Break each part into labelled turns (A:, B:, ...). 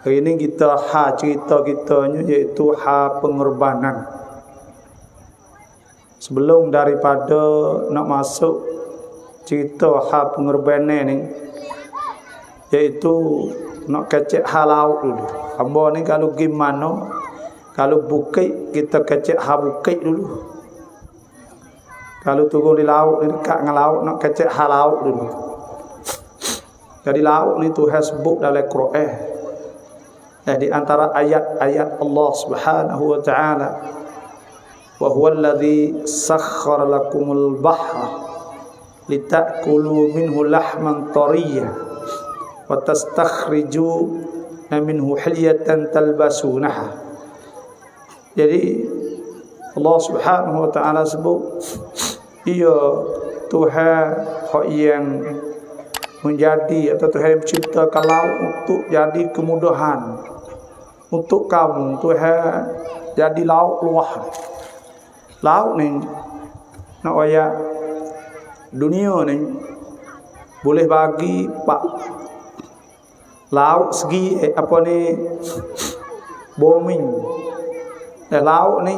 A: Hari ini kita cerita kitanya iaitu pengorbanan. Sebelum daripada nak masuk cerita pengorbanan ni, iaitu nak kecek laut dulu. Hamba ni kalau gimana, kalau bukit kita kecek bukit dulu. Kalau turun di laut ni dekat dengan laut nak kecek laut dulu. Jadi laut ni Tuhan sebut dalam Quran. Dan di antara ayat-ayat Allah Subhanahu wa taala, wa huwal ladzi sakhkhara lakumul bahra litakulu minhu lahman tariyyan wa tastakhriju minhu hilyatan talbasunaha. Jadi Allah Subhanahu wa taala sebut ia Tuhan yang menjadi atau Tuhan menciptakan laut untuk jadi kemudahan untuk kamu. Tuhan jadi laut luah. Laut ni nak ayat dunia ni boleh bagi pak laut segi bumi. Dan laut ni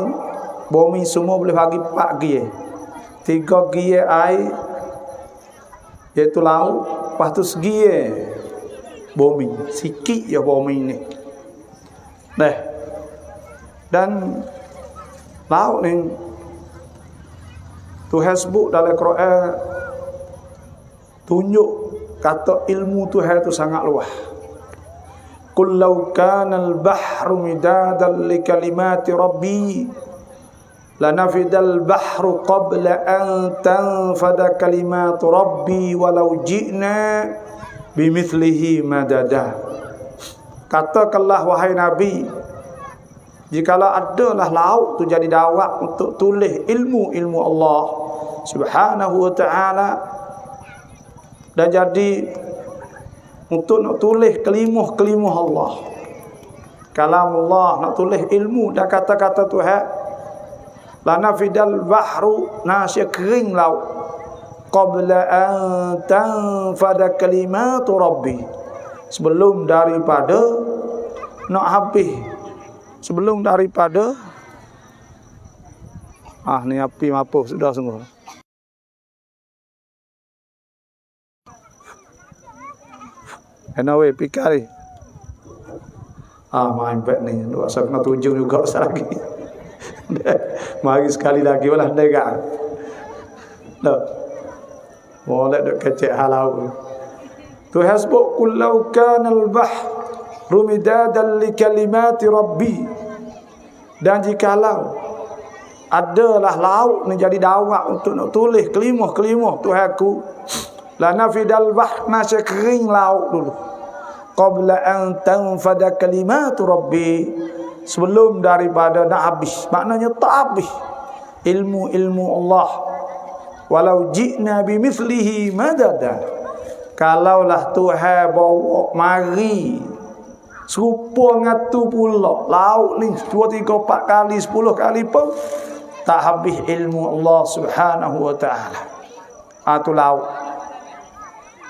A: bumi semua boleh bagi pak gie. 3 gie air iaitu laut, lepas tu segi bumi, sikit je bumi ni. Dan laut ni Tuhan sebut dalam Quran, tunjuk kata ilmu Tuhan tu sangat luas. Qul law kana al-bahru midadan li kalimati rabbi lanafidal bahru qabla an tanfada kalimatu rabbi walau ji'na bimithlihi madada. Katakanlah wahai Nabi, jikalau adalah laut tu jadi dawak untuk tulis ilmu Allah Subhanahu wa ta'ala, dan jadi untuk nak tulis kelimah Allah, kalam Allah, nak tulis ilmu dan kata-kata Tuhan, lanafidal bahru, nasya kering laut, qabla an tanfada kalimatu rabbi, sebelum daripada nak habis, sebelum daripada ni api mapuh sudah sungguh. Anyway, pikari main bet ni dua kena tujung juga lagi. Mari sekali lagi walah negar. Boleh dok kecek halau. Tu hasbuk kullau kana al-bahr midadan li kalimati rabbi. Dan jikalau adalah laut ni jadi dawak untuk nak tulis kelimah Tuhanku, lanafidal bahr, nasya kering laut dulu, qabla an tanfada kalimatu rabbi, sebelum daripada nak habis, maknanya tak habis ilmu Allah. Walau ji'na bimithlihi madada, kalaulah Tuhan bawa mari serupa ngatu pula laut ni 2, 3, 4 kali 10 kali pun tak habis ilmu Allah Subhanahu wa ta'ala. Tu laut.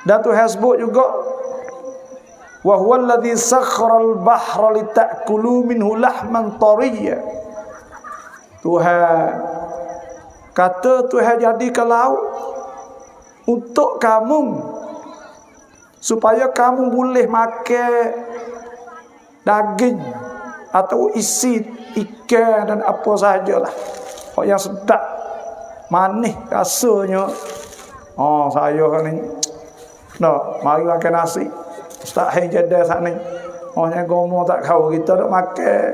A: Dan Tuhan sebut juga, wa huwal ladzi sakhkhara al-bahra litakulu minhu lahman tariyya. Tuhan kata Tuhan jadikan laut untuk kamu, supaya kamu boleh makan daging atau isi ikan dan apa sahajalah yang sedap manis rasanya. Saya ni mari makan nasi Ustaz hai jadah sat ni. Yang gomo tak kau kita dok makan.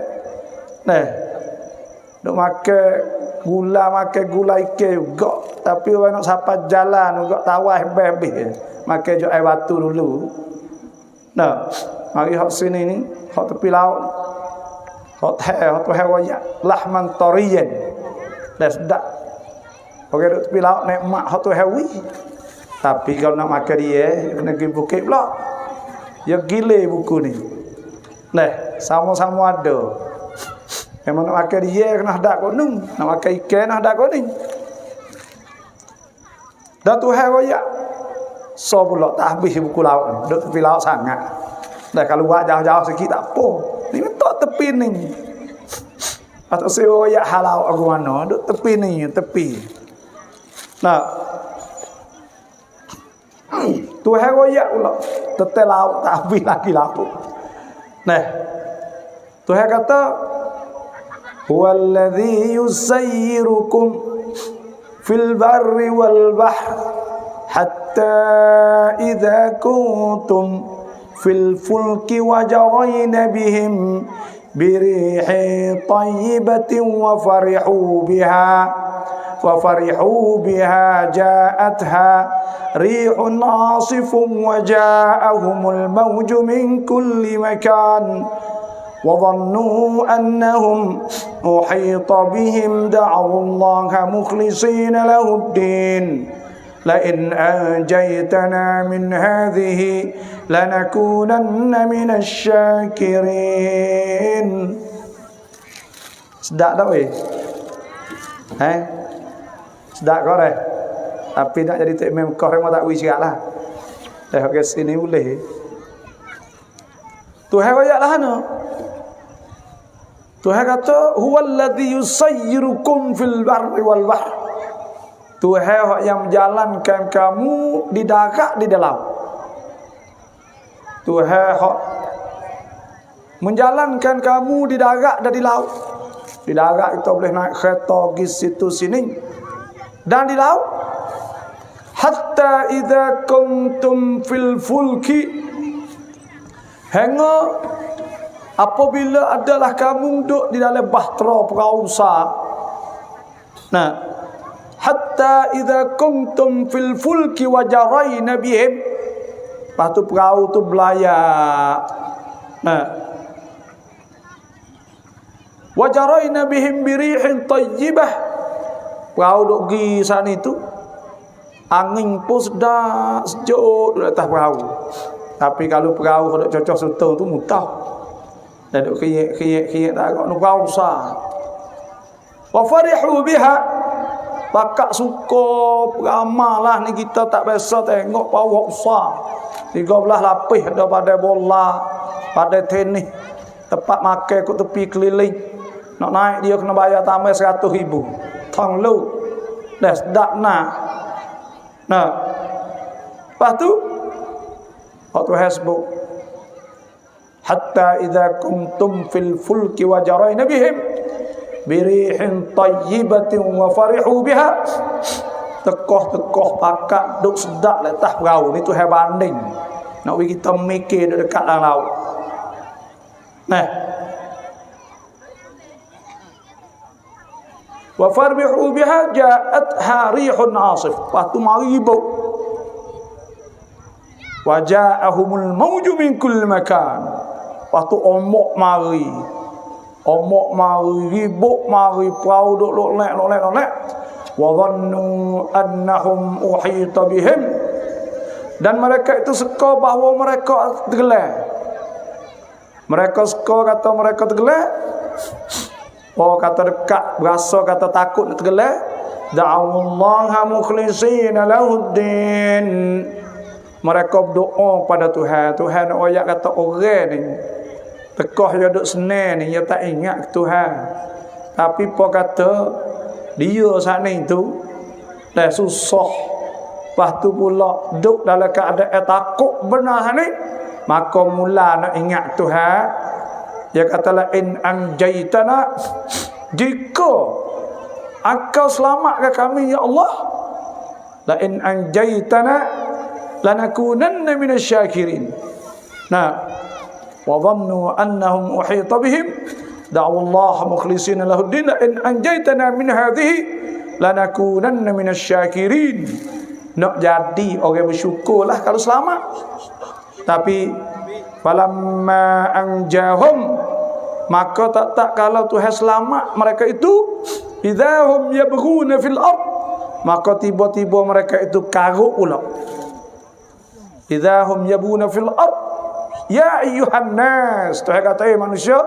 A: Dok makan gula ikan juga, tapi orang nak sapa jalan juga tawah habis. Makan jo air batu dulu. Mari hok sini ni, hok tepi laut. Hok waya lahman tariyan. Dah sedap. Okey dok tepi laut naik mak hok tu hawi. Tapi kalau nak makan dia kena pergi bukit pula. Ya gile buku ni. Sama-sama ada. Memang nak makan dia kena hendak konung, nak makan ikan kena hendak koning. Dan Tuhan royak so pula tak habis buku laut ni, duk tepi laut sangat. Dah kalau buat jauh-jauh sikit tak apa. Ni letak tepi ni. Atau seoyak halau aku mana, duk tepi ni, tepi. Nah. Tuhan royak pula. Tetel laut tak habis lagi laut. Nah. Tuhan kata huwallazi yusayyirukum fil barri wal bahr hatta idza kuntum fil fulki wajarayna bihim birihi tayyibatin wa farihu biha ja'atha rihun asifun wa ja'ahumul mawju min kulli makan وظنوا أنهم أحيط بهم دعوا الله مخلصين له الدين لئن أنجيتنا من هذه لنكونن من الشاكرين. Sedap tak weh? Sedap kau dah. Tapi nak jadi tak memang kau memang tak wih sikatlah. Dah ke sini boleh. Tuhan ayatlah no. Tuhan kata huwallazi yusayyirukum fil barri wal bahr. Tuhan yang menjalankan kamu di darat di dalam. Tuhan menjalankan kamu di darat dan di laut. Di darat kita boleh naik kereta pergi situ sini. Dan di laut hatta idza kuntum fil fulki hingga apabila adalah kamu duduk di dalam bahtera perahu besar. Nah, hatta idza kuntum fil fulki wajarayna bihim. Lepas tu perahu tu belayar. Nah, wajarayna bihim birihin tayyibah. Perahu duk pergi sana itu, angin pun sedap, sejuk di atas perahu. Tapi kalau perahu duk cocok sutong tu mutah. Dan duk khiyek tak agak nak besar. Wa farihu biha, pakak suka beramallah ni kita tak biasa tengok pawak besar. 13 lapis daripada bola, pada tenis, tempat makan kat tepi keliling. Nak naik dia kena bayar tambah 100,000. Tong lu. Dah sedap nak. Nah. Lepas tu waktu hasbuk hatta idza kuntum fil fulki wajarayna bihim birihin tayyibatin wa farihu biha. Tekoh-tekoh pakak duk sedap letas perahu ni tu hai banding. Nak bagi kita mikir dekat dalam laut. Nah. Wa farihu biha ja'atha rihun asif. Waktu mari bau. Wa ja'ahumul mawju min kulli makan. Waktu ombak mari, ribut mari, perahu duk lolek. Wa dhannu annahum uhita bihim. Dan mereka itu seka bahawa mereka tenggelam. Mereka seka kata mereka tenggelam. Oh kata dekat, berasa kata takut nak tenggelam. Da'awallaha mukhlisina lahuddin. Mereka berdoa pada Tuhan. Tuhan nak ayat kata orang ni tekoh dia duk senang ni, dia tak ingat Tuhan. Tapi apa kata dia saat ni tu dah susah. Lepas tu pula duk dalam keadaan takut benar ni, maka mula nak ingat Tuhan. Dia kata la in anjaitana, jika engkau selamatkan kami ya Allah, la in anjaitana lanakunanna minasyakirin. Nah, wa dhannu annahum uhita bihim da'awallaha mukhlisina lahuddin la in anjaytana min hadhihi lanakunanna minasyakirin. Nak jadi orang bersyukurlah kalau selamat. Tapi falamma anjahum, maka tak kalau Tuhan selamat mereka itu, idahum yabghuna fil ard, maka tiba-tiba mereka itu karuk pula. Idahum yabuna fil ard ya ayyuhan nas. Tuhan kata manusia,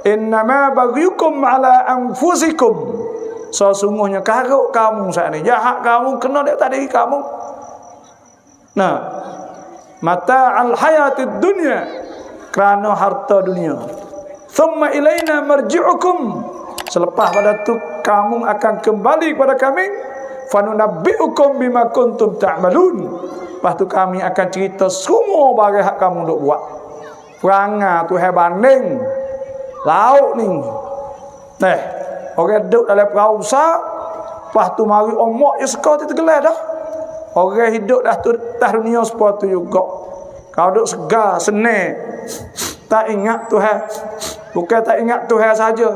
A: innama baghiyukum ala anfusikum. Sesungguhnya karuk kamu saat ini, jahat kamu kena dekat diri kamu. Nah, mata al hayatid dunya, kerana harta dunia. Thumma ilaina marji'ukum, selepas pada tu kamu akan kembali kepada kami, fanunabbi'ukum bima kuntum ta'malun, lepas tu kami akan cerita semua barang hak kamu duk buat. Perangai tu banding laut ni. Orang duduk dalam perahu besar, lepas tu mari ombak je sekar tu tergelar dah. Orang hidup dah tu atas dunia seperti tu juga. Kau duduk segar, senang, tak ingat Tuhan. Bukan tak ingat Tuhan saja,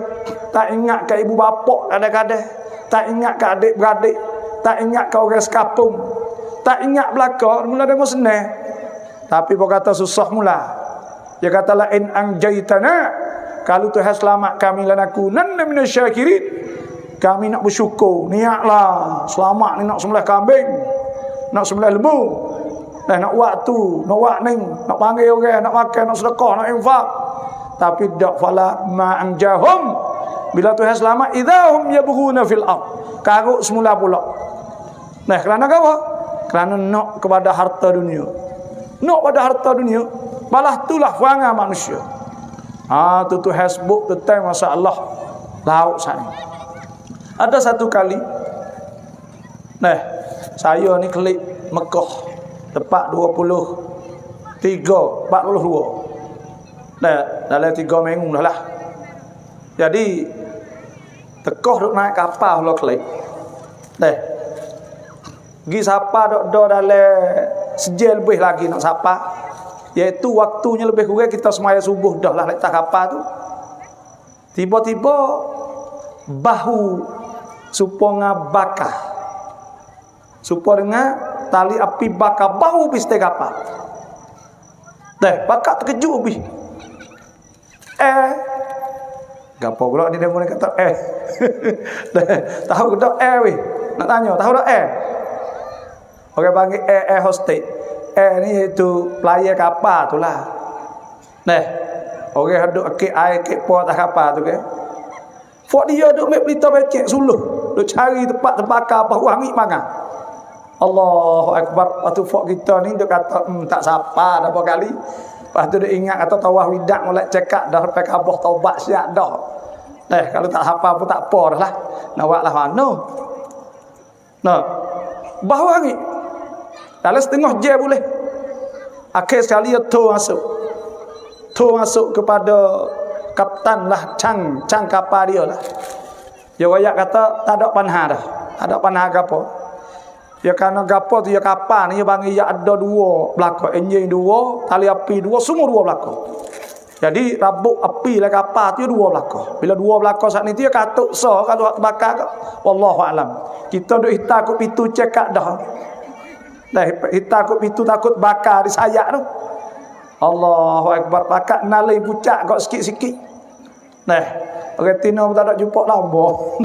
A: tak ingat ke ibu bapa kadang-kadang, tak ingat ke adik-beradik, tak ingat ke orang sekampung, tak ingat belaka. Mula dia senang, tapi dia kata susah mula. Dia kata la in anjaitana, kalau Tuhan selamat kami lanakunanna minasyakirin, kami nak bersyukur. Niatlah selamat ni nak sembelih kambing, nak sembelih lembu, nak waktu, nak wakning, nak panggil orang, nak makan, nak sedekah, nak infak. Tapi dak fala ma anjahum, bila Tuhan selamat idahum yabghuna fil ard, karuk semula pula. Kerana apa? Kerana nak kepada harta dunia. Nak pada harta dunia, balah itulah perangai manusia. Tu Tuhan sebut tentang masalah laut sana. Ada satu kali, saya ni klik Mekah tepat 42. Dalam 3 minggu dah lah. Jadi tekoh duk naik kapal lo klik. Gi siapa dok dalam sejam lebih lagi nak siapa. Iaitu waktunya lebih kurang kita semaya subuh dah lah letak kapal tu. Tiba-tiba bahu supaya bakar. Supaya dengan tali api bakar bahu pistai kapal. Bakar terkejut habis. Gapo pula ni dia mula kata tahu dak weh. Nak tanya, tahu dak Orang panggil hostage. Ni itu pelayan kapal tu lah. Orang duk akik air akik po atas kapal tu ke. Fok dia duk make pelita becek suluh, duk cari tempat terbakar apa wangi mangang. Allahu akbar. Waktu fok kita ni duk kata tak sapa dah berapa kali. Lepas tu dia ingat kata tawah widak mulai cekak dah sampai kabah taubat siap dah. Kalau tak apa pun tak apa dah lah. Nak buat lah mana. Bahawa ni dalam setengah jam boleh. Akhir sekali dia tu masuk kepada kapten lah, cang kapal dia lah. Dia royak kata tak ada panah dah. Tak ada panah apa. Ya kerana gapo tu ya kapal ni ya bagi ya ada 2 belakang, enjin 2, tali api 2, semua 2 belakang. Jadi rabuk api lah kapal tu 2 belakang. Bila 2 belakang saat ni tu ya katuk so kalau hak terbakar. Wallahu alam. Kita duk hitam kut pitu cekak dah. Hitam kut pitu takut bakar di sayak tu. Allahu akbar, bakar nalai pucak kau sikit-sikit. Orang Tino pun tak ada jumpa lambau.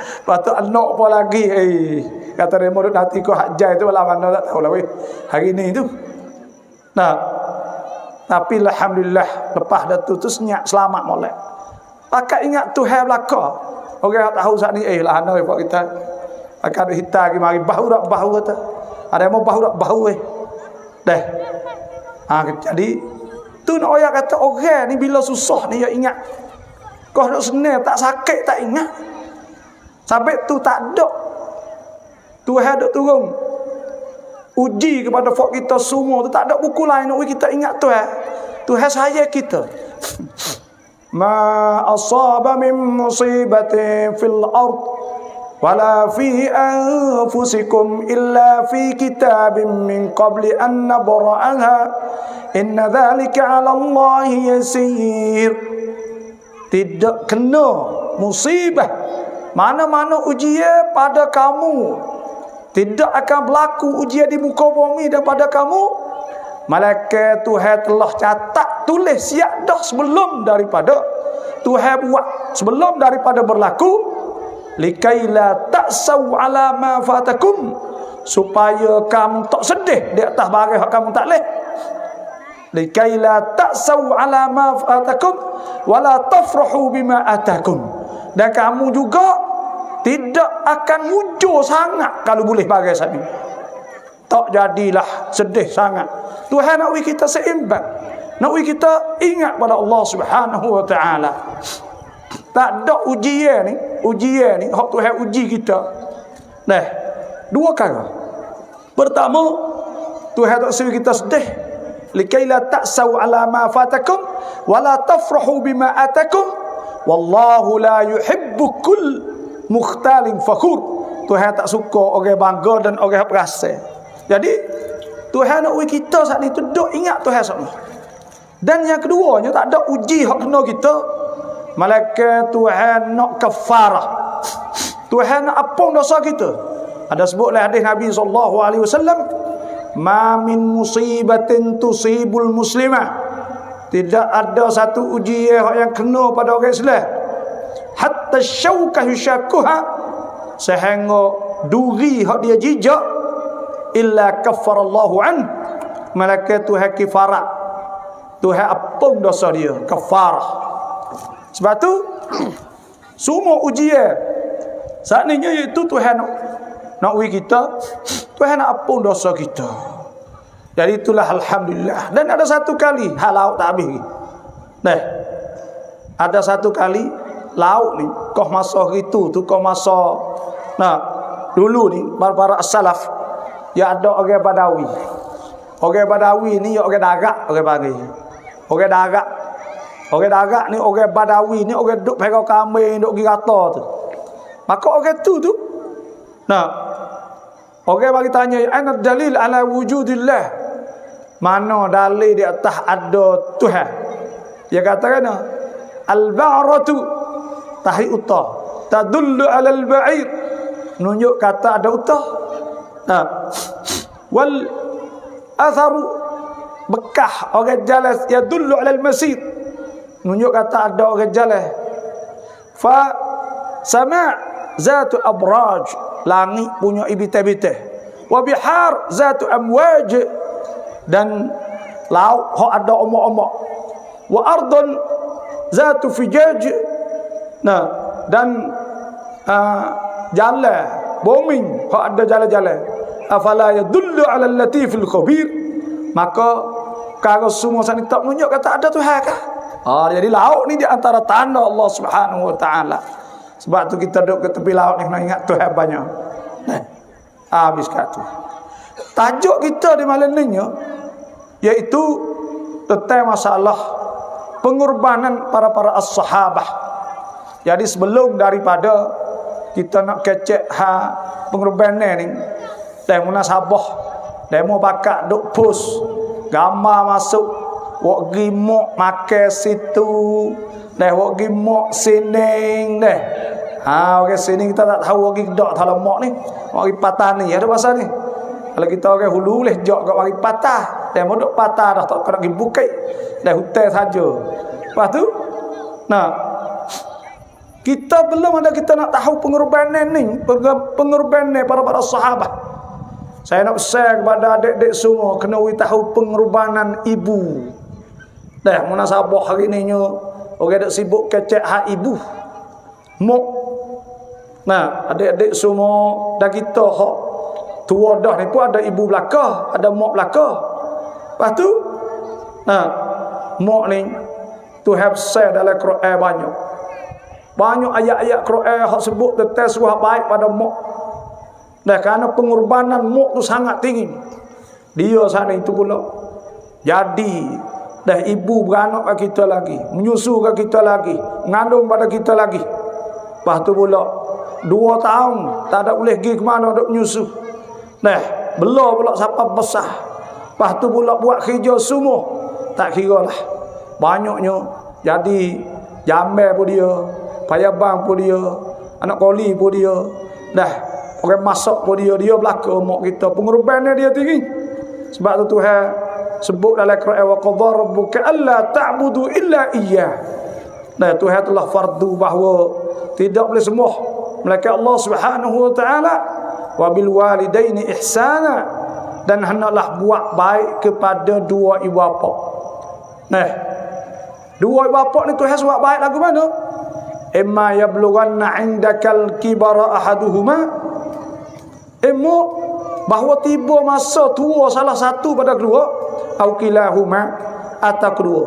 A: Lepas tu anak pun lagi kata dia murid nanti kau hajjai tu lah mana tak tahu lah weh hari ni tu. Tapi alhamdulillah lepas dah tu senyap selamat molek. Pakat ingat Tuhan belaka. Orang tahu saat ni lah ana buat kita. Pakat duk hitam lagi mari bahu kata. Ada mau bahu jadi tu nak orang kata orang ni bila susah ni dia ingat. Kau duk senang tak sakit tak ingat. Sampai tu tak ada. Tuhan duk turun uji kepada fok kita semua tu, tak ada buku lain nak kita ingat Tuhan. Tuhan sayang kita. Ma asaba min musibatin fil ard wala fi anfusikum illa fi kitabin min qabli an nabra'aha inna dhalika 'ala Allah yasir. Tidak kena musibah mana-mana ujian pada kamu, tidak akan berlaku ujian di muka bumi daripada kamu. Malaikat Tuhan telah catat tulis siap dah sebelum daripada Tuhan buat, sebelum daripada berlaku. Likaila ta'saw ala ma fatakum, supaya kamu tak sedih di atas barang yang kamu tak leh. Likaila ta'saw ala ma fatakum wala tafrahu bima atakum, dan kamu juga tidak akan mujur sangat kalau boleh bagai saat ini. Tak jadilah sedih sangat. Tuhan nak kita seimbang. Nak kita ingat pada Allah Subhanahu wa taala. Tak ada ujian ni hak Tuhan uji kita. Nah, dua kali. Pertama, Tuhan tak suruh kita sedih. Likai la ta'sau ala ma fatakum wa la tafrahu bima atakum. Wallahu la yuhibbu kull mukhtalin fakhur. Tuhan tak suka orang bangga dan orang perasa. Jadi Tuhan nak uji kita saat ni tu duk ingat Tuhan saat ni. Dan yang keduanya tak ada uji hak kena kita. Malaikat Tuhan nak kafarah. Tuhan nak ampun dosa kita. Ada sebut oleh hadis Nabi SAW, ma min musibatin tusibul muslimah. Tidak ada satu ujian yang kena pada orang Islam. Hatta syaukah yushakuha, sehingga duri hak dia jijak, illa kafarallahu an. Malaikat Tuhan kifarat. Tuhan ampun dosa dia, kafarah. Sebab tu semua ujian saat ni iaitu Tuhan nak uji kita, Tuhan nak ampun dosa kita. Jadi itulah alhamdulillah. Dan ada satu kali laut tak habis. Nah, ada satu kali laut ni kau masa itu tu kau masa dulu ni para salaf ya ada orang Badawi. Orang Badawi ni orang darat, orang panggil. Orang darat. Orang darat ni, orang Badawi ni, orang duduk pegang kambing, duduk pergi rata tu. Maka orang tu orang bagi tanya, ana dalil ala wujudillah. Mana dalil di atas ada Tuhan? Dia katakan, al-ba'ratu tahi utah, tadullu ala al-ba'ir. Menunjuk kata ada utah. Wal atharu bekah orang jalan yadullu ala al-masir. Menunjuk kata ada orang jalan. Fa sama' zatu abraj, langit punya ibitah-ibitah. Wa bihar zatu amwaj, dan laut hak ada ombak-ombak. Wa ardun zatu fijaj, dan jalan bumi hak ada jalan-jalan. Afala yadullu ala al-latifil khabir. Maka kalau semua sana tak menunjuk kata ada Tuhan kah? Jadi laut ni di antara tanda Allah Subhanahu wa taala. Sebab tu kita duduk ke tepi laut ni nak ingat Tuhan banyak. Habis kat tu. Tajuk kita di malam ni iaitu tentang masalah pengorbanan para as-sahabah. Jadi sebelum daripada kita nak kecek pengorbanan ni, dan munasabah, demo pakak duk post gambar masuk wak gimok makan situ, wak gimok sining deh. Orang sini kita tak tahu wak gidok dalam mak ni, wak patah ni ada bahasa ni. Kalau kita orang hulu boleh jok kat wak patah, dan modok patah dah tak kena pergi bukai, dah hutai saja. Lepas tu, kita belum ada kita nak tahu pengorbanan ni, pengorbanan para sahabat. Saya nak share kepada adik-adik semua kena tahu pengorbanan ibu. Dah munasabah hari ni orang dak sibuk kecek hak ibu. Mok. Adik-adik semua dah kita hak tua dah ni pun ada ibu belaka, ada mok belaka. Lepas tu mok ni Tuhan share dalam Quran banyak. Banyak ayat-ayat Quran hak sebut tentang suah baik pada mok. Dah kerana pengorbanan mok tu sangat tinggi. Dia sana itu pula. Jadi dah ibu beranak kat kita lagi, menyusu kat kita lagi, mengandung pada kita lagi. Lepas tu pula 2 tahun tak ada boleh pergi ke mana duk menyusu. Belum pula sampai besar. Lepas tu pula buat kerja semua. Tak kira lah. Banyaknya. Jadi jambai pun dia, payabang pun dia, anak koli pun dia. Orang masak pun dia belaka mak kita. Pengorbanan dia tinggi. Sebab tu Tuhan sebut dalam Quran, wa qadha rabbuka alla ta'budu illa iyyah. Tuhan telah fardu bahawa tidak boleh sembah melainkan Allah Subhanahu wa taala. Wa bil walidaini ihsana, dan hendaklah buat baik kepada dua ibu bapa. Dua ibu bapa ni Tuhan buat baik lagu mana? Imma yablughanna 'indakal kibara ahaduhuma, bahawa tiba masa tua salah satu pada kedua, au kilahuma, atau kedua.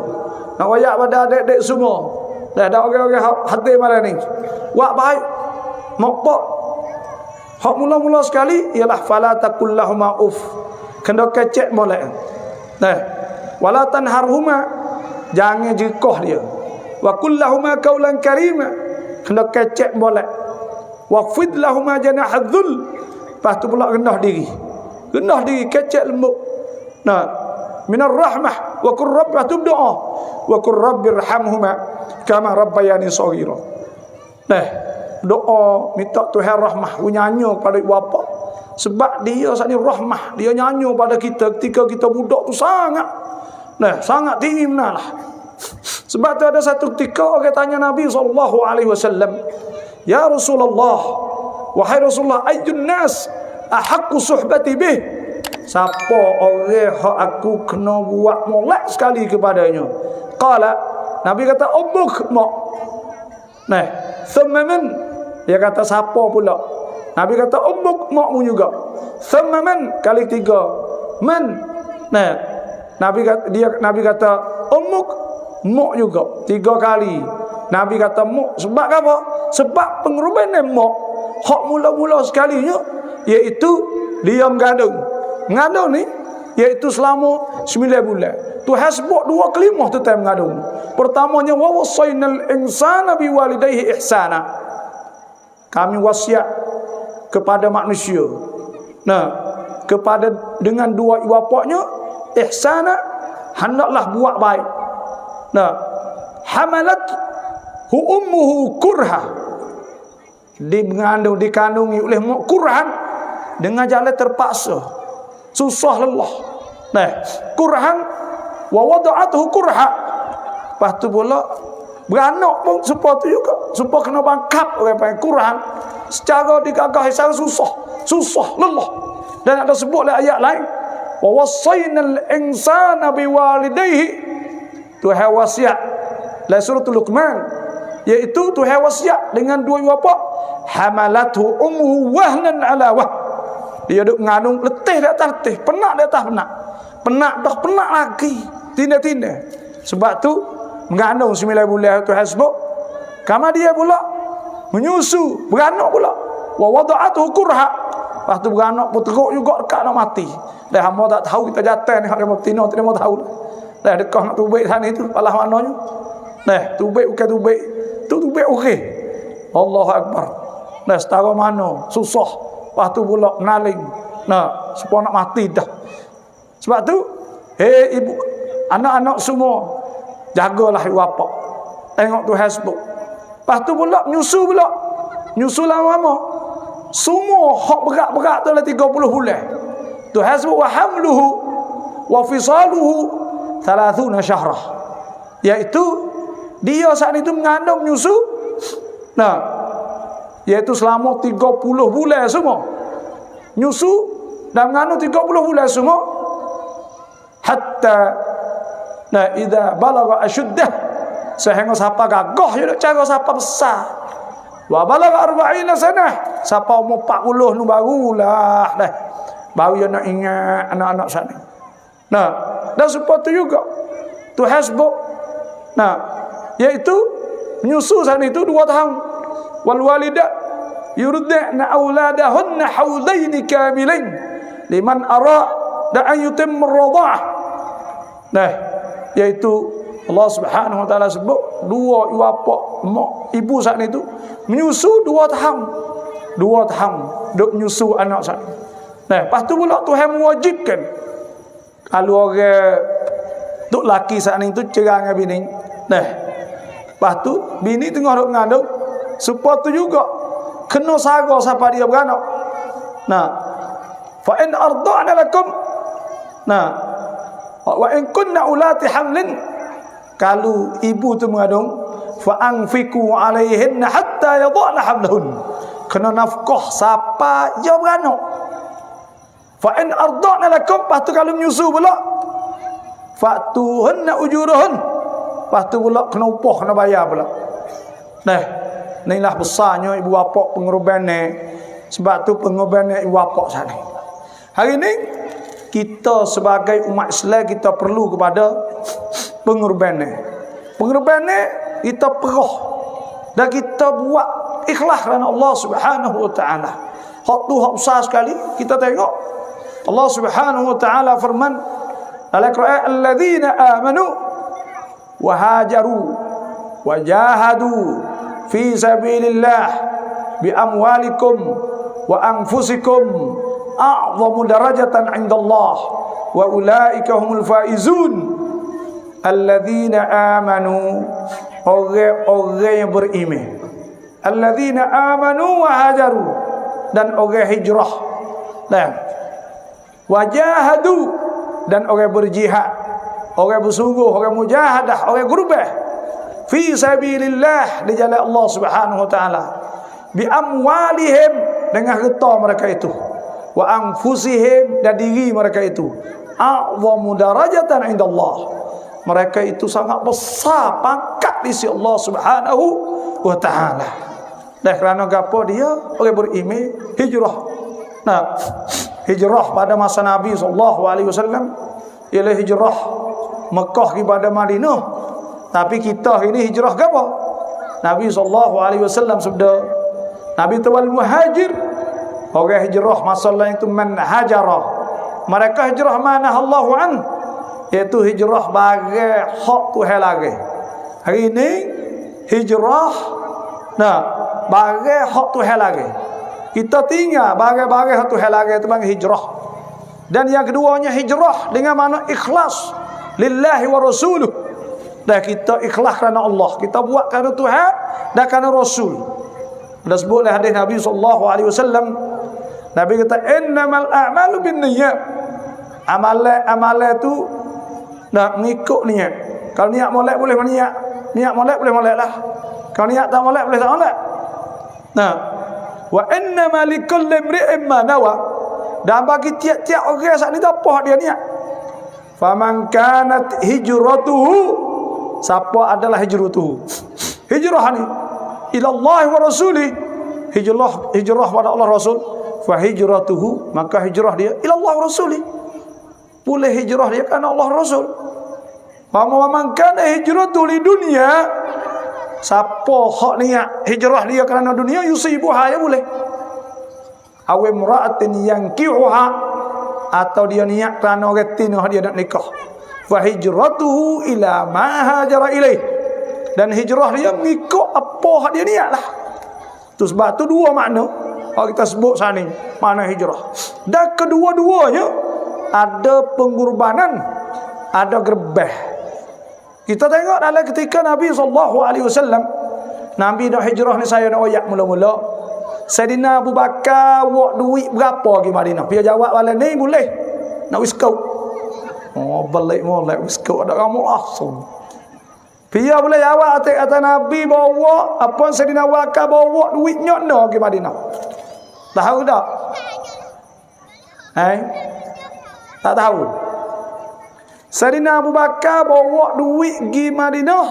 A: Nak wayak pada adik-adik semua. Dah ada orang-orang hati malam ni. Wak baik. Mokpok. Hak mula-mula sekali ialah fala taqul lahuma uff. Kena kecek molek. Nah, wala tanharhuma, jangan jekoh dia. Wa qul lahuma qaulan karima, kena kecek molek. Waqfid lahuma janahadzul, lepas tu pula rendah diri. Rendah diri, kecek lembut. Nah, minar rahmah wa qur rabb, tu doa. Wa qur rabbirhamhuma kama rabbayani shaghira. Nah, doa minta Tuhan rahmah, nyanyi pada ibu bapa. Sebab dia saat ni rahmah, dia nyanyi pada kita ketika kita budak tu sangat, nah, sangat tinggi benar lah. Sebab tu ada satu ketika orang tanya Nabi SAW, ya Rasulullah, wahai Rasulullah, ayyun nas ahaqqu suhbati bih, siapa orang yang aku kena buat molek sekali kepadanya? Qala, Nabi kata ummuk, mak. Nah, thumma man, dia kata siapa pula? Nabi kata ummuk, makmu juga. Thumma man, kali tiga. Man. Nah, Nabi kata ummuk, mak juga. Tiga kali. Nabi kata mak. Sebab apa? Sebab pengorbanan mak hak mula-mula sekalinya iaitu dia mengandung. Mengandung ni iaitu selama 9 bulan. Tuhan sebut dua kalimah tu time mengandung. Pertamanya wa wasainal insana biwalidayhi ihsana. Kami wasiat kepada manusia. Nah, kepada dengan dua ibu bapanya ihsana, hendaklah buat baik. Nah, hamalat hu ummuhu kurha, dikandungi oleh mak kurhan dengan jalan terpaksa, susah lelah. Nah, kurhan wa wada'atuhu kurha, lepas tu pula beranak pun supaya tu juga, supaya kena bangkap orang panggil kurhan. Secara digagah secara susah lelah. Dan ada sebut dalam ayat lain, wa wasainal insana biwalidayhi, Tuhan wasiat dalam surah Luqman, iaitu Tuhan wasiat dengan dua ibu bapa, hamalathu ummuhu wahnan ala wah, dia duk mengandung letih di atas letih, penat di atas penat dah penat lagi, tindak-tindak. Sebab tu mengandung 9 bulan Tuhan sebut. Kama dia pula menyusu, beranak pula. Wa wada'atuhu kurha, lepas tu beranak pun teruk juga dekat nak mati. Dah hamba tak tahu kita jatuh ni, hak dia betina tidak mau tahu. Dah dekat nak tubik sana itu, palah maknanya. Nah, tubik bukan tubik, tu tubik okey. Allahu akbar. Dah setara mana susah, lepas tu pula menaling. Nah, supaya nak mati dah. Sebab tu, ibu, anak-anak semua, jagalah ibu bapa. Tengok Tuhan sebut. Lepas tu pula nyusu lama-lama. Semua hak berat-berat tu lah 30 bulan. Tuhan sebut wa hamluhu wa fisaluhu 30 syahrah. Iaitu dia saat itu mengandung nyusu. Nah, iaitu selama 30 bulan semua. Nyusu dan mengandung 30 bulan semua. Hatta nah idza balagha ashuddah, sehingga siapa gagah je nak cara siapa besar. Wa balagha 40 sanah, siapa umur 40 nu barulah dah. Baru dia nak ingat anak-anak sana. Nah, dan seperti juga Tuhan sebut, nah, iaitu menyusu sana itu 2 tahun. Wal walidat yurdina auladahunna haulaini kamilain liman arada an yutimma ar-radha'ah. Nah, iaitu Allah Subhanahu wa taala sebut 2 ibu bapa, mak ibu saat itu menyusu 2 tahun. 2 tahun duk menyusu anak saat. Nah, lepas tu pula Tuhan mewajibkan kalau orang duk laki saat itu cerai dengan bini. Nah, lepas tu bini tengah duk mengandung, supaya tu juga kena saga siapa dia beranak. Nah, fa in arda'na lakum, nah, wa in kunna ulati hamlin, kalau ibu tu mengandung, fa anfiqu alaihinna hatta yadhana hamlahun, kena nafkah siapa dia beranak. Fa in arda'na lakum, lepas tu kalau menyusu pula, fa'tuhunna ujuruhun, lepas tu pula kena upah, kena bayar pula. Nah, inilah besarnya ibu bapa pengorbanan. Sebab tu pengorbanan ibu bapa sana. Hari ini kita sebagai umat Islam kita perlu kepada pengorbanan kita perah dan kita buat ikhlas kerana Allah Subhanahu wa taala. Hak tu hak besar sekali. Kita tengok Allah Subhanahu wa taala firman dalam Quran, alladzina amanu wa hajaru wa jahadu fi sabilillah bi amwalikum wa anfusikum a'zamu darajatan 'indallah wa ulaika humul faizun. Alladzina amanu, orang yang beriman. Alladzina amanu wa hajaru, dan orang hijrah. Dan wajahadu, dan orang berjihad, orang bersungguh, orang mujahadah, orang gurbah fi sabilillah, di jalan Allah Subhanahu wa taala, bi amwalihim, dengan harta mereka itu, wa anfusihim, dan diri mereka itu, a'zamu darajatan indallah, mereka itu sangat besar pangkat di sisi Allah Subhanahu wa taala. Dan kerana gapo dia orang beriman hijrah. Nah, hijrah pada masa Nabi SAW ialah hijrah Mekah kepada Madinah. Tapi kita ini hijrah ke apa? Nabi SAW sabda, Nabi tawal muhajir, orang hijrah masalah itu man hajara, mereka hijrah mana Allahu an, iaitu hijrah bagi hak Tuhan lagi. Hari ini hijrah bagi hak Tuhan lagi. Kita tinggal bagi hak Tuhan lagi, itu bagi hijrah. Dan yang keduanya hijrah dengan makna ikhlas lillahi wa rasuluh. Dan kita ikhlas kerana Allah, kita buat kerana Tuhan dan kerana Rasul. Dah sebutlah hadis Nabi SAW. Nabi kata innamal a'malu binniyat. Amalan itu nak mengikut niat. Kalau niat molek boleh niat, niat molek boleh molek lah. Kalau niat tak molek boleh tak molek. Nah, wa innama likulli imri'in ma nawa. Dan bagi tiap-tiap orang saat ni apa dia niat. Faman kanat hijratuhu, siapa adalah hijratuhu, hijrah ni ila Allah wa rasuli, hijrah pada Allah Rasul, fa hijratuhu, maka hijrah dia ila Allah wa rasuli, boleh hijrah dia kerana Allah Rasul. Faman kana hijratuhu li dunya, siapa hak niat hijrah dia kerana dunia, yusibuha, ya boleh. Aw imra'atin yankihuha, atau dia niat kerana orang tinah dia nak nikah. Fa hijratuhu ila ma hajara ilaih, dan hijrah dia mengikut apa hak dia niat lah. Tu sebab tu dua makna kalau kita sebut sana ni, makna hijrah. Dan kedua-duanya ada pengorbanan, ada gerbah. Kita tengok dalam ketika Nabi SAW, Nabi nak hijrah ni, saya nak ayat mula-mula. Sayyidina Abu Bakar buat duit berapa pergi Madinah? Dia jawab balik ni boleh. Nak wiskau. Oh, balik molek wiskau ada kamu langsung. Dia boleh jawab atas Nabi bawa apa Sayyidina Abu Bakar bawa duit nyokno pergi Madinah. Tahu tak? Tak tahu. Sayyidina Abu Bakar bawa duit pergi Madinah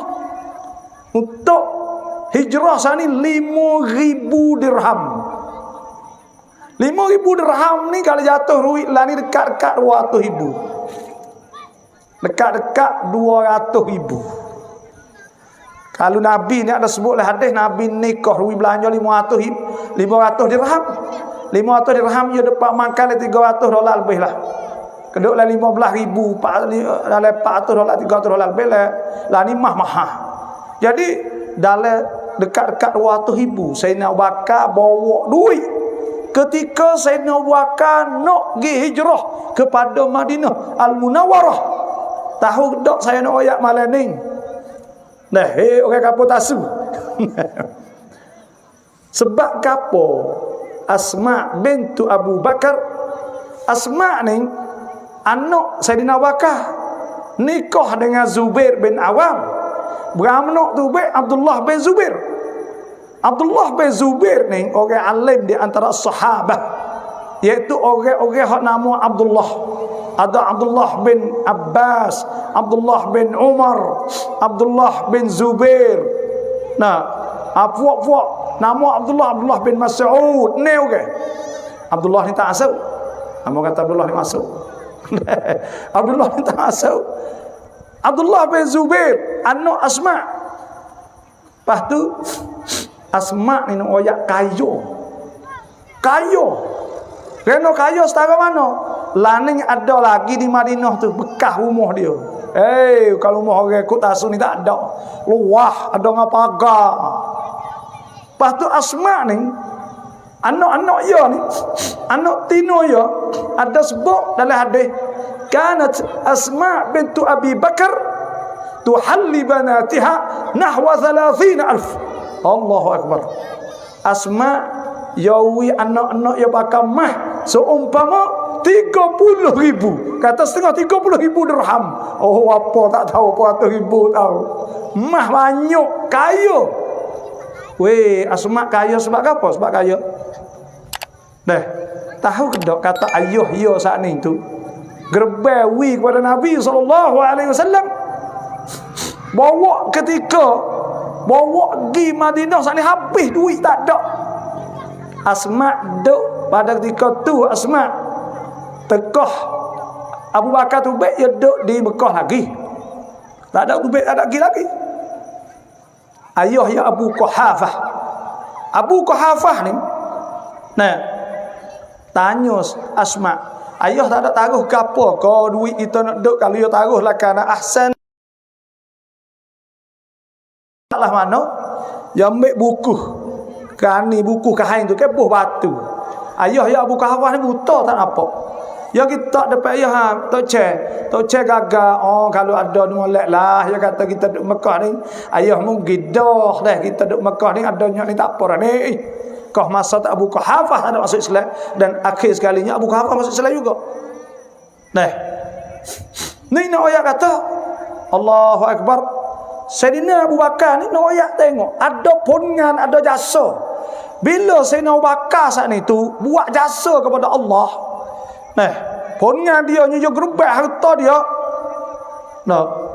A: untuk hijrah sana 5,000 dirham. 5,000 dirham ni kalau jatuh duit lah ni dekat-dekat 200,000. Dekat-dekat 200,000. Kalau Nabi ni ada sebutlah hadis, Nabi nikah duit belanja 500 dirham. 500 dirham dia dapat makan $300 lebih lah. Keduklah 15,000, dalam $400, $300 lebih lah ni mahal. Jadi dalam dekat-dekat 200,000 Sayyidina Abu Bakar bawa duit ketika Sayyidina Abu Bakar nak pergi hijrah kepada Madinah Al-Munawwarah. Tahu tak saya nak ayat malam ni? Nah, orang kapur tasu. Sebab kapo Asma bintu Abu Bakar, Asma ni anak Sayyidina Abu Bakar, nikah dengan Zubair bin Awam. Beranak tu Abdullah bin Zubair. Abdullah bin Zubair ni orang alim di antara sahabat, iaitu orang-orang hak nama Abdullah. Ada Abdullah bin Abbas, Abdullah bin Umar, Abdullah bin Zubair. Nah, puak-puak nama Abdullah bin Mas'ud ni orang. Abdullah ni tak masuk. Kamu kata Abdullah ni masuk. Abdullah ni tak masuk. Abdullah bin Zubair anak Asma. Lepas tu Asma ni nak oyak kayo. Kena kayo setara mana? Laning ada lagi di Madinah tu bekas rumah dia. Kalau rumah orang ikut tasu ni tak ada. Luah ada dengan pagar. Lepas tu Asma ni anak-anak dia ni, anak tino dia ada sebut dalam hadis, kanat Asma bintu Abi Bakar tuhalli banatiha nahwa 30,000. Allahu Akbar. Asma yawi anak-anak dia pakai mah seumpama 30,000. Kata setengah 30,000 dirham. Oh apa tak tahu apa 100,000 tahu. Mah banyak kaya. Asma kaya sebab apa? Sebab kaya. Tahu ke tak kata ayuh yo saat ni tu gerbawi kepada Nabi SAW. Bawa pergi Madinah saat ni habis duit tak ada. Asma duk pada ketika tu Asma tekah Abu Bakar tu baik dia duk di Mekah lagi. Tak ada tu baik tak ada lagi. Ayuh ya Abu Quhafah. Abu Quhafah ni tanya Asma, ayuh tak ada taruh ke apa kau duit kita nak duk, kalau dia taruh lah kana ahsan lah mana dia ambil buku kani buku kain tu ke buh batu. Ayuh ya Abu Quhafah ni buta tak nampak. Ya kita dapat ayah tok cek gagal. Kalau ada molek lah ya kata kita duk Mekah ni ayah mu gidah dah kita duk Mekah ni adanya ni tak apa ni. Kau masa tak Abu Quhafah ada masuk Islam dan akhir sekalinya Abu Quhafah masuk Islam juga. Ni nak ayat kata Allahu Akbar. Sayyidina Abu Bakar ni nak ayat tengok ada pungan ada jasa. Bila Sayyidina Abu Bakar saat ni tu buat jasa kepada Allah. Pungan dia nyujuk gerubah harta dia.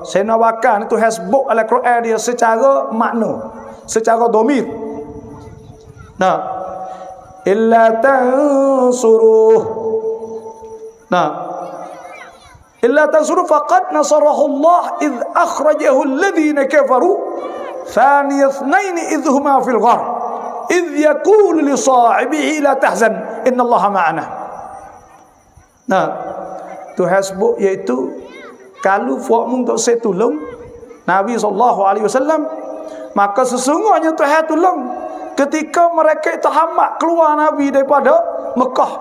A: Sayyidina Abu Bakar ni tu hasbuk al-Quran dia secara makna, secara domir. Illa tansuruh. Illa tansuruh faqad nasarahu Allah idh akhrajahu alladhina kafaru thani ithnain idh huma fil ghar idh yaqulu li sahibihi la tahzan inna Allah ma'ana. Tu hasbuk iaitu kalau fuakmu tak saya tolong Nabi SAW, maka sesungguhnya Tuhan tolong ketika mereka itu hamak keluar Nabi daripada Mekah.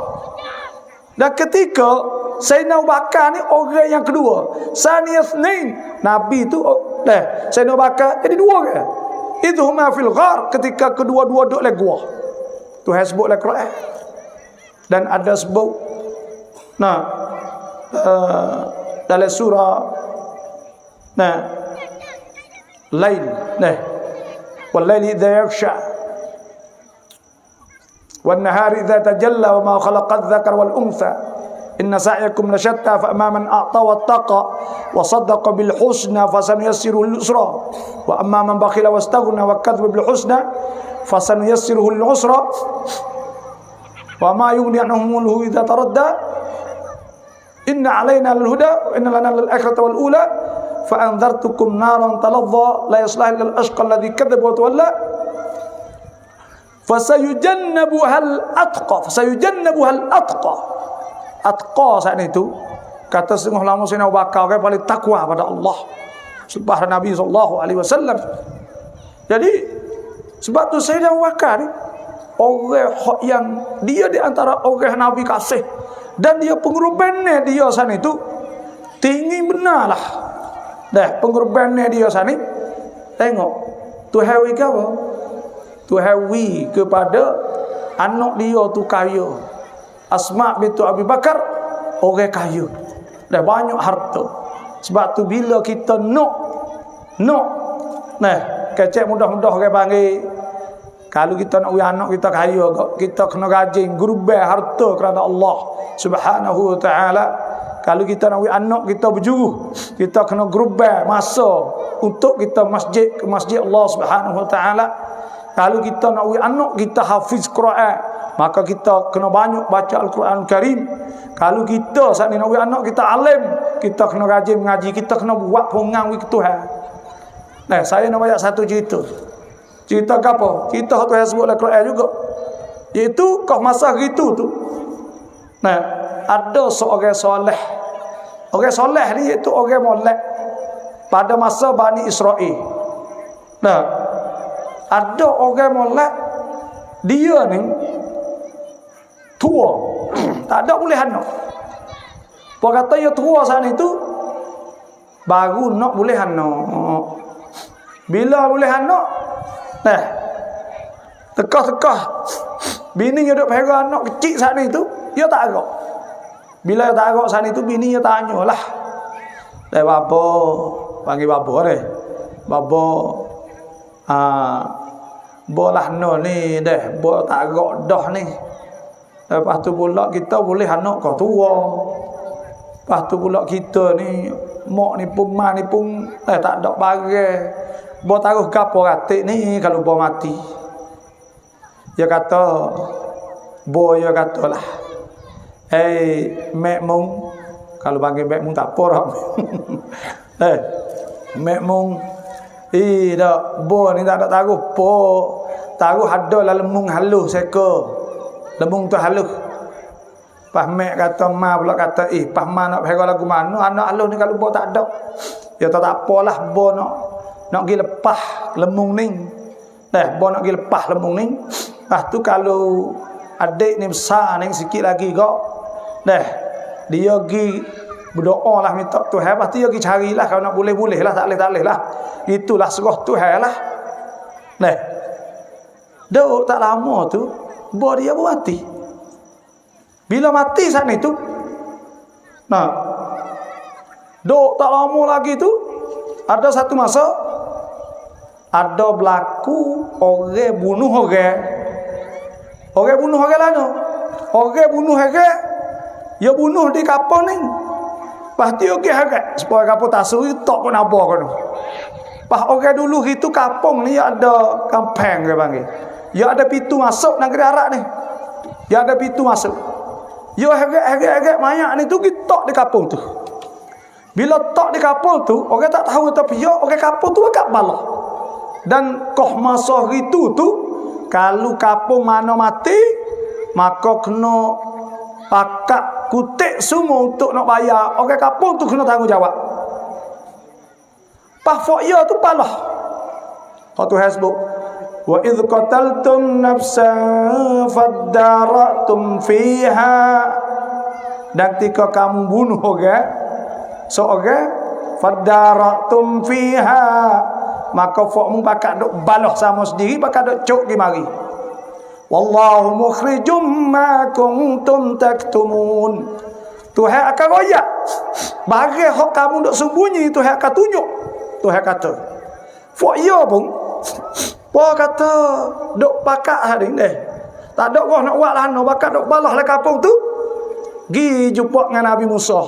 A: Dan ketika Sayyidina Abu Bakar ni orang yang kedua, Saniyasnain, Nabi tu Sayyidina Abu Bakar jadi dua ke? Idhuma fil ghar, ketika kedua-dua duduk dalam gua. Tu hasbuk dalam Quran. Dan ada sebut dalam surah Lail wal laili idza yaghsha wan nahari idza tajalla wa ma khalaqa adh-dhakara wal untha inna sa'yakum lashatta fa amma man a'ta wattaqa wa saddaqa bil husna fasanuyassiruhu lil usra wa amma man bakhila wastaghna wa kadzdzaba bil husna fasanuyassiruhu lil usra wa ma yughni anhu idza taradda inna alaina lil huda wa inna lana lil akhirati wal ula fa anzartukum naran taladha la yaslaha illa al ashqa alladhi kadzdzaba wa tawalla fasayujannabuhal atqa. Atqa saat itu kata setengah lama Sayyidina Abu Bakar orang paling takwa pada Allah subhanahu Nabi SAW. Jadi sebab tu Sayyidina Abu Bakar ni orang yang dia di antara orang Nabi kasih dan dia pengorbanannya dia saat itu tinggi benar lah. Pengorbanannya dia saat ni tengok Tuhan wi apa? Tuhan wi kepada anak dia tu kaya. Asma bintu Abi Bakar orang kaya. Dah banyak harta. Sebab tu bila kita kecek mudah-mudah orang panggil kalau kita nak anak kita kaya, kita kena rajin gerubah harta kerana Allah Subhanahu wa taala. Kalau kita nak anak kita berjuruh, kita kena gerubah masa untuk kita ke masjid Allah Subhanahu wa taala. Kalau kita nak anak kita hafiz Quran, maka kita kena banyak baca Al-Quran Karim. Kalau kita saat ni nak anak kita alim, kita kena rajin mengaji, kita kena buat pengang ke Tuhan. Nah, saya nak banyak satu cerita. Cerita apa? Cerita Tuhan sebut dalam Quran juga. Iaitu kau masa gitu tu. Nah, ada seorang soleh. Orang soleh ni iaitu orang molek pada masa Bani Israel. Nah, ada orang molek, dia ni tua. Tak ada boleh anak. Apa kata dia tua saat itu baru nak boleh anak. Bila boleh anak, nah, tekah-tekah bini dia duk pera anak kecil saat itu, dia tak agak. Bila dia tak agak saat itu, bini dia tanyalah. Bapa, panggil bapa deh. Bapa, bolah no ni deh, bo tak agak dah ni. Lepas tu pula kita boleh anak kau tua. Lepas tu pula kita ni mak ni pun mak ni pun tak ada barang. Bo taruh gapo ratik ni kalau bo mati. Dia kata bo dia katalah. Mek mung, kalau panggil mek mung tak apa dah. Mek mung dak bo ni tak ada taruh po. Taruh ada lah lemung halus seka. Lemung tu halus. Pas mek kata ma pula kata pas ma nak pera lagu mana anak halus ni kalau bo tak ada. Ya tak apalah bo nak pergi lepas lemung ni. Bo nak pergi lepas lemung ni. Lepas tu kalau adik ni besar ni sikit lagi kok. Dia pergi berdoa lah minta Tuhan. Lepas tu dia pergi carilah kalau nak boleh-boleh lah, tak boleh lah. Itulah serah Tuhan lah. Duk tak lama tu bo dia pun mati. Bila mati saat itu, duk tak lama lagi tu, ada satu masa, ada berlaku orang bunuh orang. Orang bunuh orang lain. Orang bunuh orang, dia bunuh di kapal ni. Lepas tu dia harap supaya kapal tasuk itu tak pun apa kan. Pas orang dulu itu kapung ni ada kampung dia panggil. Dia ada pintu masuk negeri Arab ni. Dia ada pintu masuk. Dia harap-harap mayat ni tu kita di kapung tu. Bila tak di kapung tu, orang tak tahu tapi dia orang kapung tu agak balah. Dan koh masa itu tu, kalau kapung mana mati, maka kena pakat kutik semua untuk nak bayar. Orang kapung tu kena tanggungjawab. Pahfak ia tu balah. Kau tu hasbuk. Wa idh qataltum nafsan faddaratum fiha. Dan ketika kamu bunuh orang seorang, faddaratum fiha, maka fakmu pakat duk balah sama sendiri, pakat duk cuk di mari. Wallahu mukhrijum ma kuntum taktumun. Tuhan akan royak barang hak kamu duk sembunyi, Tuhan akan tunjuk. Tuhan kata fak ia pun apa kata duk pakat hari ni. Tak ada orang nak buat lah no, bakat duk balah le kapung tu. Gi jumpa dengan Nabi Musa.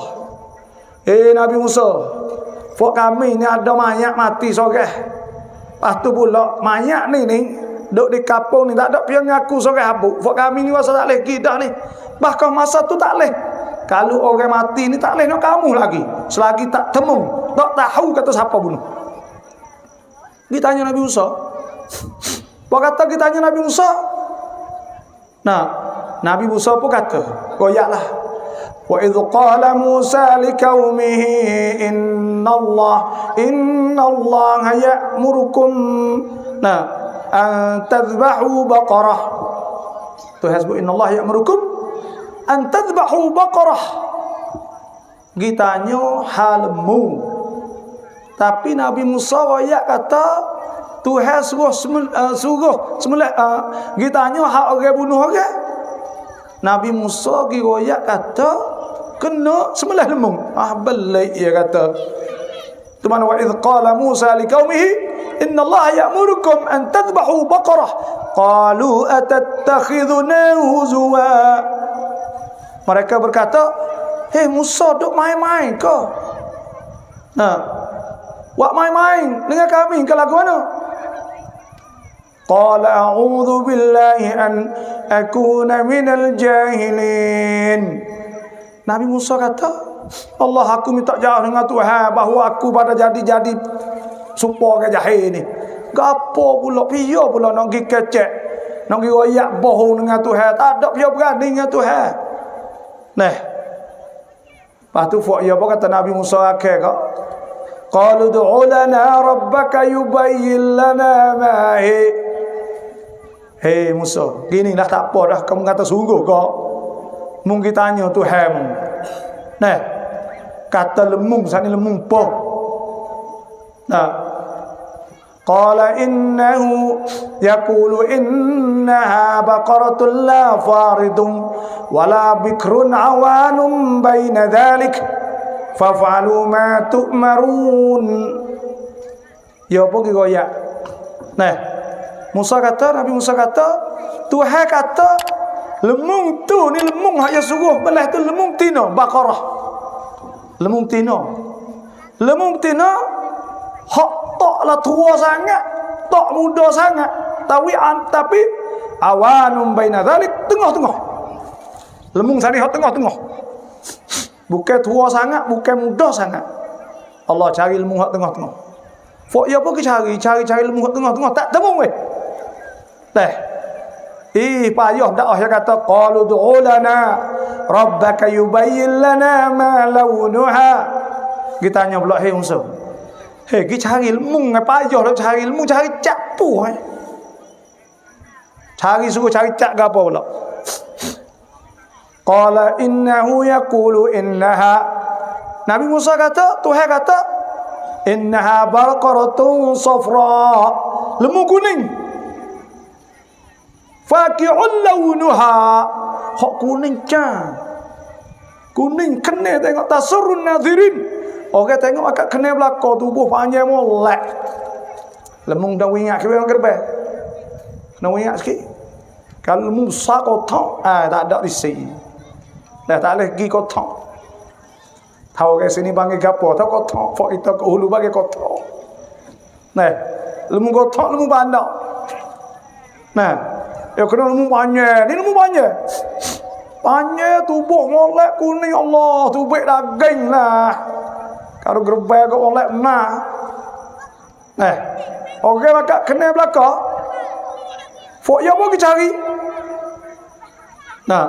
A: Nabi Musa, fak kami ni ada mayat mati seorang. Lepas tu pula mayat ni duk di kapung ni tak ada piang ngaku seorang habuk. Fak kami ni masa tak leh gidah ni. Bahkan masa tu tak leh. Kalau orang mati ni tak leh nak kamu lagi. Selagi tak temu, tak tahu kata siapa bunuh. Ditanya Nabi Musa. Apa kata kita tanya Nabi Musa? Nabi Musa pun kata, koyaklah. Wa idh qala Musa liqaumihi innallaha ya'murukum an tadhbahu baqarah. Tu hasbu innallaha ya'murukum an tadhbahu baqarah. Gitanya halmu. Tapi Nabi Musa koyak kata Tuhan suruh semula gitanya hak orang bunuh orang. Nabi Musa giroyak kata kena sembelih lemung. Belai dia kata. Tu mana wa idh qala Musa liqaumihi innallaha ya'murukum an tadhbahu baqarah. Qalu atattakhidhuna huzwa. Mereka berkata, Musa duk main-main ke? Buat main-main dengan kami ke lagu mana? Qala a'udzu billahi an akuna minal jahilin. Nabi Musa kata, Allah, aku minta jauh dengan Tuhan bahawa aku pada jadi supaya ke jahil ni. Gapo pula piye pula nak pergi kecek, nak pergi royak bohong dengan Tuhan. Tak ada piye berani dengan Tuhan. Nah. Lepas tu ya apa kata Nabi Musa akhir kak? Qalu du'u lana rabbaka yubayyin lana ma hi. Hei Musa, gini dah tak apa dah, kamu kata sungguh kok. Mungkin tanya Tuhan. Nah, kata lemung sani lemung po. Nah, qala innahu yaqulu innaha baqaratun la faridun wala bikrun awanun baina dhalik faf'alu ma tu'marun. Ya apa ki goyak. Nah, Nabi Musa kata, Tuhan kata lemung tu ni lemung hak yang suruh belah tu lemung tina Baqarah. Lemung tina hak taklah tua sangat, tak muda sangat, tapi awanum baina zalik, tengah-tengah. Lemung sani hak tengah-tengah. Bukan tua sangat, bukan muda sangat. Allah cari lemung hak tengah-tengah. Fok ya apa ke cari lemung hak tengah-tengah, tak temu weh. Payah dak ya kata qalu du'u lana rabbaka yubayyin lana ma launuha. Kita tanya pula, hei Musa, hei kita cari lemung apa payah dak cari lemung, cari cak pu suruh cari cak ke apa pula. Qala innahu yaqulu innaha, Nabi Musa kata, Tuhan kata innaha baqaratun safra, lemung kuning. Faqi'un launuha, hak kuning cang. Kuning kena tengok tasurrun nadhirin. Orang tengok akak kena belakang tubuh panjang molek. Lemung dah ingat ke orang gerbang. Kena ingat sikit. Kalau lemung besar kotak, tak ada di sini. Dah tak boleh pergi kotak. Tahu ke sini panggil gapo? Tahu kotak. Fak kita ke hulu bagi kotak. Nah, lemung kotak, lemung bandar. Nah, ya kena lemung panjang. Ni lemung panjang. Panjang tubuh molek kuning, Allah, tubuh daging lah. Kalau gerbang kau molek mah. Nah, orang bakal kena belakang. Fok ya apa kita cari? Nah,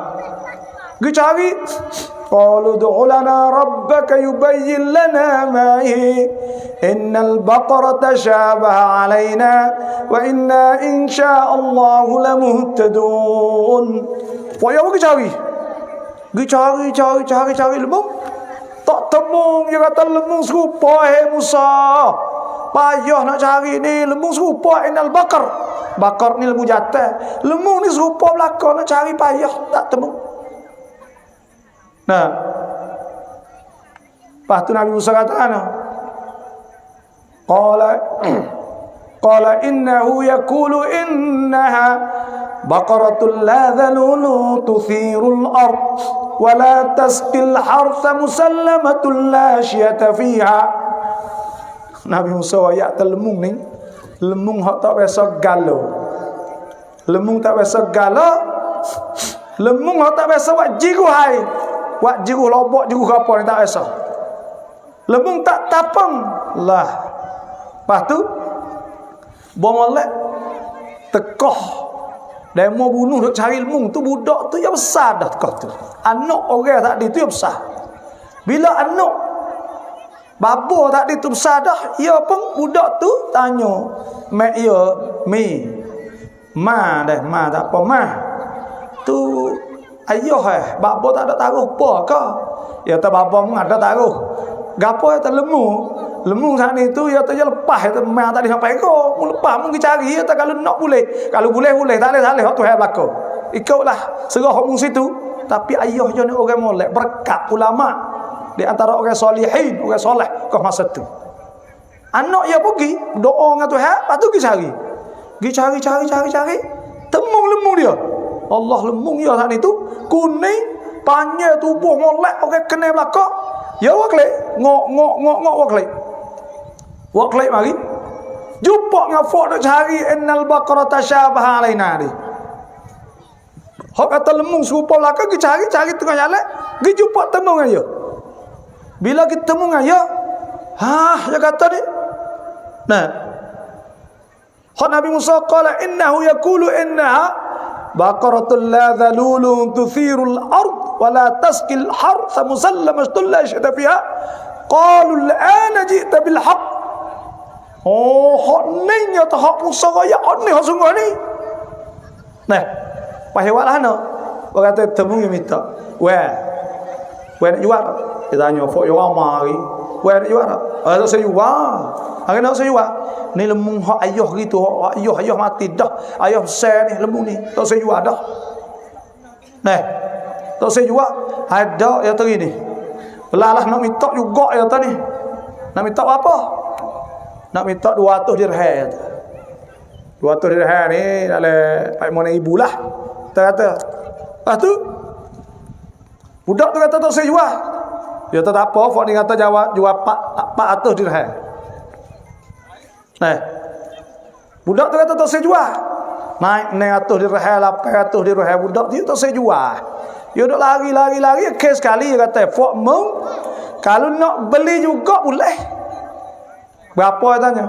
A: kita cari. Qalu du'u lana rabbaka yubayyin lana ma hi innal baqara tashabaha alaina wa inna insyaallahu lamuhtadun. Fok ya apa kita cari? Kita cari lemung. Tak temu, dia kata lemung serupa, hei Musa. Payah nak cari ni lemung serupa innal baqar. Bakar ni lembu jantan. Lembu ni serupa belakang, nak cari payah tak temu. Nah, lepas tu Nabi Musa kata ana, qala innahu yaqulu innaha baqaratun la dhalulu tuthirul ard wa la tasqil hartha musallamatun la syiyata fiha. Nabi Musa ayat lemung ni, lemung hak tak biasa galo. Lemung tak biasa galo. Lemung hak tak biasa buat jiru hai. Buat jiru lobok, jiru apa ni tak biasa. Lemung tak tapang lah. Lepas tu bomolek tekoh demo bunuh duk cari lemung tu, budak tu yang besar dah tekoh tu. Anak orang tadi tu yang besar. Bila anak babo tadi tu besar dah, ya pun budak tu tanya, mak ya mi ma dah ma tak apa ma tu ayah babo tak ada taruh apa ke? Ya tak babo mu ada taruh gapo ya lemung saat itu ya tu je lepas ya ma tadi sampai ko mu lepas mu cari ya tak kalau nak boleh, kalau boleh tak boleh hak tu hai belaka ikutlah serah hak mu situ. Tapi ayah je ni orang molek berkat ulama di antara orang solihin, orang soleh ke masa tu. Anak ya pergi doa dengan Tuhan, lepas tu pergi cari. Temu lemung dia. Allah lemung dia saat itu kuning, panjang tubuh molek, orang kena belakang. Ya waklik, ngok waklik. Waklik mari. Jumpa dengan fok nak cari innal baqara tashabaha alaina ni. Hak kata lemung serupa belakang, pergi cari tengah jalan, pergi jumpa temu dengan dia. Bila kita mengaya, dia kata ni. Nah, Nabi Musa qala innahu yaqulu innaha baqaratul la dhalulun tuthirul ard wa la tasqil harth musallamatun la syada fiha qalu al'ana ji'ta bil haqq. Hak ni nyata hak Musa kaya ni hak sungguh ni. Nah, pahewat lah no. Berkata temu yang minta. Weh nak jual? Dia tanya, "Fok yo ramai hari." Weh nak jual? Tak saya jual. Hari nak saya jual? Ni lemung hak ayah gitu, hak ayah mati dah. Ayah besar ni lemung ni. Tak saya jual dah. Nah, tak saya jual. Ada yang teri ni. Belalah nak minta juga yang tadi. Nak minta apa? Nak minta 200 dirham. 200 dirham ni dalam 5,000 lah. Kita kata. Lepas tu budak tu kata tak saya jual. Dia tak apa, Fok ni kata jawab jual 400 dirham. Nah. Budak tu kata tak saya jual. Naik 900 dirham, 800 dirham budak tu tak saya jual. Dia duk lari kes sekali dia kata, "Fok mau kalau nak beli juga boleh." Berapa dia tanya?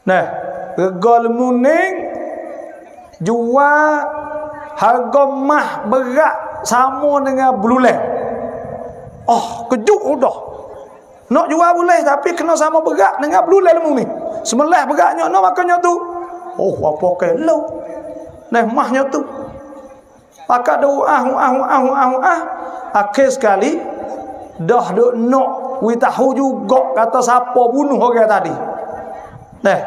A: Nah, rega lemuning jual harga mah berat sama dengan belulang. Kejut dah. Nak jual boleh tapi kena sama berat dengan belulang lemung ni. Sebelah beratnya nak makannya tu. Apa kilo? Nah, mahnya tu. Pakat doa akhir sekali dah duk nak we tahu juga kata siapa bunuh orang tadi. Nah,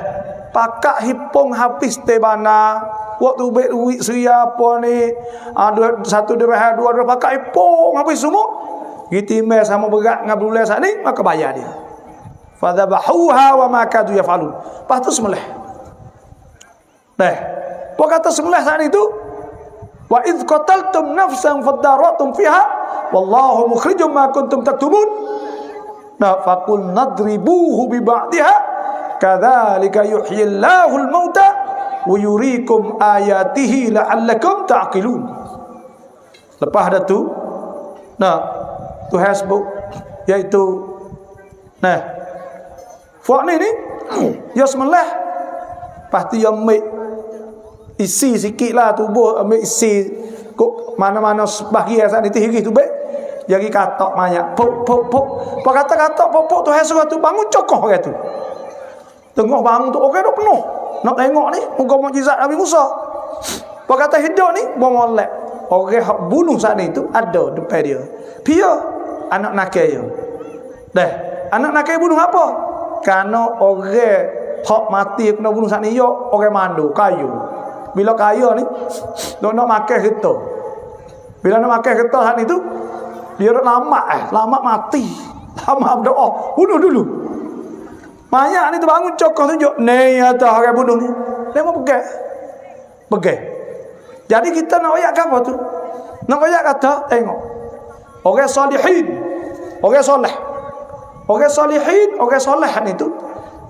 A: pakat hipung habis tebana waktu duit siapa ni ada 1 dirham 2 dirham pakat hipung habis semua. Gitimai sama berat dengan bulan saat ni maka bayar dia. Fadhabahuha wa ma kadu yafalun. Lepas tu sembelih. Nah, apa kata sembelih saat itu? Wa idh qataltum nafsan fadaratum fiha wallahu mukhrijum ma kuntum taktumun. Nah, faqul nadribuhu bi ba'dihha kadzalika yuhyillahu al-mauta wa yuriikum ayatihi la'allakum ta'qilun. Lepas dah tu, tu hasbuk iaitu Fok ni dia sembelih. Pasti dia ambil isi sikit lah tubuh, ambil isi mana-mana bahagian saat ditihiri tu baik jadi katak banyak pok apa kata-kata pok tu hasil tu bangun cokoh orang tu tengok bangun tu orang dah penuh nak tengok ni muka mukjizat Nabi Musa. Apa kata hidup ni bomolek orang bunuh saat ni tu ada depan dia dia anak nakal dia dah anak nakal bunuh apa kerana orang hak mati kena bunuh saat ni orang mandu kayu. Bila kaya ni nak makan kereta. Bila nak makan kereta saat itu dia lama mati. Lama berdoa, bunuh dulu. Banyak ni terbangun cokoh tunjuk ni atas orang bunuh ni. Dia mau pegang. Jadi kita nak ayat apa tu? Nak ayat kata tengok. Orang salihin, orang soleh. Orang salihin, orang soleh ni tu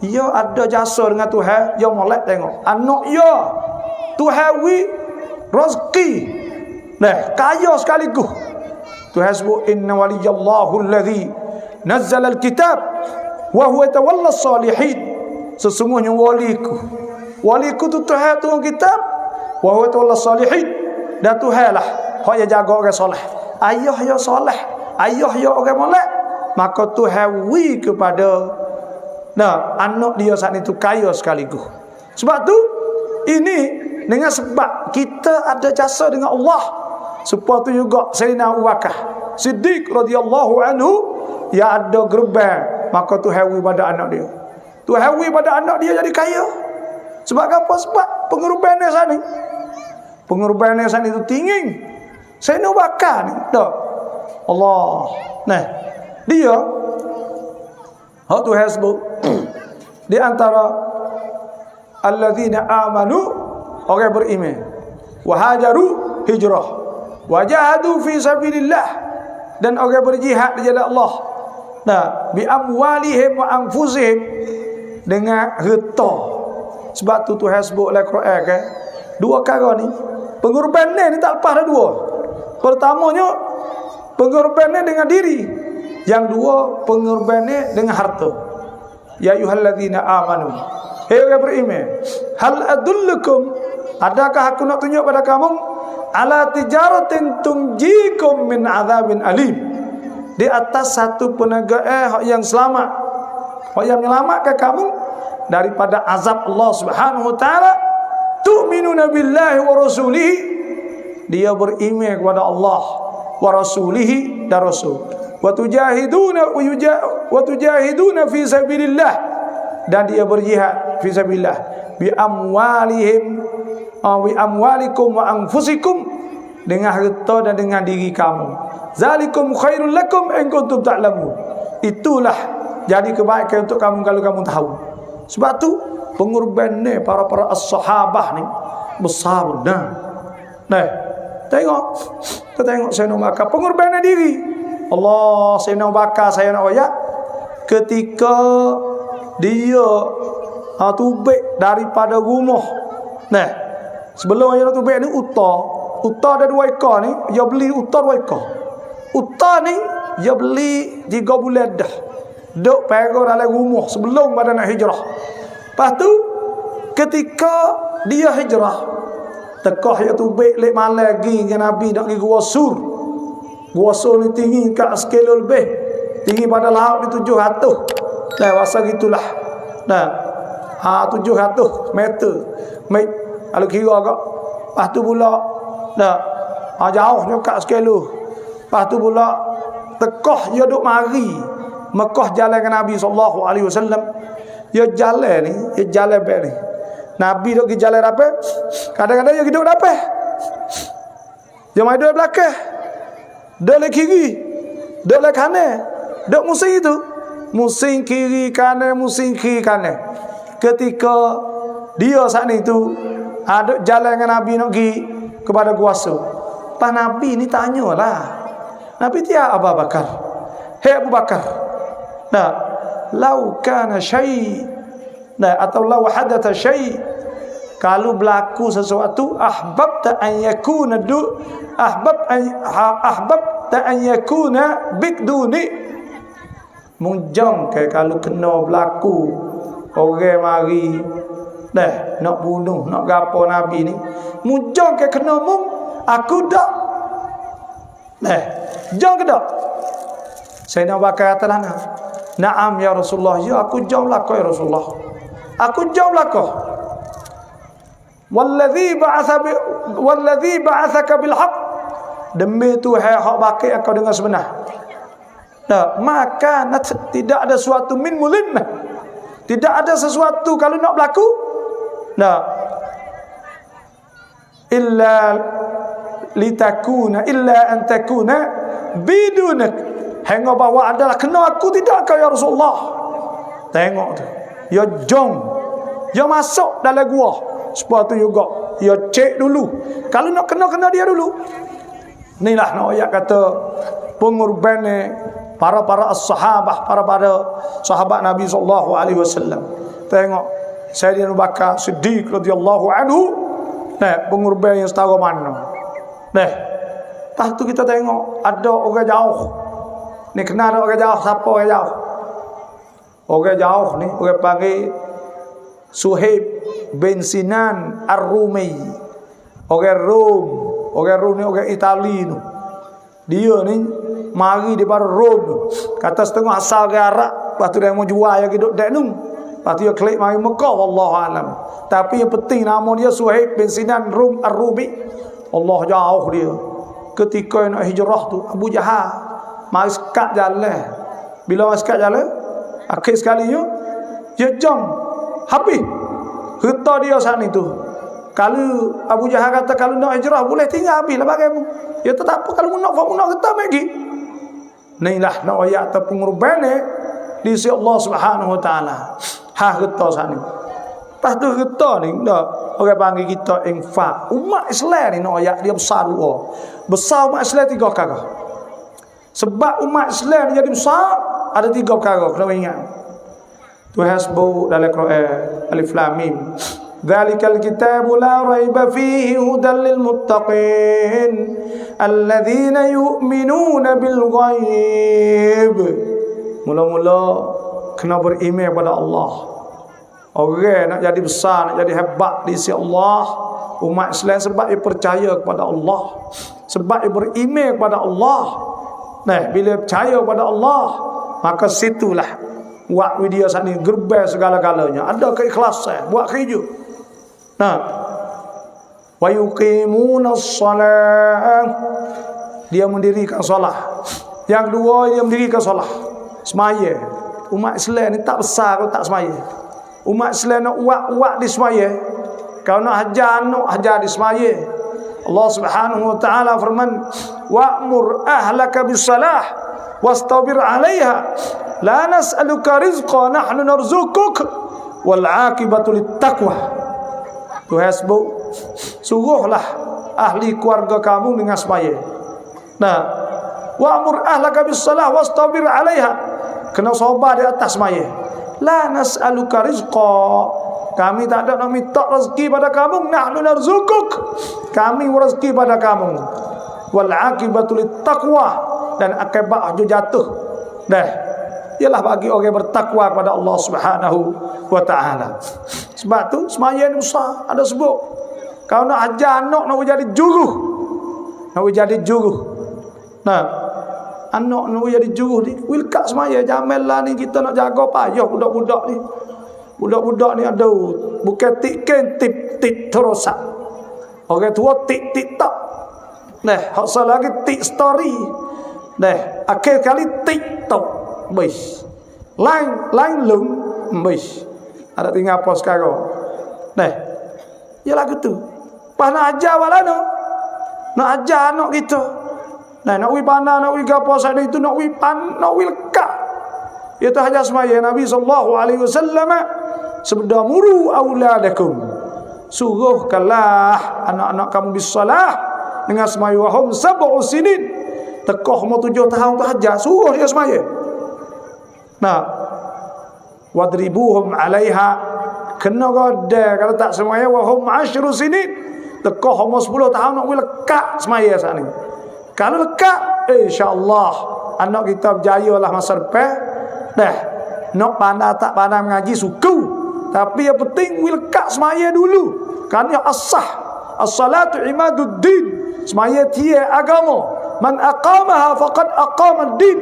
A: dia ada jasa dengan Tuhan, dia molek tengok. Anak dia Tuhan wi rezeki. Nah, kaya sekaligus. Tuhan sebut inna waliyallahu alladhi nazzala alkitab wa huwa yatawalla salihin. Sesungguhnya waliku tu Tuhan turun kitab wa huwa yatawalla salihin. Dan Tuhan lah hak yang jaga orang soleh. Ayah dia soleh, ayah dia orang molek, maka Tuhan wi kepada anak dia saat itu kaya sekaligus. Sebab tu ini dengan sebab kita ada jasa dengan Allah. Sebab tu juga Sayyidina Abu Bakar Siddiq radhiyallahu anhu ya ada gerbang, maka tu hawi pada anak dia. Tu hawi pada anak dia jadi kaya. Sebab apa? Sebab pengorbanan sana. Pengorbanan sana itu tinggi. Sayyidina Abu Bakar ni dak. Allah. Nah, dia hak tu hasbu di antara alladzina amanu orang beriman wa hajaru hijrah wa jahadu fi sabilillah dan orang berjihad di jalan Allah bi amwalihim wa anfusihim dengan harta. Sebab tu Tuhan sebut dalam Quran kan dua perkara ni pengorbanan ni tak lepas dah dua. Pertamanya pengorbanan dengan diri, Yang dua, pengorbanan dengan harta. Ya ayyuhalladzina amanu, hei orang beriman, hal adullukum, adakah aku nak tunjuk pada kamu, ala tijaratin tunjikum min azabin alim, di atas satu perniagaan yang selamat, yang menyelamatkan kamu daripada azab Allah Subhanahu wa taala. Tu'minuna billahi wa rasulihi, dia beriman kepada Allah wa rasulihi dan rasul, wa tujahiduna fi sabilillah, dan dia berjihad fi sabilillah bi amwalihim wa amwalikum wa anfusikum, dengan harta dan dengan diri kamu. Zalikum khairul lakum in kuntum ta'lamun, itulah jadi kebaikan untuk kamu kalau kamu tahu. Sebab tu pengorbanan para as-sahabah ni besar dah. Nah, tengok Sayyidina Abu Bakar pengorbanan diri. Allah, Sayyidina Abu Bakar, saya nak ayat ketika dia tubik daripada rumah. Nah, sebelum dia tubik ni Uta ada 2 ekor ni, dia beli Uta 2 ekor. Uta ni dia beli 3 bulan dah. Duk pergi dalam rumah sebelum pada nak hijrah. Lepas tu ketika dia hijrah, tekah dia tubik lek malam lagi dengan Nabi nak pergi Gua Sur. Gua Sur ni tinggi kat sekilo lebih, tinggi pada laut ni 700. Dah masa gitulah. Nah, 700 meter. Mai kalau kira agak. Lepas tu pula dah jauhnya kat sekilo. Lepas tu pula tekah dia duk mari Mekah jalan dengan Nabi SAW. Dia jalan ni, dia jalan baik ni. Nabi duk pergi jalan apa? Kadang-kadang dia duduk apa? Dia main duduk belakang, duduk le kiri, duduk le kanan, duduk musim itu, musim kiri kanan, musim kiri kanan. Ketika dia saat ni tu duduk jalan dengan Nabi nak pergi kepada kuasa. Pas Nabi ni tanyalah. Nabi dia Abu Bakar, hei Abu Bakar, nah, lau kana syai', nah, atau lau hadatha syai', kalau berlaku sesuatu, ahbabta an yakuna bikduni, munjang ke kalau kena berlaku orang mari dah nak bunuh, nak gapo Nabi ni, munjang ke kena mung aku dak. Nah, jang ke dak? Sayyidina Abu Bakar kata na'am ya Rasulullah, ya aku jawab lah kau ya Rasulullah, aku jawab lah kau. Walladhi ba'athaka bil haqq, demi Tuhan hak baki yang kau dengar sebenar. Nah, maka tidak ada sesuatu min mulimah, tidak ada sesuatu kalau nak berlaku, nah, illa an takuna bidunak, hingga bahawa adalah kena aku tidak kau ya Rasulullah. Tengok tu, ya jom, ya masuk dalam gua. Sebab tu juga ya cek dulu, kalau nak kena dia dulu. Inilah nak ayat kata pengorbanan para as-sahabah, para sahabat Nabi SAW. Tengok Sayyidina Abu Bakar Siddiq radhiyallahu anhu, nah, pengorbanan yang setara mana. Nah, lepas tu kita tengok ada orang jauh. Ni kenal ada orang jauh, siapa orang jauh? Orang jauh ni orang panggil Suhaib bin Sinan Ar-Rumi. Orang Rom ni orang Itali tu. Dia ni mari daripada Rom. Kata setengah asal ke Arab, lepas tu dia mau jual yang hidup dek nu. Lepas tu dia klik mari Mekah, wallahu alam. Tapi yang penting nama dia Suhaib bin Sinan Ar-Rumi. Allah jauh dia. Ketika nak hijrah tu Abu Jahal mari sekat jalan. Bila mari sekat jalan, akhir sekali dia jam habis harta dia saat itu. Kalau Abu Jahal kata kalau nak hijrah boleh tinggal habislah bagaimana. Ya tetap apa kalau nak harta lagi. Inilah nak ayat pengorbanan di sisi Allah Subhanahu wa taala. Harta saat ini. Lepas tu harta ni dah orang panggil kita infak. Umat Islam ni nak ayat dia besar dua. Besar umat Islam 3 perkara. Sebab umat Islam ni jadi besar ada 3 perkara kena ingat. Tuhan sebut dalam Quran Alif Lam Mim, Dzalikal kitabu la raiba fihi hudan lil muttaqin alladzina yu'minuna bil ghaib. Mula-mula kena beriman pada Allah. Orang nak jadi besar, nak jadi hebat di sisi Allah, umat Islam sebab dia percaya kepada Allah, sebab dia beriman kepada Allah. Nah, bila percaya kepada Allah, maka situlah buat video saat ni gerbang segala-galanya. Ada keikhlasan buat kerja. Nah, wa yuqimunas shalah, dia mendirikan solat. Yang kedua, dia mendirikan solat, semaya. Umat Islam ni tak besar kalau tak semaya. Umat Islam nak uat di semaya. Kalau nak hajar di semaya. Allah Subhanahu wa taala firman, wa'mur ahlaka bis-salah wastabir 'alaiha la nas'aluka rizqa nahnu narzuquk wal 'aqibatu lit-taqwa. Tuhan sebut, suruhlah ahli keluarga kamu dengan semaya. Nah, wa'mur ahlaka bis-salah wastabir 'alaiha, kena sabar di atas semaya. La nas'aluka rizqa, kami tak ada nak minta rezeki pada kamu, nahnu narzuquk, kami rezeki pada kamu. Wal 'aqibatu lit-taqwa, dan akibat jatuh dah ialah bagi orang bertakwa kepada Allah Subhanahu wa taala. Sebab tu semaya ni besar. Ada sebut, kalau nak ajar anak nak jadi juru, nak jadi juru. Nah, anak nak jadi juru ni, wilkat semaya jamelah ni kita nak jaga payah budak-budak ni. Budak-budak ni ada bukan tik terosak. Orang tua tik tak. Nah, hak lagi tik story. Nah, akhir kali TikTok. Bais. Lain lung. Bais. Ada tinggal apa sekarang. Nah, ya lagu tu. Pas nak ajar walana. Nak ajar anak kita. Nah, nak wi pana, nak wi gapo sak itu, nak wi lekat. Itu hajar semaya Nabi sallallahu alaihi wasallam sabda muru auladakum, suruhkanlah anak-anak kamu bisalah dengan semaya wahum sab'u sinin, tekoh mau 7 tahun tu hajar, suruh dia semaya. Nah, wadribuhum 'alaiha, kena goda kalau tak semaya wahum 10 sinin, tekoh mau 10 tahun nak lekat semaya saat ni. Kalau lekat, insya-Allah anak kita berjayalah masa depan. Dah, nak pandai tak pandai mengaji suku. Tapi yang penting lekat semaya dulu. Kerana as-sah, as-salatu imaduddin. Semaya dia agama. Man aqamaha faqad aqama ad-din.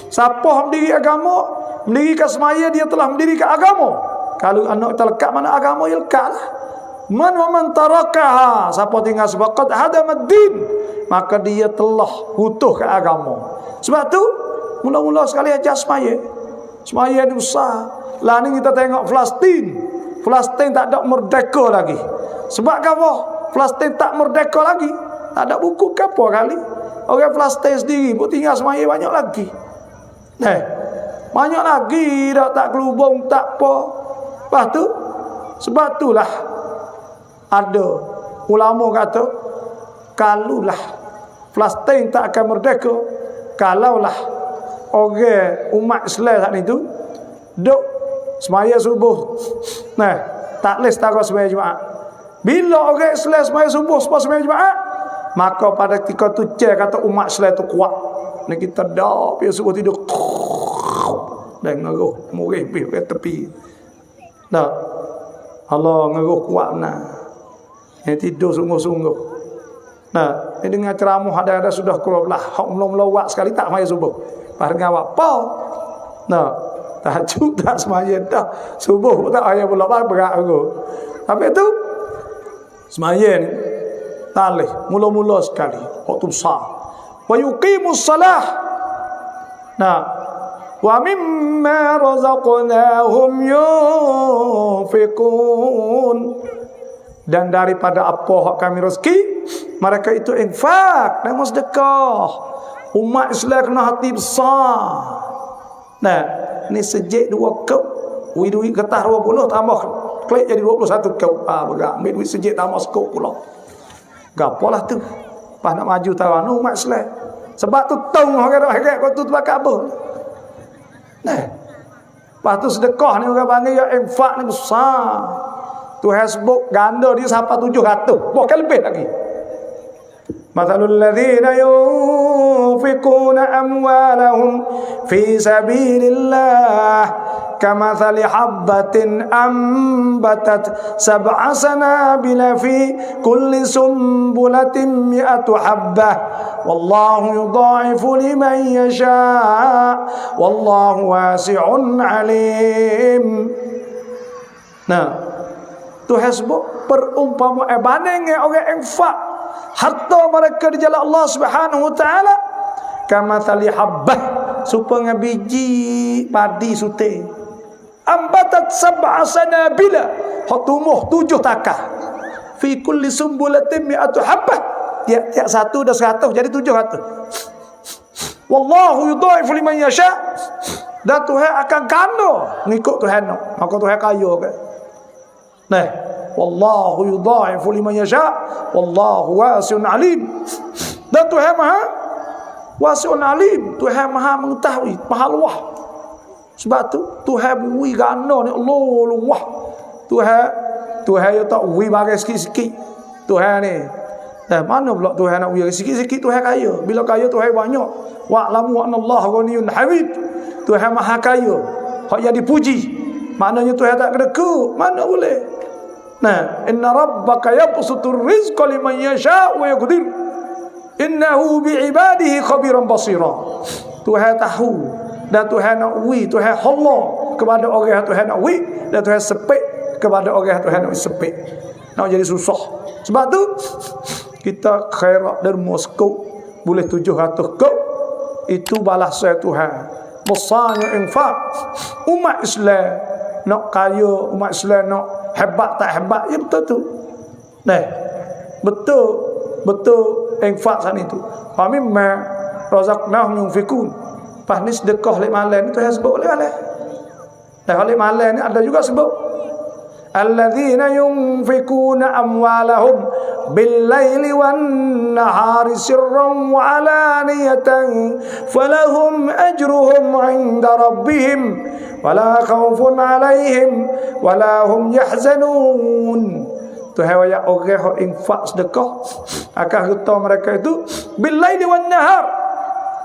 A: Siapa mendiri agama, mendirikan semaya, dia telah mendirikan agama. Kalau anak kita lekat mana agama, ya lekatlah. Man wa man tarakaha, siapa tinggal sebaqad hadamad-din, maka dia telah butuh ke agama. Sebab tu mula-mula sekali ajar semaya. Semaya ni besar. Lah ni kita tengok Palestin. Palestin tak ada merdeka lagi. Sebab apa? Palestin tak merdeka lagi. Tak ada buku ke apa kali. Orang Palestin sendiri pun tinggal semaya banyak lagi. Banyak lagi dah tak kelubung tak apa. Lepas tu sebab itulah ada ulama kata, kalulah Palestin tak akan merdeka kalaulah orang umat Islam saat itu duk semaya subuh. Nah, tak leh setara semaya Jumaat. Bila orang Islam semaya subuh sebab semaya Jumaat, maka pada ketika tu kata umat Islam tu kuat. Ni kita dah biasa subuh tidur dan ngeruh murih pergi ke tepi. Nah, Allah ngeruh kuat nah. Yang tidur sungguh-sungguh. Nah, ini dengan ceramah ada sudah keluar belah. Hak mula-mula sekali tak semaya subuh. Parang apa? Nah, tahajud tak semaya dah. Subuh tak ayah pula berat aku. Tapi itu semaya ni talih mula-mula sekali waktu besar. Wa yuqimus salah. Nah, wa mimma razaqnahum yunfiqun, dan daripada apa hak kami rezeki mereka itu infak dan sedekah. Umat Islam kena hati besar. Nah, ni sejak 2 kau, duit kertas 20 tambah klik jadi 21 kau. Berat ambil duit sejak tambah sekau pula. Gapalah tu. Pas nak maju tawan umat Islam. Sebab tu tong harga kau tu pakai apa? Nah. Lepas tu sedekah ni orang panggil ya infak ni besar. Tuhan sebut ganda dia sampai 700, bukan lebih lagi. Mathalul ladzina yunfikuna amwalahum fi sabilillah kamathali habbatin ambatat sab'a sanabila fi kulli sumbulatin mi'atu habbah wallahu yudha'ifu liman yasha' wallahu wasi'un alim. Nah, Tuhan sebut perumpamaan banding orang infak harta mereka di jalan Allah Subhanahu wa taala kamathali habbah supaya biji padi sute ambatat sab'a sanabila tumbuh 7 takah fi kulli sumbulatin mi'atu habbah tiap satu dah 100 jadi 700 wallahu yudha'ifu liman yasha dan Tuhan akan ganda ngikut Tuhan maka Tuhan kaya kan. Nah, wallahu yudha'ifu liman yasha wallahu wasi'un alim. Dan Tuhan Maha wasi'un alim, Tuhan Maha mengetahui, Maha luah. Sebab tu Tuhan bui ganda ni Allah luah. Tuhan ya tak bui bagi sikit-sikit. Tuhan ni mana pula Tuhan nak bui sikit-sikit. Tuhan kaya. Bila kaya Tuhan banyak. Wa'lamu annallaha ghaniyun hamid. Tuhan Maha kaya. Hak yang dipuji. Maknanya Tuhan tak kedekut. Mana boleh? Nah, inna rabbaka yabsutur rizqa liman yasha' wa yaqdir. Innahu bi'ibadihi khabiran basira. Tuhan tahu dan Tuhan nak wi, Tuhan Allah kepada orang yang Tuhan nak wi dan Tuhan sepik kepada orang yang Tuhan nak sepik. Nak jadi susah. Sebab tu kita khairat derma sekut boleh 700 kau itu balasan Tuhan. Besarnya infak umat Islam nak kaya, umat Islam nak hebat tak hebat, ya betul tu. Nah, betul infak sana itu. Wa mimma razaqnahum yunfikun. Pas ni sedekah lek malam itu sebut oleh malam. Dah oleh malam ni ada juga sebut alladzina yunfikuna amwalahum bil-laili wan-nahari sirran wa alaniyatan falahum ajruhum 'inda rabbihim wala khaufun 'alaihim wala hum yahzanun. Tuhan ayat orang yang infak sedekah akan harta mereka itu bil-laili wan-nahar,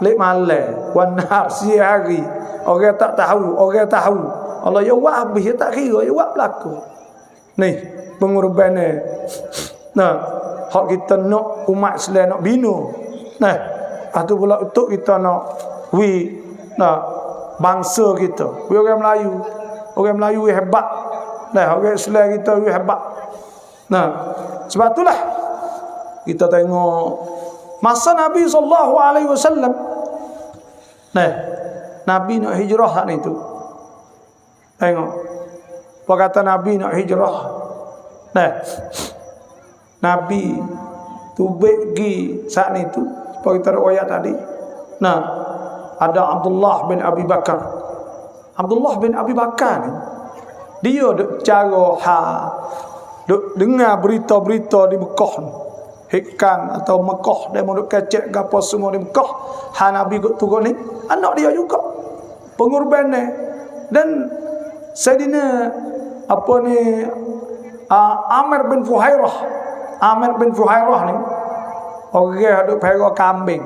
A: lek malam wan-nahar siang hari. Orang tak tahu, orang tahu. Allah ya buat habis, ya tak kira, ya buat berlaku. Ni pengorbanan ni. Nah, hak kita nak umat Islam nak bina. Nah, patu pula untuk kita nak bangsa kita. Orang Melayu. Orang Melayu hebat. Nah, orang Islam kita hebat. Nah, sebab itulah kita tengok masa Nabi SAW. Nah, Nabi nak hijrah saat itu. Tengok. Apa kata Nabi nak hijrah? Nah, Nabi tubik gi saat itu. Seperti kita riwayat tadi. Nah, ada Abdullah bin Abi Bakar. Abdullah bin Abi Bakar ni dia duk cara duk dengar berita-berita di Mekah ni. Hikkan atau Mekah dia mau duk kecek gapo semua di Mekah. Nabi kok turun ni anak dia juga pengorban ni. Dan Sayyidina Amir bin Fuhairah. Amir bin Fuhairah ni orang duk pera kambing.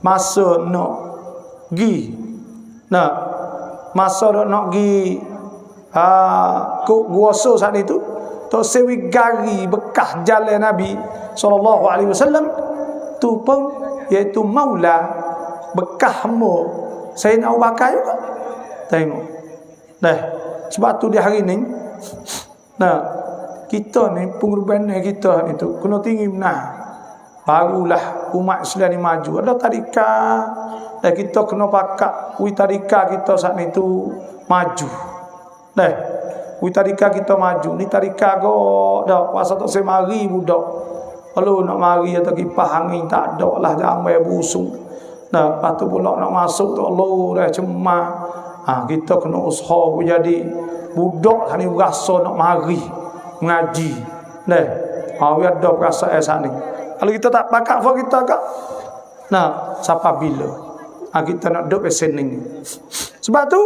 A: Masa nak gi. Nah, masa nak gi kuasa saat itu tu sewi gari bekas jalan Nabi SAW tu pun iaitu Maula bekas hamba Sayyidina Abu Bakar juga. Tengok. Nah, sebab tu di hari ni kita ni pengorbanan kita itu kena tinggi benar. Barulah umat Islam ni maju. Ada tadika dan kita kena pakat tadika kita saat itu maju. Nah, tadika kita maju. Ni tadika go dah pasal tak semari budak. Kalau nak mari atau kipas angin tak ada lah jamai busuk. Nah, lepas tu pula nak masuk tu Allah dah cemar. Kita kena usaha jadi budak ni berasa nak mari mengaji. Nah, biar ada perasaan saat ni. Kalau kita tak pakat for kita kak. Nah, siapa bila? Kita nak duduk pesen ni. Sebab tu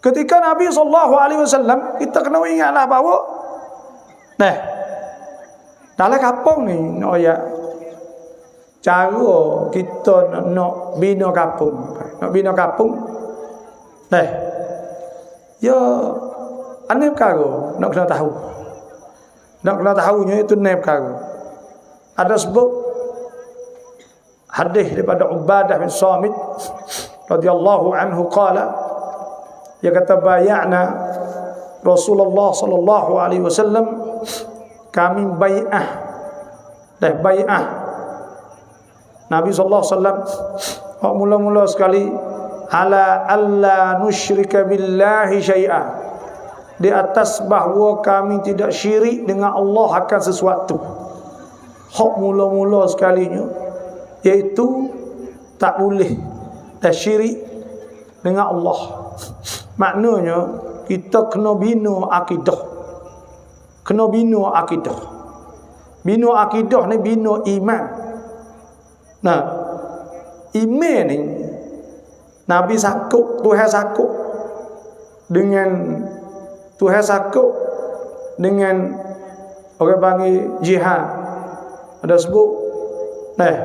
A: ketika Nabi SAW kita kena ingatlah bahawa Nah, dalam kampung ni nak ya cara kita nak bina kampung. Nak bina kampung. Nah, ya ane perkara nak kena tahu. Nak kena tahunya itu ne perkara. Ada sebut hadis daripada Ubadah bin Samit radhiyallahu anhu qala, dia kata bay'ana Rasulullah sallallahu alaihi wasallam, kami bai'ah. Dah bai'ah Nabi sallallahu alaihi wasallam mula-mula sekali ala alla nusyrika billahi syai'a, di atas bahawa kami tidak syirik dengan Allah akan sesuatu. Hak mula-mula sekalinya iaitu tak boleh dah syirik dengan Allah. Maknanya kita kena bina akidah. Kena bina akidah. Bina akidah ni bina iman. Nah, iman ni Nabi sakut, Tuhan sakut dengan Tuhan sakut dengan orang panggil jihad. Ada sebut nah,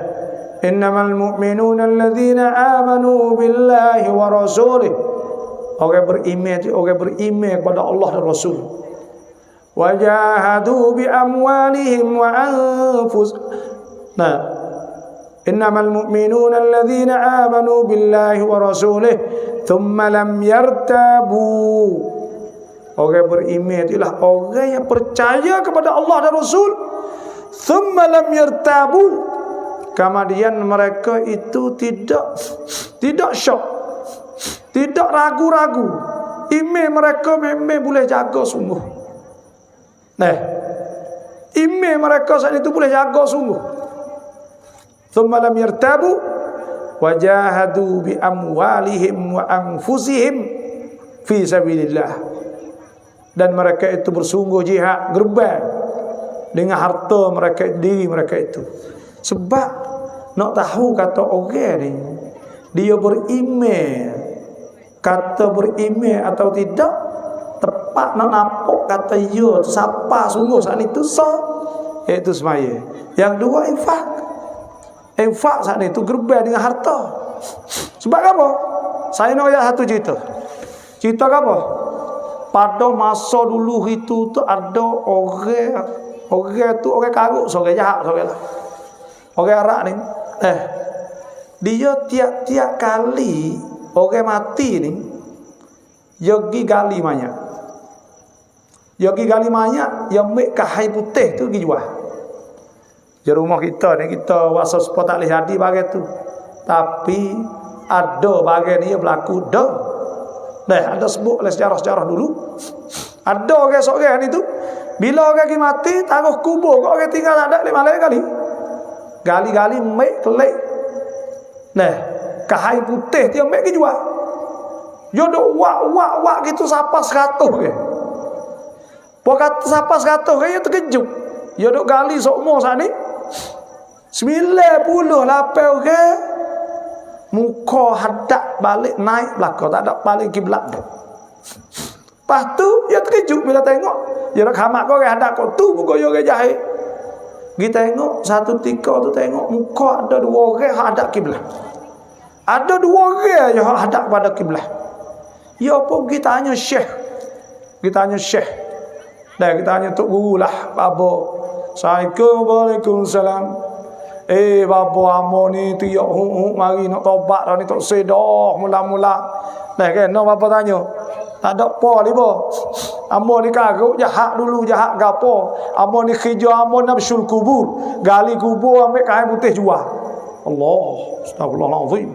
A: innamal mu'minuna alladhina amanu billahi wa rasulih. Orang beriman itu orang beriman kepada Allah dan Rasul. Wajahadu bi amwalihim wa anfus. Nah, innamal mu'minuna alladhina amanu billahi wa rasulih thumma lam yartabu. Orang beriman itulah orang yang percaya kepada Allah dan Rasul. Thumma lam yartabu. Kemudian mereka itu tidak syok, tidak ragu-ragu. Iman mereka memang boleh jaga sungguh. Nah, iman mereka saat itu boleh jaga sungguh. Thumma lam yartabu wajahadu bi amwalihim wa anfusihim fi sabilillah. Dan mereka itu bersungguh jihad gerbang dengan harta mereka, diri mereka itu. Sebab nak tahu kata orang ni dia beriman, kata beriman atau tidak, tepat nak nampak kata ya tu siapa sungguh saat itu sah, iaitu semaya. Yang dua infak. Infak saat itu gerbang dengan harta. Sebab apa? Saya nak ayat satu cerita. Cerita apa? Pada masa dulu itu tu ada orang tu orang karuk, seorang jahat, seorang lah. Orang Arab ni, dia tiap-tiap kali orang mati ni, dia pergi gali mayat. Dia pergi gali mayat, dia ambil kahai putih tu pergi jual. Di rumah kita ni, kita wasa sepuluh tak boleh jadi bagai tu. Tapi ada bagai ni berlaku dah. Dah ada sebut oleh sejarah-sejarah dulu. Ada orang seorang ni tu, bila orang pergi mati, taruh kubur, kau orang tinggal tak ada 5 kali. Gali-gali mek kelek. Nah, kahai putih dia mek ke jual. Yo dok wak gitu siapa 100 ke. Pokat siapa 100 ke dia terkejut. Yo dok gali sokmo sat ni 98 orang muka hadap balik naik belakang, tak ada balik kiblat dah. Lepas tu dia terkejut bila tengok dia nak khamak kau orang hadap kau tu muka dia orang jahit. Kita tengok satu tika tu tengok muka ada 2 orang hadap kiblat. Ada 2 orang je hadap pada kiblat. Ya pun kita tanya syekh. Kita tanya syekh. Dan kita tanya tok guru lah, bapa. Assalamualaikum, waalaikumsalam. Bapa amo ni tiak mari nak taubat dah ni tok sedah mula-mula. Dah kan no bapa tanya. Tak ada apa liba. Amo ni karuk jahat dulu, jahat gapo. Amo ni kerja amo nafsul kubur. Gali kubur ambil kain putih jual. Allah, astagfirullahalazim.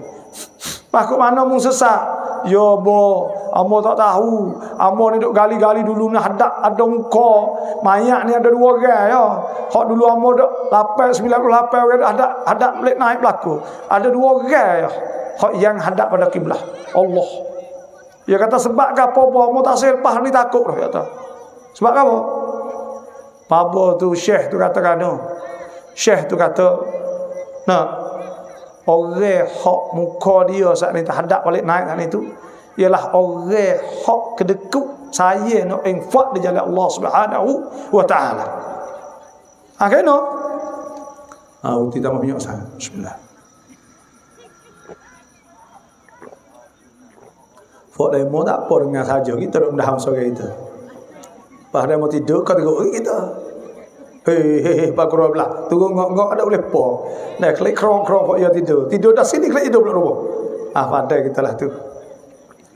A: Pakuk mana mung sesat? Ya bo, amo tak tahu. Amo ni duk gali-gali dulu ni hadap ada muka. Mayat ni ada 2 orang ya. Hak dulu amo dak 98 orang hadap boleh naik belakang. Ada 2 orang ya. Hak yang hadap pada kiblat. Allah. Dia kata sebab apa amo tak serpah ni takut dah kata. Sebab apa? Bapa tu syekh tu kata Syekh tu kata nah, orang hak muka dia saat ni terhadap balik naik saat itu ialah orang hak kedekut saya nak infak di jalan Allah Subhanahu wa taala. Akhirnya uti tambah minyak sana. Bismillah. Fok demo tak apa dengan saja kita dah dah sore kita. Pas demo tidur kau tengok kita. Pak Kuro belah. Tunggu ngok-ngok ada boleh po. Nah, klik krong-krong kok ya tidur. Tidur dah sini klik hidup pula rumah. Pandai kita lah tu.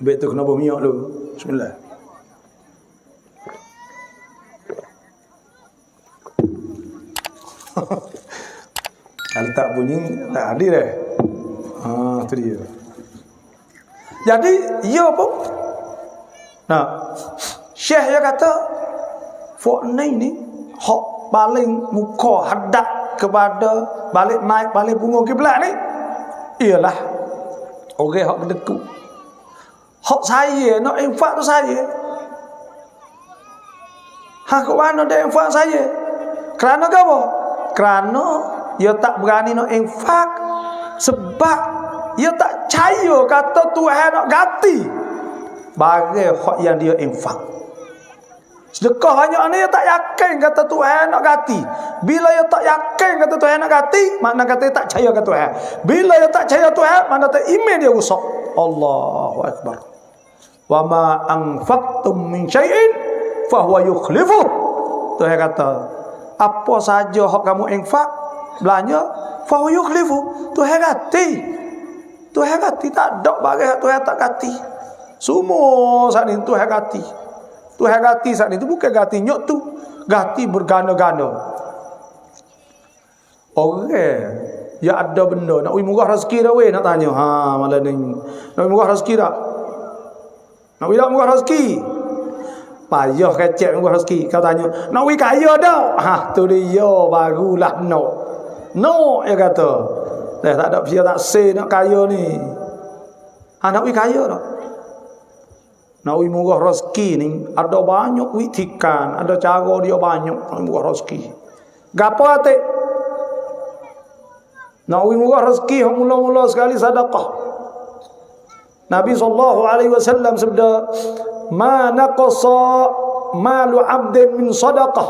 A: Baik tu kena minyak dulu. Bismillah. Kalau tak bunyi tak hadir dah. Tu dia. Jadi, ya apa? Nah, Syekh dia kata, fok ni hak paling muka hadap kepada balik naik balik punggung kiblat ni ialah orang hak berdeku. Hak saya nak infak tu saya. Hak mana dia infak saya? Kerana apa? Kerana dia tak berani nak infak sebab dia tak percaya kata Tuhan nak ganti bagi hak yang dia infak. Sedekah banyak ni dia tak yakin kata Tuhan nak ganti. Bila dia tak yakin kata Tuhan nak ganti, makna kata dia tak percaya kata Tuhan. Bila dia tak percaya Tuhan, makna kata iman dia rosak. Allahu akbar. Wa ma anfaqtum min syai'in fa huwa yukhlifu. Tuhan kata, apa saja hak kamu infak, belanja, fa huwa yukhlifu. Tuhan ganti. Tuhan ganti tak ada barang Tuhan tak ganti. Semua saat ni Tuhan ganti. Tuhan ganti saat ni tu bukan ganti nyok tu, ganti bergana-gana. Orang ya ada benda nak murah rezeki dah weh nak tanya. Malam ni nak murah rezeki tak? Nak tak murah rezeki? Payah kecek murah rezeki. Kau tanya, nak kaya dah? Tu dia barulah no. No dia kata. Tak ada dia tak say nak kaya ni. Nak kaya dah. Nak murah rezeki ni ada banyak witikan, ada cara dia banyak nak murah rezeki. Gapo ate? Nak murah rezeki mula-mula sekali sedekah. Nabi SAW sabda, "Ma naqasa malu 'abdin min sadaqah."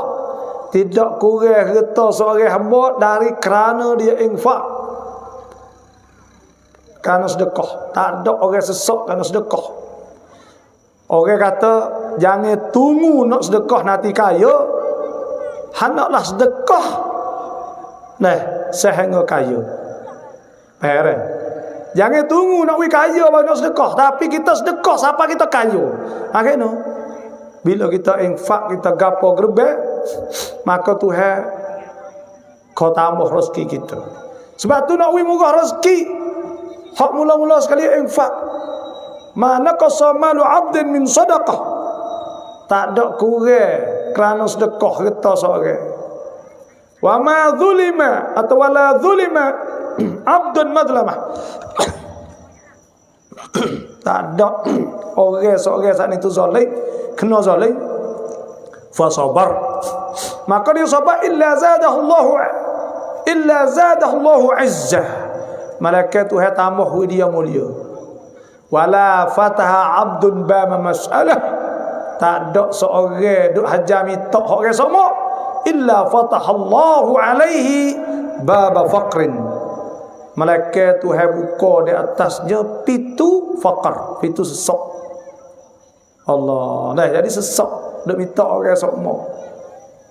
A: Tidak kurang harta seorang hamba dari kerana dia infak. Kerana sedekah. Tak ada orang sesak kerana sedekah. Orang kata jangan tunggu nak sedekah nanti kaya. Hendaklah sedekah sehingga kaya. Faham? Jangan tunggu nak kaya baru nak sedekah, tapi kita sedekah sampai kita kaya. Akhirnya bila kita infak, kita gapo gerbek, maka Tuhan kau tambah rezeki kita. Sebab tu nak murah rezeki, hak mula-mula sekali infak. Mana qasamalu 'abdin min sadaqah. Tak ada kurang kerana sedekah kita seorang. Wa ma zulima atau wala zulima 'abdun madlamah. Tak ada orang seorang saat itu zalim, kena zalim, fa sabar. Maka dia sabar illa zadahu Allahu 'izzah. Malaikat Tuhan tambah dia mulia. Wala fataha 'abdun bama mas'alah. Tak ada seorang duk hajami tok orang semua illa fatahallahu alaihi baba faqrin. Malaikat Tuhan buka di atasnya pintu faqr, pintu sesak. Allah, dah jadi sesak duk minta orang semua.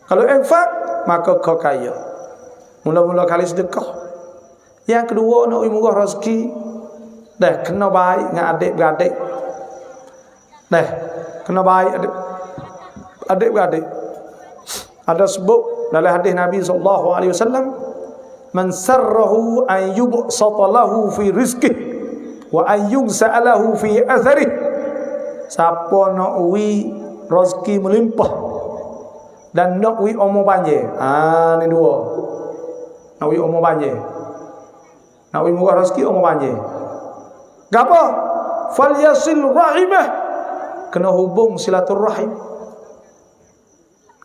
A: Kalau infak maka kau kaya. Mula-mula kali sedekah. Yang kedua nak murah rezeki, dah kena baik dengan adik-beradik. Dah kena baik adik-beradik. Ada sebut dalam hadis Nabi SAW, man sarrahu an yubsata lahu fi rizqihi wa an yugsalahu fi atharihi. Siapa nak rezeki melimpah dan nak umur panjang. Ni dua. Nak umur panjang. Nak murah rezeki umur panjang. Gapo? Falyasil rahimah. Kena hubung silaturahim.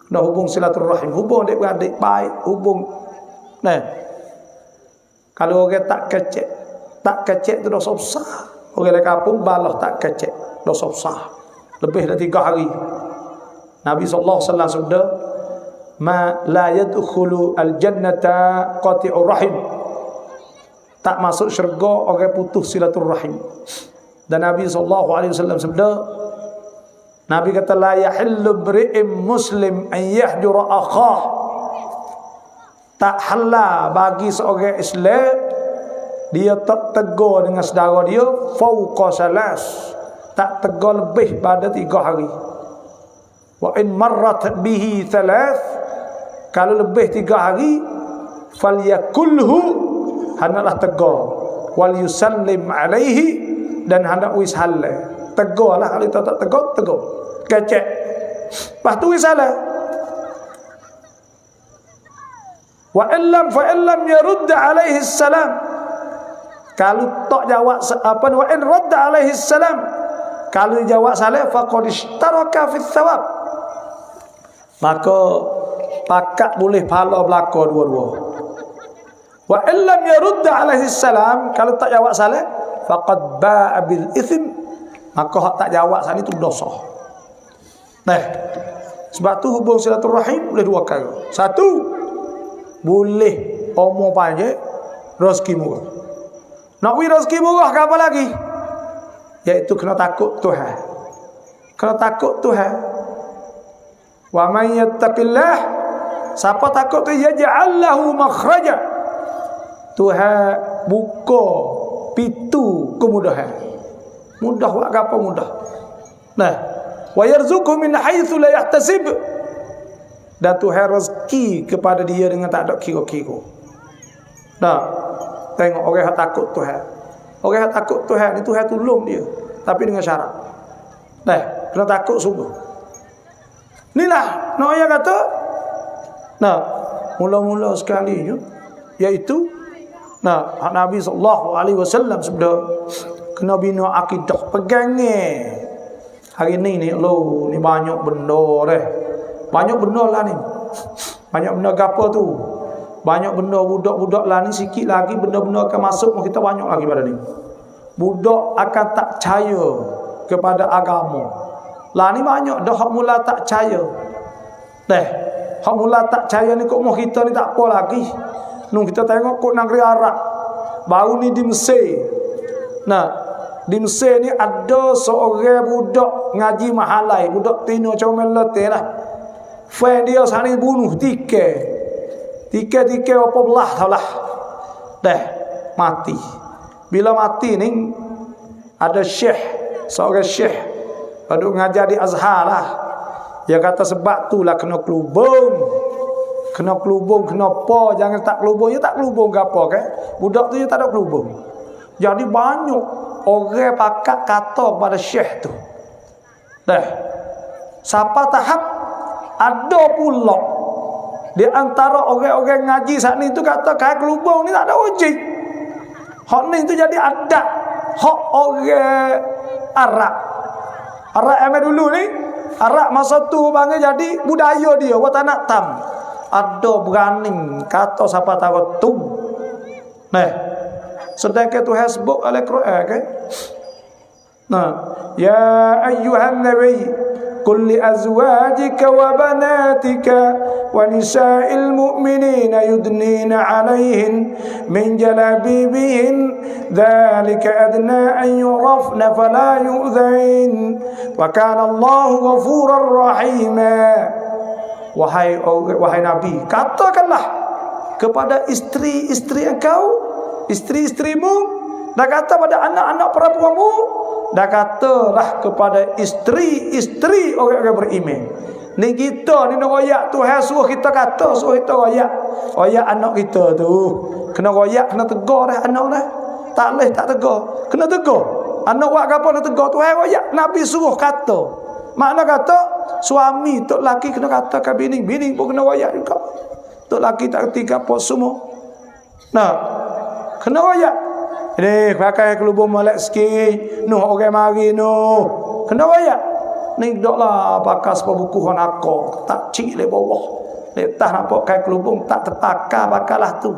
A: Kena hubung silaturahim. Hubung adik-beradik baik, hubung. Kalau orang tak kecek tu dosa besar. Orang di kampung balah tak kecek, dosa besar. lebih dari 3 hari. Nabi sallallahu alaihi wasallam sabda, "Ma la yadkhulu al-jannata qati'ur rahim." Tak masuk syurga orang putus silaturrahim. Dan Nabi sallallahu alaihi wasallam sabda, Nabi kata, "La yahillu bri'im muslim an yahjura akhah." Tak halal bagi seorang Islam dia tak tegur dengan saudara dia fauqa salas, tak tegur lebih pada 3 hari. Wa in marrat bihi thalath, kalau lebih 3 hari, falyakulhu, hendaklah tegur, wal yusallim alaihi, dan hendak wis halal. Tegurlah, kalau tak tegur, kecek. Lepas tu wis halal. Wa illam yarudda alaihi salam, kalau tak jawab wa in radda alaihi salam, kalau jawab salah faqad ishtaraka fi thawab, maka pakat boleh pahala belaka dua-dua. Wa illam yarudda alaihi salam, kalau tak jawab salah faqad ba'a bil ithim, maka hak tak jawab salah itu dosa. Nah, sebab tu hubung silaturahim boleh 2 kali. Satu, boleh omong panjang, rezeki murah. Nak rezeki murah ke apa lagi? Iaitu kena takut Tuhan. Kena takut Tuhan. Wa man yattaqillah, siapa takut tu yaj'al lahu makhraja, Tuhan buka pintu kemudahan. Mudah buat apa mudah. Nah, wa yarzuqhu min haitsu la yahtasib, dan Tuhan rezeki kepada dia dengan tak ada kira-kira. Nah, tengok orang yang takut Tuhan. Orang yang takut Tuhan, itu Tuhan tolong dia, tapi dengan syarat. Nah, kena takut sungguh. Inilah nak ayat kata. Nah, mula-mula sekali iaitu Nabi sallallahu alaihi wasallam sabda, kena bina akidah, pegangnya. Hari ni lo ni banyak benda dah. Banyak benda lah ni. Banyak benda gapo tu? Banyak benda budak-budak lah ni, sikit lagi benda-benda akan masuk, kita banyak lagi pada ni. Budak akan tak percaya kepada agama. Lah ni banyak dah hak mula tak percaya. Hak mula tak percaya ni kok mau kita ni tak apa lagi. Nung kita tengok kok negeri Arab. Baru ni di Mesir. Di Mesir ni ada seorang budak ngaji mahalai, budak tino comel letih lah. Fan dia sani bunuh tiga apa belah taulah. Mati. Bila mati ni ada seorang syekh duduk ngajar di Azhar lah. Dia kata sebab tu lah kena kelubung, kenapa jangan tak kelubung. Ya tak kelubung ke apa kan? Budak tu dia tak ada kelubung. Jadi banyak orang pakat kata kepada syekh tu. Siapa tahap ada pula di antara orang-orang ngaji saat ni tu kata kai kelubung ni tak ada wajib. Hak ni tu jadi adat hak orang Arab yang dulu ni, Arab masa tu bangga jadi budaya dia buat anak tam. Ada berani kata siapa tahu tu. Sedangkan Tuhan sebut oleh Quran kan. Ya ayyuhan nabi qul li azwajika wa banatika wa nisa'il mu'minina yudnina 'alayhin min jalabibihin dzalika adna an yurafna fala yu'dhain wa kana Allahu ghafurar rahima. Wahai Nabi, katakanlah kepada isteri-isteri engkau, isteri-isterimu, dan kata pada anak-anak perempuanmu, dan katalah kepada isteri-isteri orang-orang beriman. Ni kita ni nak royak Tuhan suruh kita kata, suruh kita royak anak kita tu. Kena royak, kena tegur dah anak dah. Tak boleh tak tegur, kena tegur. Anak buat apa nak tegur? Tuhan royak, Nabi suruh kata. Makna kata suami tok laki kena kata ke bini, bini pun kena royak juga. Tok laki tak kerti apa semua. Kena royak. Ni pakai kelubung molek sikit. Orang mari kena royak. Ni doklah pakai sebuah buku honako, tak cik le bawah. Letak nak pakai kelubung tak terpakar pakalah tu.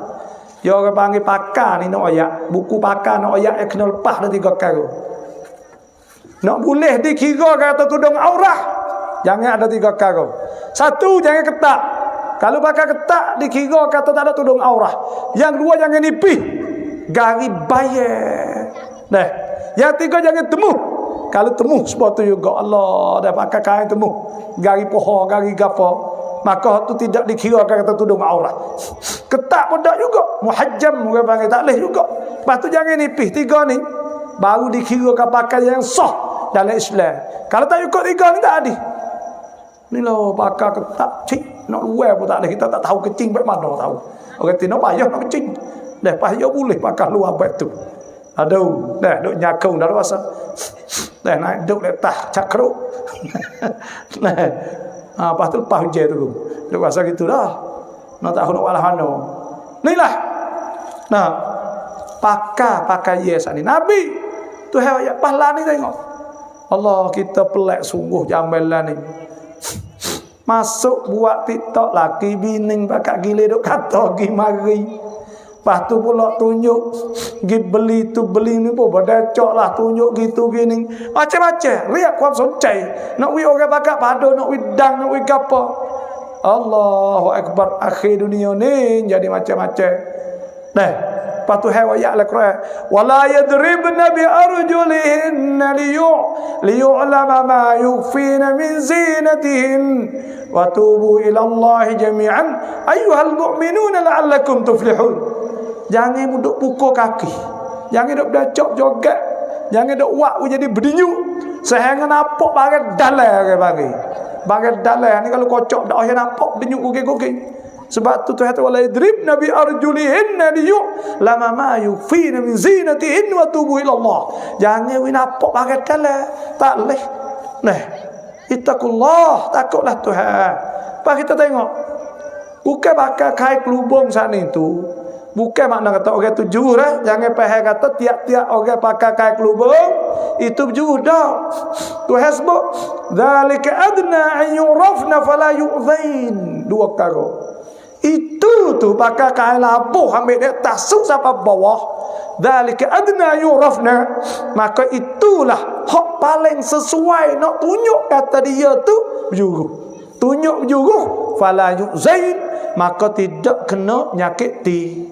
A: Dia orang panggil pakar ni nak royak. Buku pakar nak royak kena lepas dah 3 kali. Nak boleh dikira kata tudung aurah, jangan ada 3 perkara. 1, jangan ketak. Kalau pakai ketak dikira kata tak ada tudung aurah. Yang 2, jangan nipih, gari bayar. Nah, yang 3, jangan temu. Kalau temu sebab tu juga Allah dah pakai kain temu, gari pohon, gari gapo, maka tu tidak dikira kata tudung aurat. Ketak pun tak juga, muhajjam orang panggil, tak boleh juga. Lepas tu jangan nipih. 3 ni baru dikira pakai yang sah dalam Islam. Kalau tak ikut 3 ni tak ada. Ni lah pakai ketak, cik nak luar pun tak ada. Kita tak tahu kecing baik mana tahu. Orang kata nak payah nak kecing, dah payah boleh pakai luar baik tu. Aduh, dah duk nyakung dah rasa. Dah naik duk letah cakruk. Nah, lepas tu lepas hujan tu. Duk rasa gitu dah. Nak tak nak walah mana. Inilah. Nah, pakai yes ni. Nabi tu ayat pahala ni tengok. Allah, kita pelak sungguh jambelan ni. Masuk buat TikTok laki bining pakai gile duk kata gi mari. Lepas tu pula tunjuk gi beli tu beli ni pun berdacok lah, tunjuk gitu gini macam-macam. Lihat kuat soncai nak wi orang pakai padu, nak wi dang, nak wi gapa. Allahu Akbar. Akhir dunia ni jadi macam-macam. Nah, lepas tu ayat Al-Quran, wala yadribna bi arjulihinna liyu'lama ma yukhfina min zinatihin wa tubu ila Allah jami'an ayyuhal mu'minuna la'allakum tuflihun. Jangan duk pukul kaki, jangan duk bacok joget, jangan duk wak jadi berdinyu sehingga nampak bagai dalai bagai dalai ni. Kalau kocok dak ayah nampak berdinyu guging-guging. Sebab tu Tuhan wala yadrib nabi arjulihinna lama ma yufina min zinatihin wa tubu ila Allah. Jangan wi nampak bagai dalai, tak leh. Nah, ittaqullah, takutlah Tuhan. Pak kita tengok, bukan bakal kai kelubung sana itu. Bukan makna kata orang tu jujur jangan faham kata tiap-tiap orang pakai kain kelubung itu jujur dah. Tuhan sebut zalika adna an yurafna fala yu'zain. 2 perkara. Itu tu pakai kain labuh ambil dia tasuk sampai bawah. Zalika adna yurafna, maka itulah hak paling sesuai nak tunjuk kata dia tu berjuru. Tunjuk berjuru fala yu'zain, maka tidak kena nyakiti.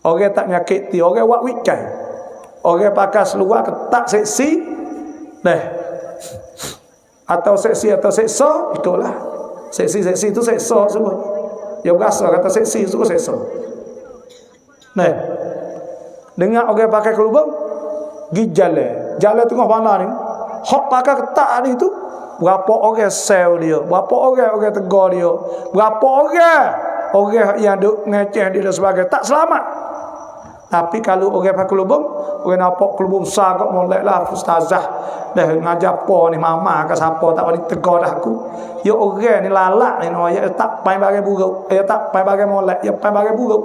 A: Orang tak nyakiti, orang buat wikai. Orang pakai seluar ketak seksi. Dah. Atau seksi atau seksa, itulah. Seksi-seksi itu seksa semua. Dia berasa kata seksi itu seksa. Nah. Dengar orang pakai kelubung, pergi jalan tengah mana ni. Hak pakai ketak ni tu, berapa orang sel dia, berapa orang tegur dia, berapa orang yang duk ngeceh dia dan sebagainya, tak selamat. Tapi kalau orang pakai kelubung, orang nampak kelubung besar kok molek lah ustazah dah ngajar apa ni mama ke siapa tak boleh tegur dah aku. Ya orang ni lalak ni ya tak pai bagai buruk, ya tak pai bagai molek, ya pai bagai buruk.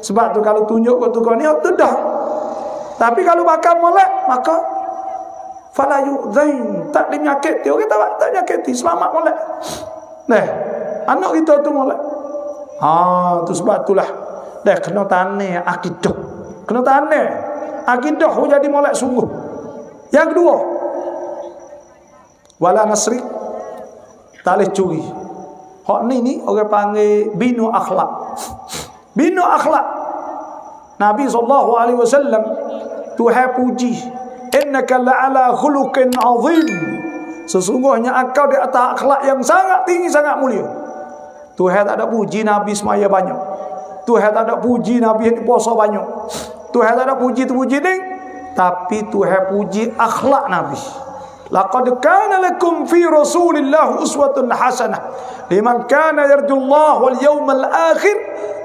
A: Sebab tu kalau tunjuk ke tukar ni tu dah. Tapi kalau bakal molek maka fala yu'zain, tak dinyakiti. Orang tak nyakiti, selamat molek. Nah, anak kita tu molek. Tu sebab itulah dah kena tanah akidah. Kena tanah akidah jadi molek sungguh. Yang kedua, wala nasri, tak boleh curi. Hak ni orang panggil binu akhlak. Binu akhlak. Nabi SAW Tuhan puji, innaka la'ala khuluqin azim. Sesungguhnya engkau di atas akhlak yang sangat tinggi, sangat mulia. Tuhan tak ada puji Nabi semaya banyak. Tuhan tak ada puji Nabi yang puasa banyak. Tuhan tak ada puji ni, tapi Tuhan puji akhlak Nabi. Laqad kana lakum fi Rasulillah uswatun hasanah liman kana yarjullaha wal yawmal akhir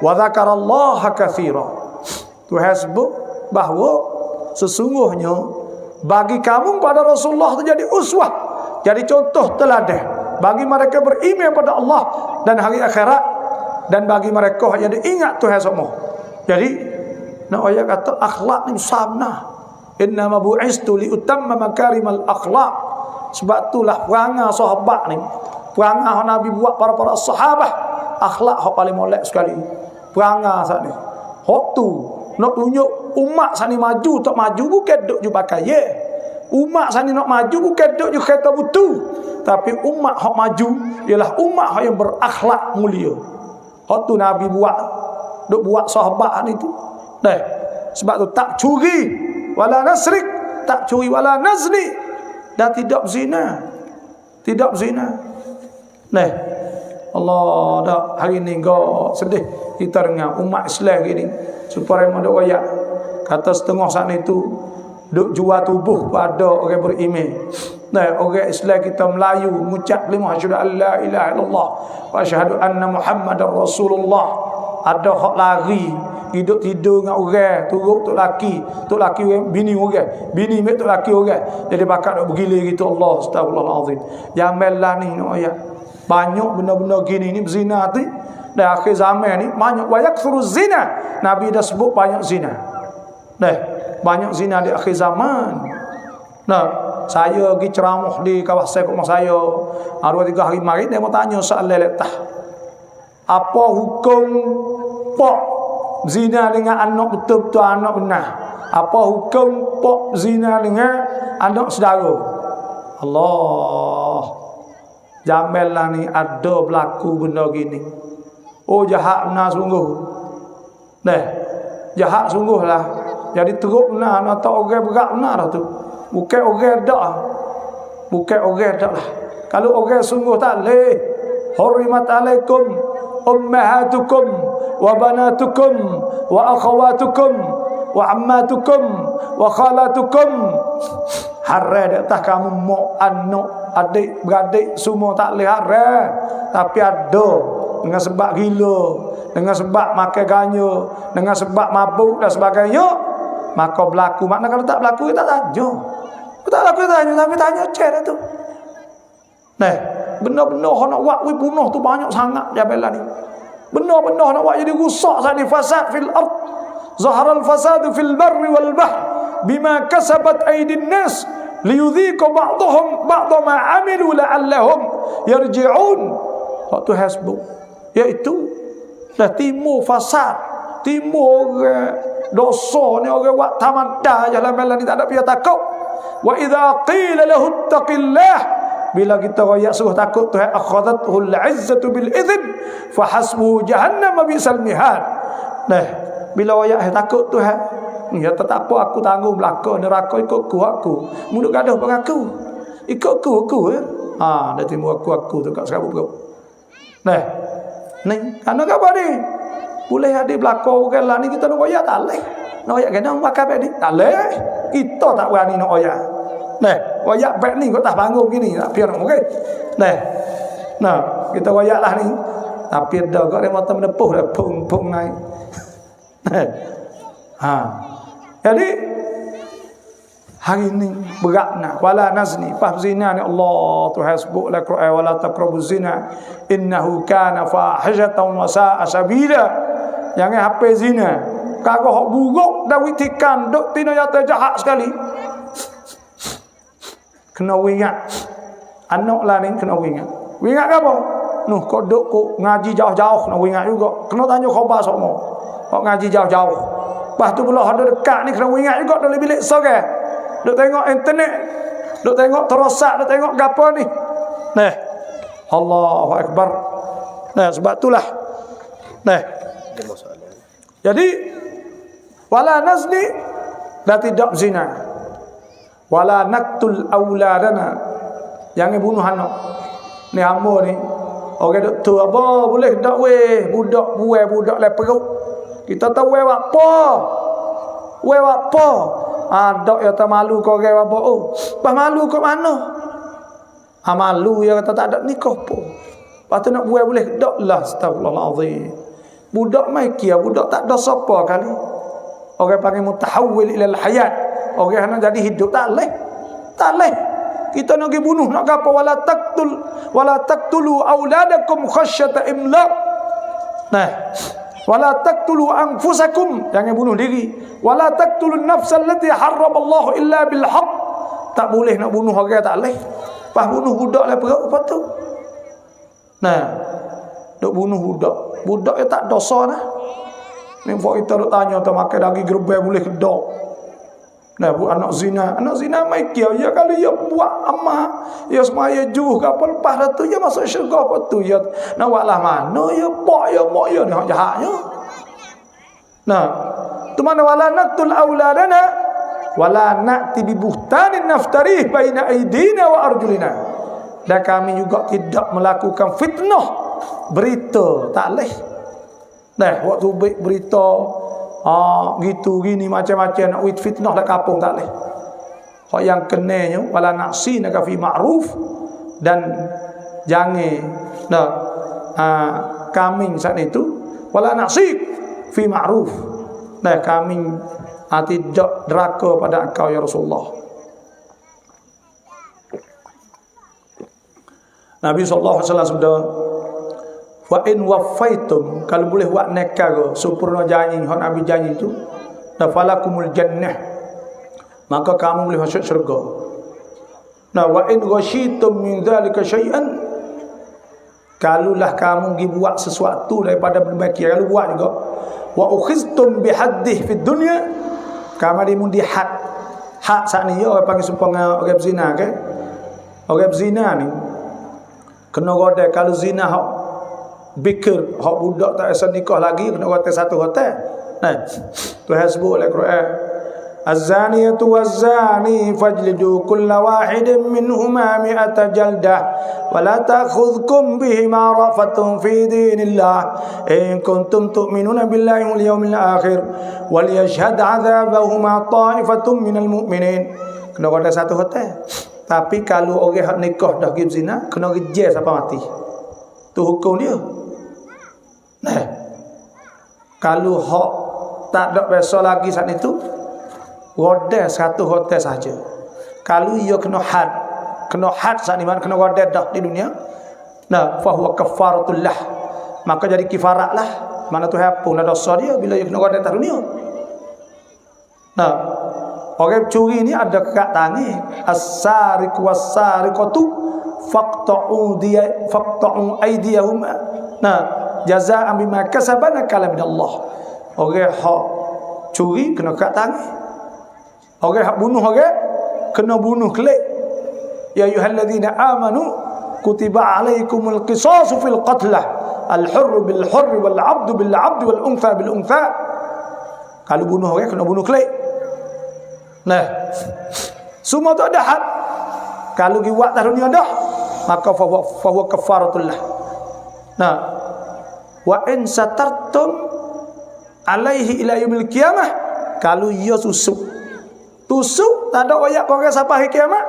A: wa dzakarallaha katsira. Tuhan sebut bahawa sesungguhnya bagi kamu pada Rasulullah itu jadi uswah, jadi contoh teladan bagi mereka beriman pada Allah dan hari akhirat, dan bagi mereka yang diingat Tuhan semua. Jadi nak ayat kata akhlak ni samna. Innama bu'istu li utamma makarimal akhlak. Sebab itulah perangai sahabat ni, perangai Nabi buat para sahabat, akhlak hak paling molek sekali. Perangai saat ni hak tu nak tunjuk umat sani maju tak maju, bukan duk ju pakai ye. Umat sani nak maju bukan duk je kereta butu, tapi umat hak maju ialah umat hak yang berakhlak mulia. Hak tu Nabi buat, duk buat sahabat ni tu. Dah. Sebab tu tak curi wala nasrik, tak curi wala nazni, dan tidak zina. Tidak zina. Nah, Allah dah hari ni go sedih kita dengar umat Islam gini supaya mondok wayak kata setengah saat itu duk jual tubuh pada orang beriman. Nah, orang Islam kita Melayu mengucap lima asyhadu an la ilaha illallah wa asyhadu anna Muhammadar Rasulullah. Ada hak lari hidup tidur dengan orang, turut tok laki orang, bini orang, bini mek tok laki orang. Jadi bakat nak bergilir gitu Allah astagfirullahalazim. Jamelah ni nak ayat. Banyak benda-benda gini ni berzina tu. Dan akhir zaman ni banyak wayakthuru zina. Nabi dah sebut banyak zina. Dah, banyak zina di akhir zaman. Nah, saya pergi ceramah di kawasan rumah saya. 2-3 hari mari dia mau tanya soal leletah. Apa hukum pak zina dengan anak betul-betul anak benar? Apa hukum pak zina dengan anak saudara? Allah, jamelah ni ada berlaku benda gini. Oh, jahat benar sungguh. Dah, jahat sungguh lah. Jadi teruk benar, nak tahu orang berat benar dah tu. Bukan orang dak. Bukan orang dak lah. Kalau orang sungguh tak leh. Hurimat alaikum ummahatukum wa banatukum wa akhawatukum wa ammatukum wa khalatukum. Haram di atas kamu mak, anak, adik, beradik semua tak boleh haram. Tapi ada dengan sebab gila, dengan sebab makan ganya, dengan sebab mabuk dan sebagainya, maka berlaku. Makna kalau tak berlaku kita tanya. Tak berlaku kita tanya, tapi tanya cek tu. Nah, benda-benda nak buat bunuh tu banyak sangat jabelah ni. Benda-benda nak buat jadi rusak tadi, fasad fil ard. Zahara al fasad fil barri wal bahr bima kasabat aydin nas liyudhiqa ba'dhum ba'd ma amilu la'allahum yarji'un. Waktu hasbu iaitu dah timur fasad, timur dosa ni orang buat tamadah jalan-jalan ni tak ada pihak takut. Wa idza qila lahu ittaqillah, bila kita royak suruh takut Tuhan, akhadathul izzatu bil idhm fa hasbuhu jahannam bisal mihad. Nah, bila royak takut Tuhan, ya tetap apa aku tanggung belaka neraka ikut aku. Muduk gaduh pengaku. Ikut aku ya. Dah timbul aku tu kat serabut perut. Nah, ni ana apa ni? Boleh ada belaka orang lah ni kita nak royak tak leh. Nak royak kena makan ni tak leh. Kita tak berani nak royak. Nah, wayak baik ni kau tak bangun gini, tak biar okey. Nah, kita wayaklah ni. Tapi dah kau dia mata menepuh dah pung naik. Jadi hari ni berat nak wala nazni, fah zina ni Allah Tuhan sebut la Quran wala taqrabuz zina innahu kana fahishatan wa sa'a sabila. Jangan hafal zina. Kalau hak buruk dah witikan duk tina nyata jahat sekali. Kena ingat anak lah ni, kena ingat. Ingat ke apa? Nuh kau duk kau ngaji jauh-jauh, kena ingat juga. Kena tanya khabar semua. Kau ngaji jauh-jauh. Lepas tu pula ada dekat ni kena ingat juga dalam bilik sorang. Duk tengok internet, duk tengok terosak, duk tengok gapo ni. Nah, Allahu akbar. Nah, sebab itulah. Nah. Jadi wala nazni, dan tidak zina. Wala naqtul auladana, jangan bunuh anak. Ni hamba ni orang doktor apa boleh dak weh budak buai budak le perut. Kita tahu weh apa? Weh apa? Dak ya tak malu kau orang apa? Oh, bah malu kau mana? Malu ya kata tak ada nikah pun. Lepas nak buai boleh dak lah, astagfirullahalazim. Budak mai kia budak tak ada siapa kali. Orang panggil mutahawwil ilal hayat. Orang nak jadi hidup tak leh. Tak leh. Kita nak pergi bunuh nak apa wala taqtulu auladakum khasyata imlaq. Nah, wala taqtulu anfusakum, jangan bunuh diri. Wala taqtulun nafsal lati harramallahu illa bil haqq. Tak boleh nak bunuh orang tak leh. Pas bunuh budak lah perut apa tu. Nah, duk bunuh budak. Budak yang tak dosa dah. Ni buat kita duk tanya tu makan daging gerbang boleh kedok. Nah, bu anak zina mai kia ya kalau ya buat amah ya semaya juh ke apa lepas dah tu ya masuk syurga apa tu ya nak buatlah mana ya mok ya ni hak jahatnya. Nah, tu mana wala naqtul auladana wala na'ti bi buhtanin naftarih baina aidina wa arjulina. Dan kami juga tidak melakukan fitnah berita tak leh. Nah, waktu berita gitu gini macam-macam nak wit fitnah dah kapung tak leh. Hak yang kenanya wala na'sinaka fi ma'ruf, dan jangan dah kami saat itu wala na'sik fi ma'ruf. Nah, kami tidak deraka pada engkau ya Rasulullah. Nabi sallallahu alaihi wasallam sabda, wa in waffaitum, kalau boleh buat nekah ke sempurna janji hak Nabi janji itu, falakumul jannah, maka kamu boleh masuk syurga. Nah, wa in ghasyitum min dzalika syai'an, kalulah kamu pergi buat sesuatu daripada berbahagia, kalau buat juga, wa ukhiztum bihaddih fid dunya, kamu dimundi had saat ni orang panggil supaya orang zina ke, orang zina ni kena godai. Kalau zina hak bikir, hak budak tak asal nikah lagi, kena hotel satu hotel. Nah, Tuhan sebut oleh Quran, az-zaniyatu waz-zani fajlidu kulla wahidin minhuma mi'ata jaldah wa la ta'khudhukum bihima rafatun fi dinillah in kuntum tu'minuna billahi wal yawmil akhir wal yashhad 'adzabahuma ta'ifatun minal mu'minin. Kena hotel satu hotel. Tapi kalau orang hak nikah dah pergi zina, kena reject sampai mati. Tu hukum dia. Nah, kalau hak tak ada biasa lagi saat itu, godeh satu hotel saja. Kalau ia kena had saat ni, mana kena godeh dah di dunia. Nah, fahuwa kafaratullah, maka jadi kifarat lah. Mana tu hapun dah dosa dia bila ia kena godeh dah dunia. Nah, orang curi ni ada kekat tangan, as-sariq was-sariqatu faqta'u aydiyahuma. Nah, jazaa'an bima kasabana kala min Allah. Orang hak curi kena kekat tangan. Orang hak bunuh orang kena bunuh kelak. Ya ayyuhallazina amanu kutiba alaikumul qisasu fil qatlah al-hurru bil hurri wal 'abdu bil 'abdi wal untha bil untha. Kalau bunuh orang kena bunuh kelak. Nah, semua tu ada had. Kalau giwat dah dunia dah, maka fahuwa kafaratullah. Nah, wa in satartum alaihi ila yaumil qiyamah, kalau ia tusuk tak ada wayak kau sampai hari kiamat,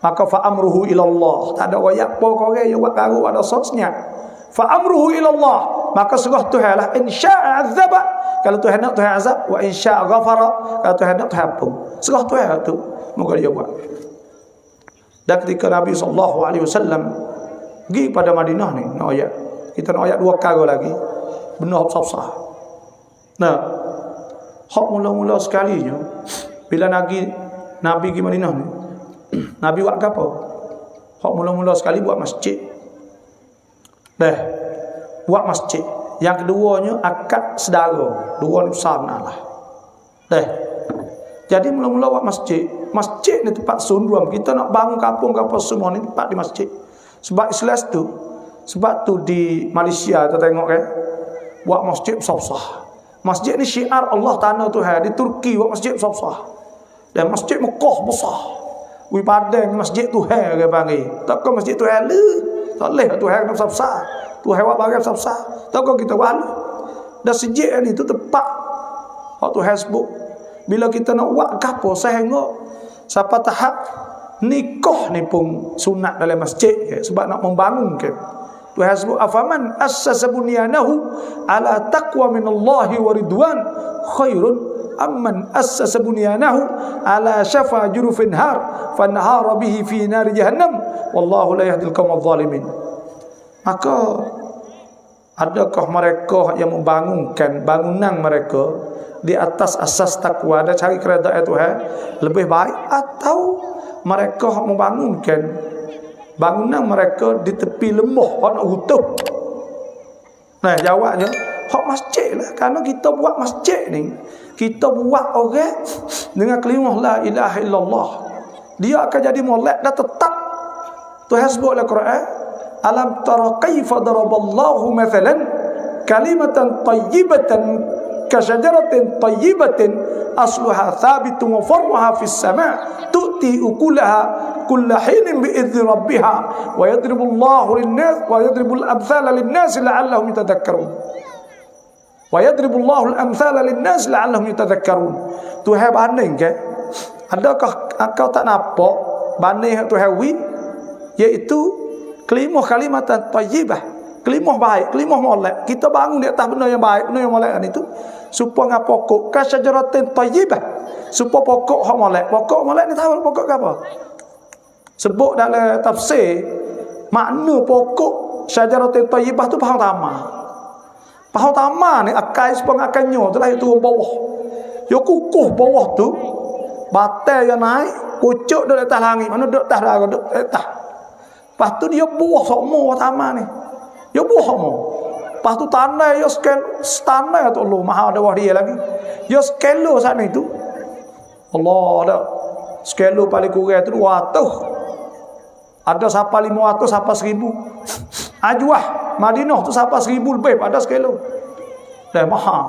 A: maka fa amruhu ila Allah. Tak ada wayak kau yang buat garu ada sosnya. Fa amruhu ila Allah, maka serah Tuhan lah. In syaa azaba, kalau Tuhan nak Tuhan azab, wa in syaa ghafara, kalau Tuhan nak Tuhan ampun. Serah Tuhan tu, moga dia buat. Dan ketika Nabi sallallahu alaihi wasallam pergi pada Madinah ni, nak ayat kita nak ayat dua kali lagi, benar sah. Nah, hak mula-mula sekalinya bila Nabi pergi Madinah ni, Nabi buat apa? Hak mula-mula sekali buat masjid. Dah buat masjid. Yang keduanya akad sedara. Dua ni besar lah. Dah. Jadi mula-mula buat masjid. Masjid ni tempat sunduam. Kita nak bangun kampung apa semua ni tempat di masjid. Sebab Islam tu, sebab tu di Malaysia kita tengok kan, buat masjid besar-besar. Masjid ni syiar Allah tanah Tuhan. Di Turki buat masjid besar-besar. Dan masjid Mekah besar. Wi padang masjid Tuhan dia panggil. Takkan masjid Tuhan le. Tak leh Tuhan nak besar-besar. Tuhan buat barang besar-besar. Takkan kita buat. Dan sejak ni tu tepat hak Tuhan sebut. Bila kita nak buat gapo sehingga sampai tahap nikah ni pun sunat dalam masjid sebab nak membangunkan. Tuhan sebut afaman assasa bunyanahu ala taqwa minallahi wa ridwan khairun amman assasa bunyanahu ala syafa jurufin har fanhara bihi fi nar jahannam wallahu la yahdil qaumadh zalimin. Maka adakah mereka yang membangunkan bangunan mereka di atas asas takwa dan cari keredaan Tuhan lebih baik, atau mereka membangunkan bangunan mereka di tepi lembah nak utuh? Nah, jawabnya hak masjid lah. Karena kita buat masjid ni, kita buat orang dengan kalimah la ilaha illallah, dia akan jadi molek dan tetap. Tuhan sebut dalam Quran, alam tara kaifa daraballahu mathalan kalimatan tayyibatan kasyajaratin tayyibatin asluha thabitun wa far'uha fis sama' tu'ti ukulaha kulla hinin bi'izni rabbiha wa yadribullahu lin-nas wa yadribul amthala lin-nas la'allahum yatadhakkarun wa yadribullahu al-amthala lin-nas la'allahum yatadhakkarun. Tuhan banding ke, adakah kau tak nampak banding Tuhan wi, iaitu kalimatan tayyibah, kalimah baik, kalimah molek. Kita bangun di atas benda yang baik, benda yang molek itu supaya pokok kasyajaratin tayyibah, supaya pokok hak molek. Pokok molek ni tahu pokok apa? Sebut dalam tafsir makna pokok syajaratin tayyibah tu pohon tama. Pohon tama ni akai supaya akannya tu lah itu bawah. Yo kukuh bawah tu, batai yang naik, pucuk di atas langit, mana duduk atas darat, duduk atas. Lepas tu dia buah semua taman ni. Dia buah semua. Lepas tu tanah dia tanah tu Allah maha ada dia lagi. Dia skelo sana itu. Allah ada. Skelo paling kurang tu 200. Ada siapa 500, siapa 1000. Ajwah Madinah tu siapa 1000 lebih pada skelo. Dah maha.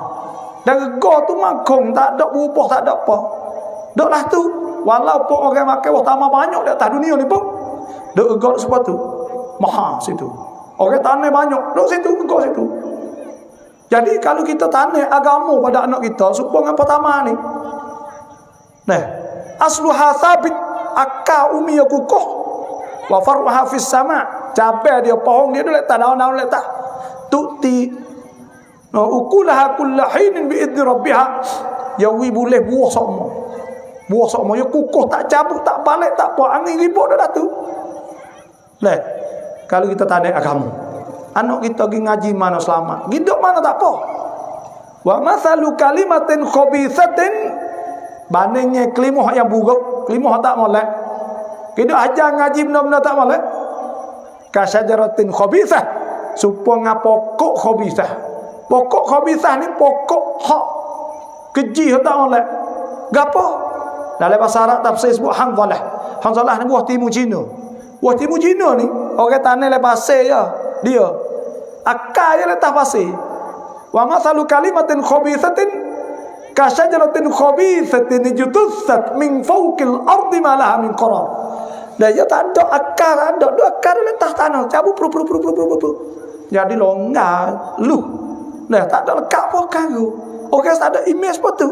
A: Dan go tu magong tak ada berubah, tak ada apa. Doklah tu walaupun orang makan wah tambah banyak di atas dunia ni pun duk egok sebab tu maha situ. Orang tanah banyak duk situ, egok situ. Jadi kalau kita tanah agama pada anak kita supaya apa taman ni. Nah, asluha thabit, akal umi kukuh. Wa far'uha fis sama', cabai dia pohon dia letak daun-daun letak. Tu'ti ukulaha kullahinin bi'idni rabbiha. Ya wi boleh buah semua. Buah semua ya kukuh, tak cabut, tak balik, tak apa, angin ribut dah tu. Leh, kalau kita tanya agama, anak kita pergi ngaji mana selamat, hidup mana tak apa. Wa mathalu kalimatin khabithatin, bandingnya kelimah yang buruk, kelimah tak molek. Kita ajar ngaji benar-benar tak molek. Kasyajaratin khabithah, supaya pokok khabithah. Pokok khabithah ni pokok hak keji tak molek. Gapo? Dalam bahasa Arab tafsir sebut hanzalah. Hanzalah ni buah timun Cina. Wah timun Cina ni orang tanah le pasir ya dia. Akal dia letak pasir. Wa mathalu kalimatin khabithatin kasyajaratin khabithatin jutussat min fawqil ardi ma laha min qarar. Dah dia tak ada akar, ada akar letak tanah, cabut pru. Jadi longgar lu. Dah tak ada lekat apa kau. Orang tak ada image apa tu.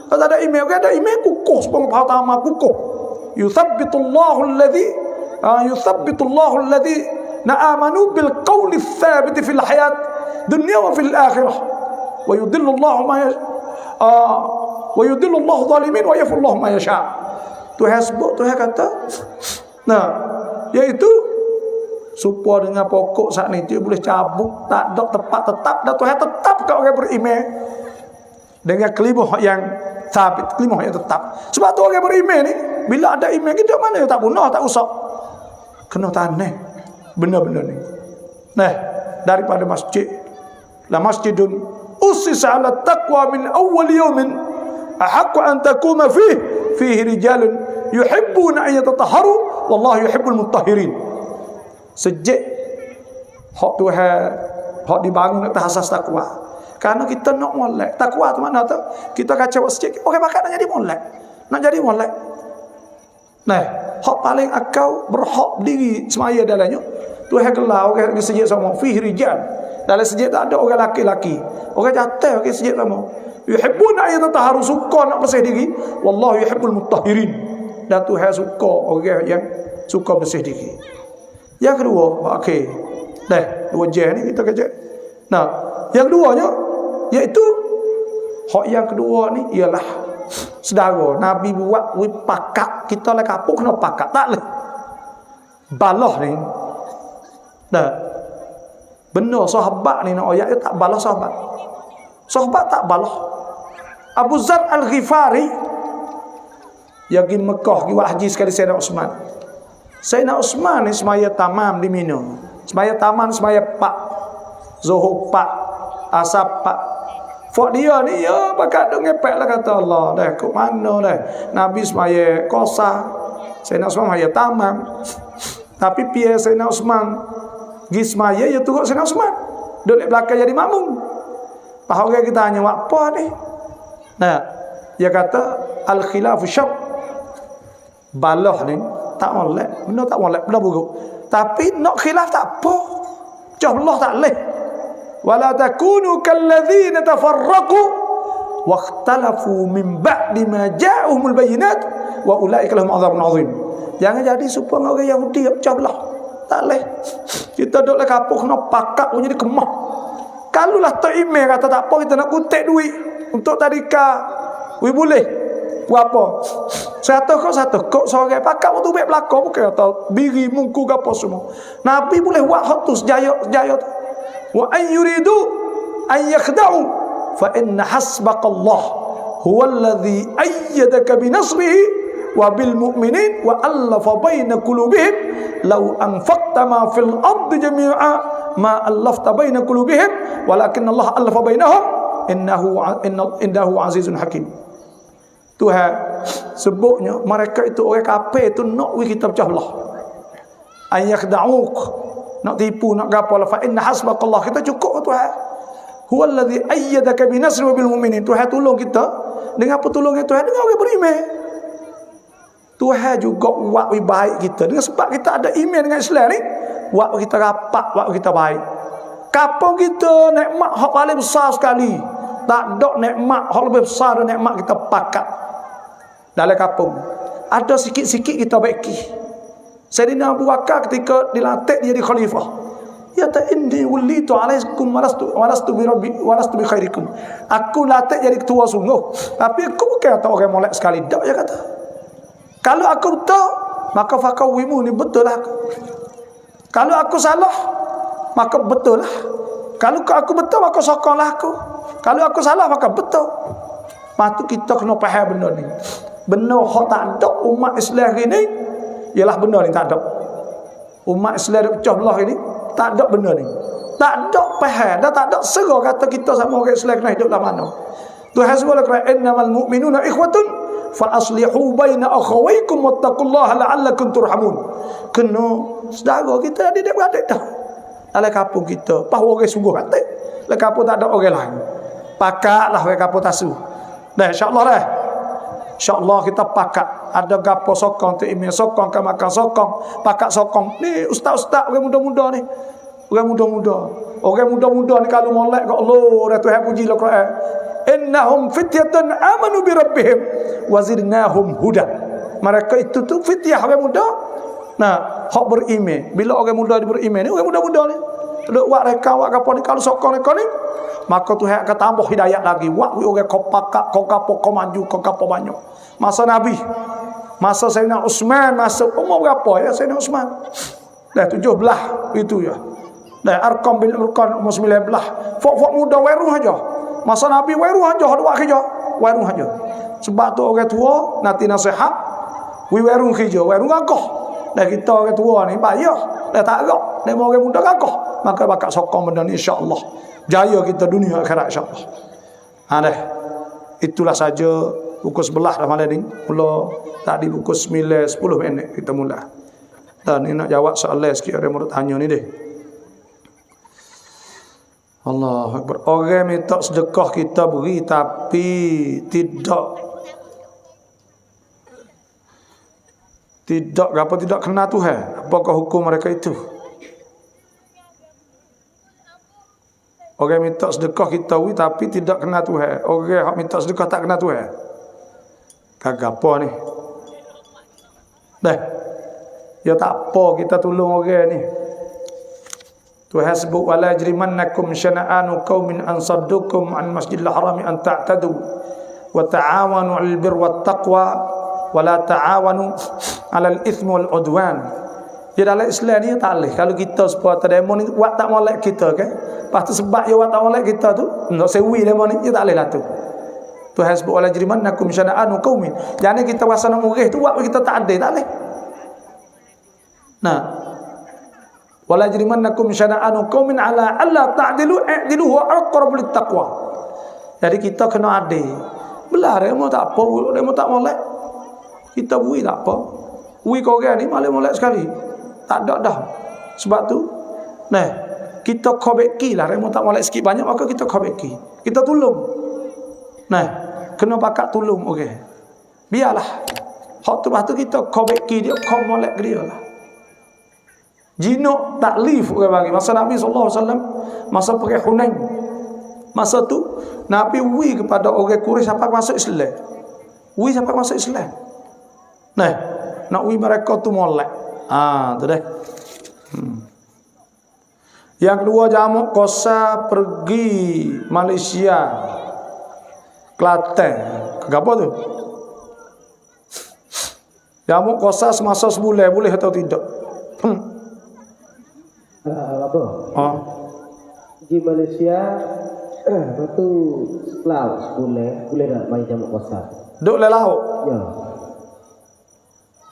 A: Kalau tak ada image, orang ada image kukuh sepuluh pertama kukuh. Yuthabbitullahu alladhi na'amanu bil qawli thabit fil hayat dunya wa fil akhirah wa yudillu Allahu zalimin wa yaf'alu Allahu ma yasha. Tuhan sebut, Tuhan kata, nah, iaitu supaya dengan pokok saat ni dia boleh cabut, tak ada tempat tetap, dan Tuhan tetap kat orang beriman dengan kelimah yang sabit, kelimah yang tetap. Sebab tu orang beriman ni bila ada iman kita mana yang tak punah, tak usah kena tanah benda-benda ni. Nah, daripada masjid, la masjidun ussisa ala taqwa min awwal yawmin ahaqqu an takuma fihi rijalun yuhibbuna an yatatahharu wallahu yuhibbul mutahhirin. Sejak hak Tuhan hak dibangun atas asas takwa. Karena kita nak molek. Takwa tu mana tu? Kita kacau masjid, orang bakal nak jadi molek. Nak jadi molek. Nah, hak paling akal berhak berdiri semaya dalamnya. Tuhan gelar orang di sejid sama fihi rijal. Dalam sejid tak ada orang laki-laki. Orang jatuh ke sejid sama. Yuhibbuna an yatatahharu, suka nak bersih diri. Wallahu yuhibbul mutahhirin. Dan Tuhan suka orang yang suka bersih diri. Yang kedua, okey. Dah, dua je ni kita kerja. Nah, yang keduanya iaitu hak yang kedua ni ialah saudara Nabi buat pakat, kita lah kapuk kena pakat tak leh. Balah ni. Dah. Benar sahabat ni nak ayat dia tak balah sahabat. Sahabat tak balah. Abu Zar Al-Ghifari yang pergi Mekah pergi buat haji sekali Sayyidina Uthman. Sayyidina Uthman ni semaya tamam di Mina. Semaya taman, semaya pak. Zuhur pak. asap pak fok dia ni ya pakat duk ngepek lah kata Allah dah kok mana dah Nabi semaya kosa Sayyidina Usman semaya tamam tapi pia Sayyidina Usman gi semaya ya turut Sayyidina Usman duk lek belakang jadi makmum pas orang kita tanya apa ni nah dia kata al khilafu syar balah ni tak molek benda tak molek benda buruk tapi nak khilaf tak apa cah Allah tak leh wala takunu kalladzina tafarraqu wakhtalafu min ba'di ma ja'ahumul bayyinat wa ulaika lahum 'adzabun 'adzim. Jangan jadi supaya orang Yahudi pecah belah. Tak leh. Kita duk le kampung kena pakak punya di kemah. Kalulah tok email kata tak apa kita nak kutek duit untuk tadika. We boleh. Buat apa? Satu kok sore pakak waktu baik belakang bukan atau biri mungku gapo semua. Nabi boleh buat hak tu sejaya tu. Wa an yuridu an yakhda'u fa inna hasbaqallah huwallazi ayyadaka bi nasrihi wa bil mu'minin wa allafa baina qulubihim law anfaqta ma fil ardi jami'a ma allafta baina qulubihim walakin Allah allafa bainahum innahu azizun hakim. Tuhan sebutnya mereka itu orang kafir itu nak kita pecah belah. An yakhda'uk nak tipu nak gapo la fa inna hasbaqallah kita cukup Tuhan huwallazi ayyadaka bi nasri wa bil mu'minin Tuhan tolong kita dengan pertolongan Tuhan dengan orang beriman Tuhan juga buat baik kita dengan sebab kita ada iman dengan Islam ni buat kita rapat buat kita baik kapo kita nikmat hak paling besar sekali tak ada nikmat hak lebih besar dari nikmat kita pakat dalam kampung ada sikit-sikit kita baiki Sayyidina Abu Bakar ketika dilantik dia jadi khalifah. Ya ta inni wulitu alaikum walastu bi rabbi walastu bi khairikum. Aku lantik jadi ketua sungguh, tapi aku bukan kata orang molek sekali dak dia kata. Kalau aku betul, maka fakawimu ni betul lah aku. Kalau aku salah, maka betul lah. Kalau aku betul, maka sokonglah aku. Kalau aku salah, maka betul. Patut kita kena faham benda ni. Benda hak tak ada umat Islam ini ialah benda ni tak ada. Umat Islam pecah belah ini tak ada benda ni. Tak ada faham dan tak ada serah kata kita sama orang Islam kena hidup dalam mana. Tuhan sebut kata innamal mu'minuna ikhwatun fa aslihu baina akhawaykum wattaqullaha la'allakum turhamun. Kena saudara kita adik-adik dah. Dalam kampung kita, pas orang sungguh kata, dalam kampung tak ada orang lain. Pakatlah orang kampung tasu. Dah insya-Allah dah. InsyaAllah kita pakat ada gapo sokong tu email sokong ke makan sokong pakat sokong ni ustaz-ustaz orang muda-muda ni orang muda-muda ni kalau molek kat Allah dah Tuhan puji lah Quran innahum fityatun amanu bi rabbihim wa zidnahum huda mereka itu tu fityah orang muda nah hak beriman bila orang muda dia beriman ni orang muda-muda ni duk buat reka buat gapo ni kalau sokong reka ni maka Tuhan akan tambah hidayah lagi buat orang kau pakak kau gapo kau maju kau gapo banyak masa Nabi masa Sayyidina Utsman masa umur berapa ya Sayyidina Utsman dah 17 itu ya dah Arqam bin Arqam umur 19 fok muda weruh aja masa Nabi weruh aja ada buat kerja weruh aja sebab tu orang tua nanti nasihat we weruh kerja weruh gagoh dah kita orang tua ni payah dah tak agak dah orang muda gagoh maka bakal sokong benda ni insya-Allah jaya kita dunia akhirat insya-Allah. Dah. Itulah saja pukul 11 dah malam ni. Mula tadi pukul 9 10 minit kita mula. Dan ni nak jawab soalan sikit orang murid tanya ni deh. Allahu Akbar. Orang minta sedekah kita beri tapi tidak kena Tuhan. Apakah hukum mereka itu? Orang minta sedekah kita beri tapi tidak kena Tuhan. Orang yang minta sedekah tak kena Tuhan. Kagak apa ni? Dah. Ya tak apa kita tolong orang ni. Tuhan sebut wala jrimannakum syana'anu qaumin an saddukum an masjidil harami an ta'tadu wa ta'awanu 'alal birri wat taqwa wa la ta'awanu 'alal itsmi wal 'udwan. Ya dalam Islam ni tak boleh. Kalau kita supaya demo ni buat tak molek kita kan. Lepas tu sebab dia buat tak molek kita tu, nak sewi demo ni dia tak boleh lah tu. Tuhan sebut wala jrimannakum syana'anu qaumin. Jangan kita rasa nak murih tu buat kita tak ada, tak boleh. Nah. Wala jrimannakum syana'anu qaumin ala alla ta'dilu i'dilu huwa aqrabu littaqwa. Jadi kita kena adil. Belah demo tak apa, demo tak molek. Kita bui tak apa. Bui kau orang ni malah molek sekali. Tak ada dah. Sebab tu, nah, kita khobeki lah. Demo tak molek sikit banyak, maka kita khobeki. Kita tolong. Nah, kena pakat tolong okey. Biarlah. Hak tu lepas tu kita khobeki dia, kau molek dia lah. Jinuk taklif orang bagi. Masa Nabi SAW, masa pergi Hunain. Masa tu, Nabi wi kepada orang Quraisy sampai masuk Islam. Wi sampai masuk Islam. Nah, nak wi mereka tu molek. Tu dah. Yang kedua, jamak kosa pergi Malaysia, Kelantan. Kenapa tu? Jamak kosa semasa sebulan, boleh atau tidak?
B: Apa? Di Malaysia itu laut sebulan, boleh tak main jamak kosa?
A: Duk le laut?
B: Ya.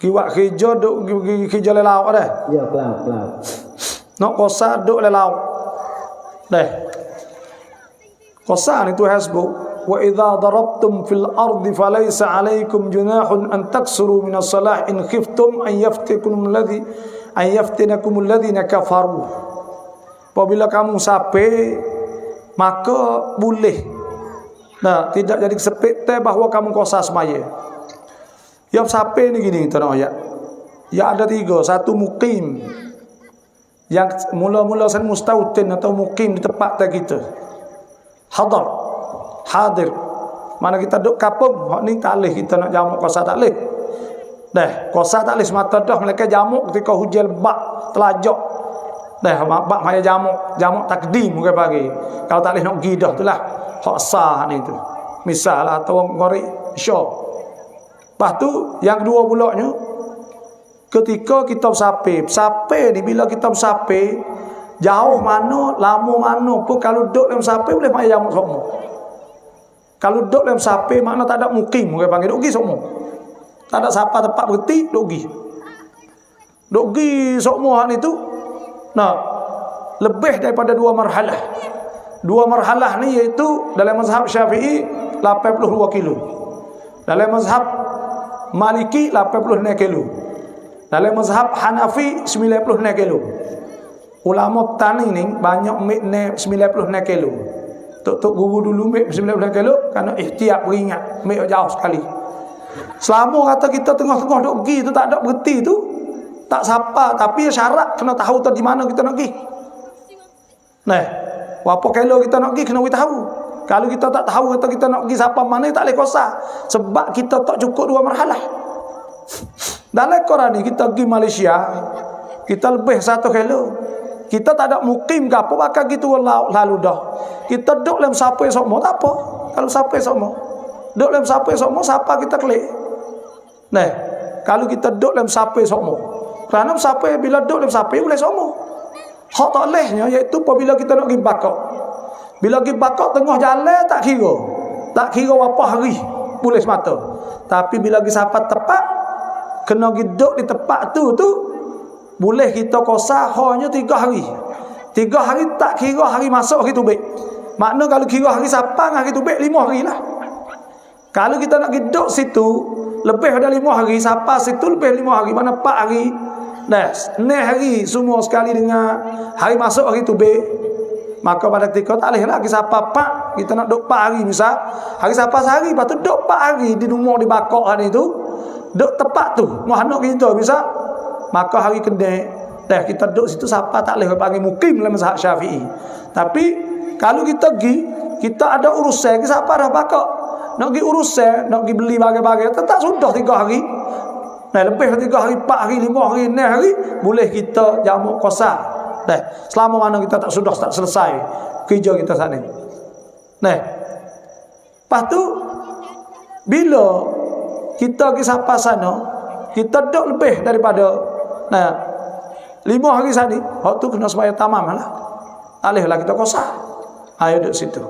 A: Kiwak hijau duk hijau le laut dah?
B: Ya, laut.
A: Nak kosa duk le laut. Dah. Kosa ni tu hasbu. Wa idza darabtum fil ardi falaysa alaykum junahun an taksuru min as-salah in khiftum an yaftinakum alladhina kafaru. Apabila kamu sape, maka boleh. Nah, tidak jadi sepete bahawa kamu kosa semaya. Yang sape ni gini tuan ayat. Ya ada 3, satu mukim. Yang mula-mula sen mustautin atau mukim di tempat kita. Hadir. Mana kita duduk kapung, hak ni tak leh kita nak jamak kosa tak leh. Dah, kosa tak leh semata dah mereka jamak ketika hujan bak telajak. Dah bak maya jamak takdim ke pagi. Kalau tak leh nak pergi dah itulah hak sah ni tu. Misal atau ngorek syok. Lepas tu yang kedua pulaknya, ketika kita sape ni bila kita sape jauh mana, lama mana pun kalau duduk dalam sape boleh maya jamak semua. Kalau duduk dalam sape makna tak ada mukim, orang panggil duk gi semua. Tak ada siapa tempat berhenti, duk gi. Duk gi semua hak ni tu. Nah, lebih daripada 2 marhalah. 2 marhalah ni iaitu dalam mazhab Syafi'i 82 kilo. Dalam mazhab Maliki 86 kilo. Dalam mazhab Hanafi 96 kilo. Ulama tani ni banyak mikne 96 kilo. Tok guru dulu mek 90 kilo kerana ihtiyat beringat mek jauh sekali. Selama kata kita tengah-tengah duk pergi tu tak ada berhenti tu, tak sapa, tapi syarat kena tahu tu di mana kita nak pergi. Nah, berapa kilo kita nak pergi kena tahu. Kalau kita tak tahu kata kita nak pergi siapa mana tak boleh kosa sebab kita tak cukup 2 marhalah. Dalam Quran ni kita pergi Malaysia, kita lebih 1 kilo. Kita tak ada mukim ke apa, bakal gitu lalu dah. Kita duduk dalam sape semua tak apa. Kalau sape semua, duduk dalam sape semua, siapa kita klik. Nah, kalau kita duduk dalam sape semua, kerana sape bila duduk dalam sape boleh semua. Hak tak lehnya iaitu apabila kita nak pergi bakar. Bila pergi bakar tengah jalan tak kira berapa hari boleh semata. Tapi bila pergi sampai tepat, kena duduk di tempat tu boleh kita kosa hanya 3 hari. 3 hari tak kira hari masuk hari tubik. Makna kalau kira hari sapang hari tubik 5 hari lah. Kalau kita nak duduk situ lebih dari 5 hari, sapa situ lebih 5 hari, mana 4 hari. Nah, 6 hari semua sekali dengan hari masuk hari tubik. Maka pada ketika tak boleh lagi sapa 4, kita nak duduk 4 hari misal. Hari sapa sehari, lepas tu duduk 4 hari di rumah di bakok hari tu. Duduk tepat tu, mau anak kita misal. Maka hari kedai dah kita duduk situ siapa tak boleh panggil mukim dalam mazhab Syafi'i. Tapi kalau kita pergi, kita ada urusan, kita siapa dah bakak. Nak pergi urusan, nak pergi beli bagai-bagai, tetap sudah 3 hari. Nah, lebih 3 hari, 4 hari, 5 hari, 6 hari boleh kita jamak kosa. Dah, selama mana kita tak selesai kerja kita sana. Nah. Lepas tu bila kita pergi siapa sana, kita duduk lebih daripada 5 hari sani, waktu kena sembahyang tamam lah. Tak boleh lah kita kosa. Ayo duduk situ.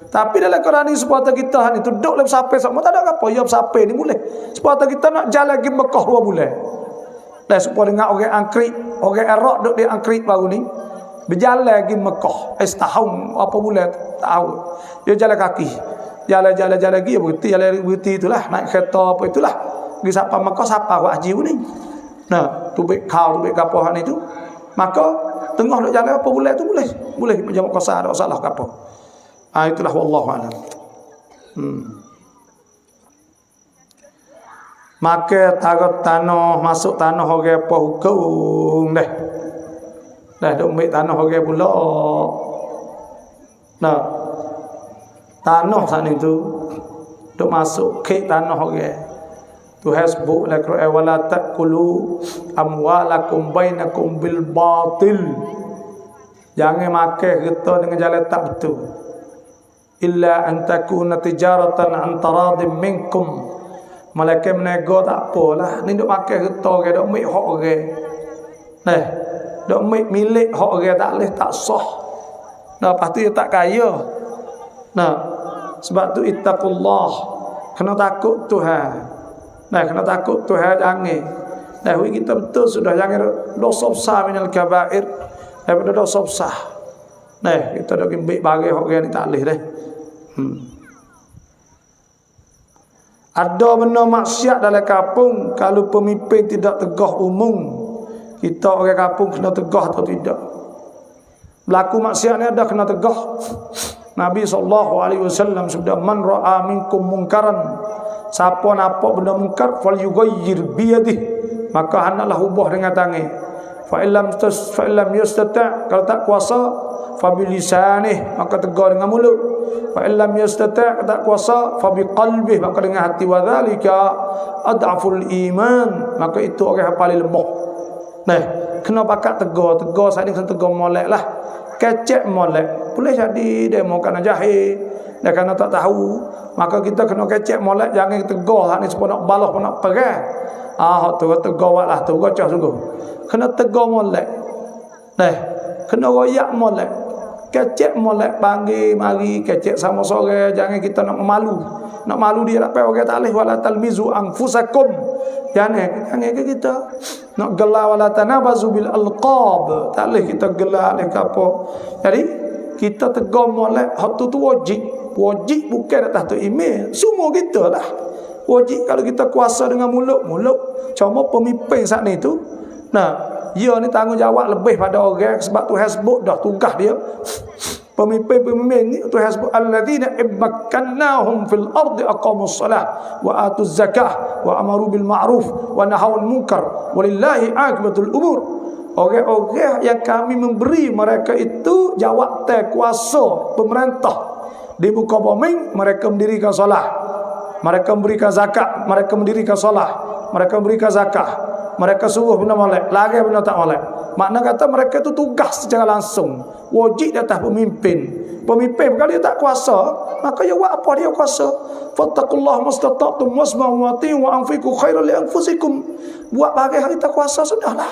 A: Tapi dalam Quran ni sepatutnya kita ni duduk dalam sape semua tak ada apa. Ya sape ni boleh. Sepatutnya kita nak jalan pergi Mekah 2 bulan. Dah supaya dengan orang Angkrit, orang Iraq duk di Angkrit baru ni. Berjalan lagi Mekah. Setahun apa bulan tahu. Dia jalan kaki. Jalan-jalan lagi berhenti itulah, naik kereta apa itulah. Pergi sampai Mekah siapa haji ni. Nah, tu baik kau tu baik kapohan itu. Maka tengah nak jalan apa bulan tu boleh jamak qasar, tak salah apa. Itulah wallahu a'lam. Maka taruh tanah, masuk tanah orang apa hukum dah. Dah duk ambil tanah orang pula. Nah, tanah sana itu duk masuk ke tanah orang. Tuhan sebut dalam Quran, wala taqulu amwalakum bainakum bil batil. Jangan makan harta dengan jalan tak betul. Illa an takuna tijaratan an taradin minkum. Malaikat menego tak apalah. Ni duk makan harta orang, duk ambil hak orang. Nah, duk ambil milik hak orang tak leh, tak sah. Nah, pasti dia tak kaya. Nah, sebab tu ittaqullah. Kena takut Tuhan. Nah, kena takut Tuhan jangan. Nah, kita betul sudah jangan dosa besar minal kabair. Daripada dosa besar. Nah, kita dah ambil bagi orang ni tak leh dah. Ada benda maksiat dalam kampung, kalau pemimpin tidak tegah umum, kita orang kampung kena tegah atau tidak. Berlaku maksiat ni ada kena tegah. Nabi SAW sudah man ra'a minkum munkaran, siapa nampak benda mungkar falyughayyir biyadihi, maka hendaklah ubah dengan tangan. Fa illam yastata', kalau tak kuasa fa bilisanih, maka tegar dengan mulut. Fa illam yastata', tak kuasa fa biqalbih, maka dengan hati. Wa dzalika ad'aful iman, maka itu orang yang paling lemah. Nah, kena pakat tegar saat ni, kena tegar molek lah. Kecek molek boleh jadi demo kerana jahil, dia kerana tak tahu, maka kita kena kecek molek, jangan tegar saat ni supaya nak balas pun nak perang. Tu tegar lah tu gocah sungguh. Kena tegar molek. Nah, kena royak molek. Kecek molek, panggil mari kecek sama sore, jangan kita nak malu. Nak malu dia tak payah orang tak leh, wala talmizu anfusakum. Jangan kita nak gelar wala tanabazu bil alqab. Tak leh kita gelar leh apa. Jadi kita tegar molek, hak tu wajib. Wajib bukan atas tu email. Semua kita lah. Wajib kalau kita kuasa dengan mulut. Cuma pemimpin saat ni tu, nah, dia ni tanggungjawab lebih pada orang, sebab Tuhan sebut dah tugas dia. Pemimpin ni Tuhan sebut alladzina imakkannahum fil ardi aqamus salah wa atuz zakah wa amaru bil ma'ruf wa nahawul munkar walillahi aqibatul umur. Orang-orang yang kami memberi mereka itu jawatan kuasa pemerintah di muka bumi, mereka mendirikan solat, mereka memberikan zakat, mereka mendirikan solat, mereka memberikan zakah, mereka suruh benda molek, larang benda tak molek. Makna kata mereka itu tugas secara langsung, wajib di atas pemimpin. Pemimpin kalau dia tak kuasa, maka dia buat apa dia kuasa. Fattaqullaha mastata'tum wasma'u wa ati'u wa anfiqu khairan li anfusikum. Buat bagi hal kita kuasa sudahlah.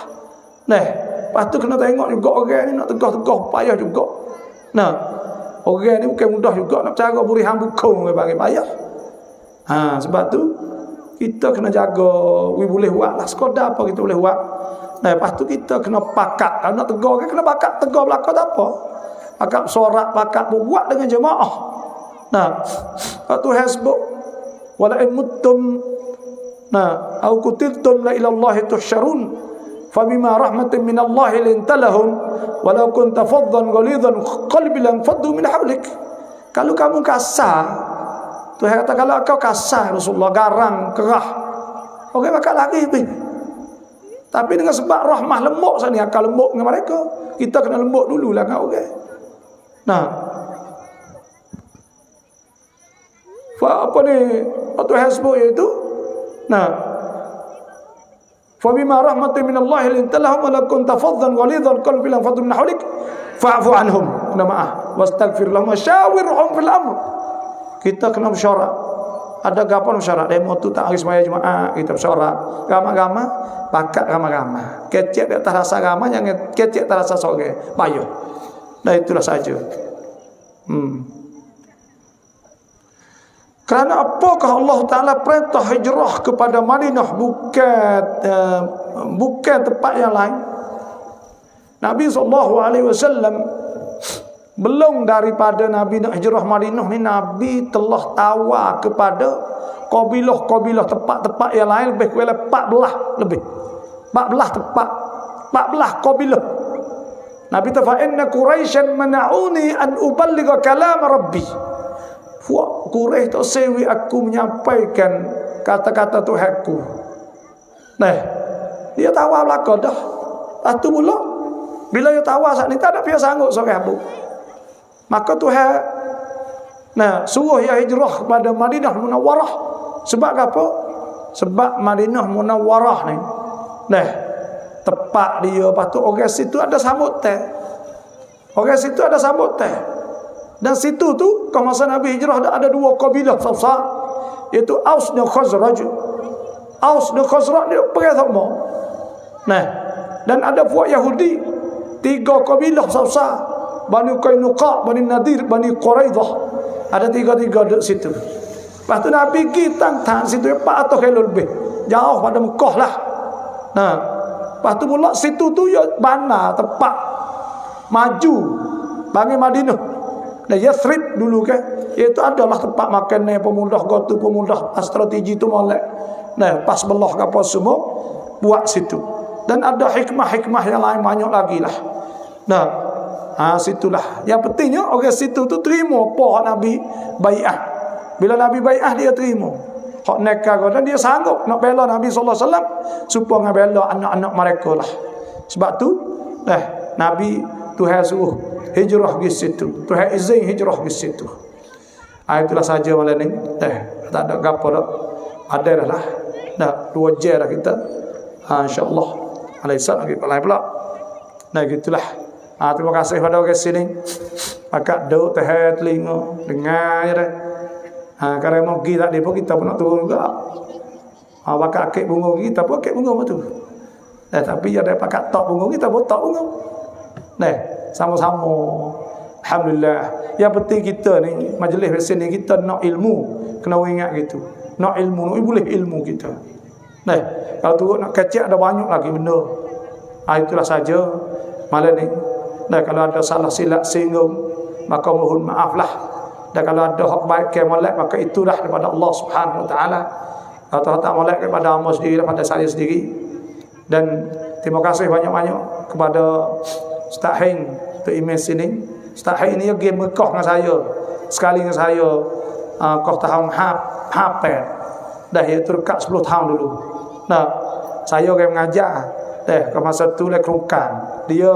A: Nah, lepas tu kena tengok juga orang ni nak tegah-tegah payah juga. Nah, orang ni bukan mudah juga nak cara beri hambukung bagi payah. Sebab tu kita kena jaga. Boleh buat lah sekadar apa kita boleh buat. Nah, lepas tu kita kena pakat. Kalau nak tegar kan kena pakat tegar belakang tak apa. Pakat sorak, pakat buat dengan jemaah. Nah, Tuhan sebut wala in muttum au qutiltum la ila Allah tuhsyarun fa bima rahmatin min Allah lintalahum walau kunta faddan ghalidhan qalbi lam faddu min hawlik. Kalau kamu kasar, Tuhan kata kalau kau kasar, Rasulullah garang, kerah, orang bakal lari pun. Tapi dengan sebab rahmah lembut sana, akal lembut dengan mereka, kita kena lembut dululah dengan orang. Nah, apa ni? Tuhan sebut iaitu, fa bima rahmatin min Allah lintalahum wa lakum tafaddan ghalidhal qalbi lam faddu min hawlik fa'fu anhum. Kena maaf, wastaghfir lahum wa syawirhum fil amr. Kita kena bersyarat. Ada gapo bersyarat? Demo tu tak hari semaya Jumaat kita bersyarat. Gama-gama, pakat gama-gama. Kecek di atas rasa gama, jangan kecek atas rasa sore. Payah. Nah, itulah saja. Kerana apakah Allah Ta'ala perintah hijrah kepada Madinah? Bukan bukan tempat yang lain. Nabi SAW belum daripada Nabi nak hijrah Madinah ni, Nabi telah tawar kepada kabilah-kabilah tempat-tempat yang lain lebih kurang 14 lebih. 14 tempat, 14 kabilah. Nabi ta fa inna Quraisyan mana'uni an uballigha kalam Rabbi. Fuak Quraisy tak sewi aku menyampaikan kata-kata Tuhanku. Nah, dia tawar belaka dah. Lepas tu pula bila dia tawar saat ni tak ada dia sanggup seorang abu. Maka Tuhan suruh dia hijrah kepada Madinah Munawwarah. Sebab apa? Sebab Madinah Munawwarah ni tepat dia, lepas tu orang situ ada sambut teh. Orang situ ada sambut teh. Dan situ tu kalau masa Nabi hijrah ada dua kabilah besar, iaitu Aus dan Khazraj. Aus dan Khazraj dia pergi sama. Dan ada puak Yahudi, 3 kabilah besar, Bani Qainuqa, Bani Nadir, Bani Quraidah. Ada 3 dekat situ. Lepas tu Nabi pergi tang situ 400 kilo lebih. Jauh pada Mekah lah. Lepas tu pula situ tu ya bana tempat maju bagi Madinah. Dan Yathrib dulu kan, iaitu adalah tempat makan pemudah gotu, pemudah strategi tu molek. Pas belah ke apa semua buat situ. Dan ada hikmah-hikmah yang lain banyak lagi lah. Situlah. Yang pentingnya orang situ tu terima apa Nabi bai'ah. Bila Nabi bai'ah dia terima. Hak nekah dan dia sanggup nak bela Nabi sallallahu alaihi wasallam supaya bela anak-anak mereka lah. Sebab tu Nabi Tuhan suruh hijrah ke situ. Tuhan izin hijrah ke situ. Itulah saja malam ni. Tak ada gapo dah. Ada dah. 2 jam dah kita. Insya-Allah. Alaihissalam lagi lain pula. Gitulah. Terima kasih pada orang sini. Akak duk teh telinga dengar je dah. Kalau mau pergi tak dia pun kita pun nak turun juga. Pakai akik bunga kita pun akik bunga tu. Tapi ada pakai tok bunga kita pun tok bunga. Sama-sama. Alhamdulillah. Yang penting kita ni majlis di sini kita nak ilmu, kena ingat gitu. Nak ilmu, boleh ilmu kita. Kalau turun nak kecek ada banyak lagi benda. Itulah saja malam ni. Kalau ada salah silap singgung maka mohon maaflah. Dan kalau ada hak baik ke molek maka itulah daripada Allah Subhanahu wa taala. Atau tak molek kepada hamba sendiri, daripada saya sendiri. Dan terima kasih banyak-banyak kepada Ustaz Hain untuk email sini. Ustaz Hain ni pergi Mekah dengan saya. Sekali dengan saya kau tahun hafal. Dah itu dekat 10 tahun dulu. Saya orang mengajar. Ke masa tu lek kerukan. Dia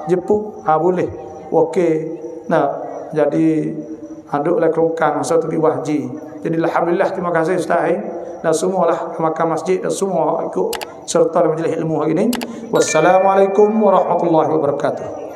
A: jepuk boleh. Okey. Jadi aduk lah kerukan masa tu di wahji. Jadi alhamdulillah terima kasih Ustaz dan semualah makam masjid dan semua ikut serta dalam majlis ilmu hari ini. Wassalamualaikum warahmatullahi wabarakatuh.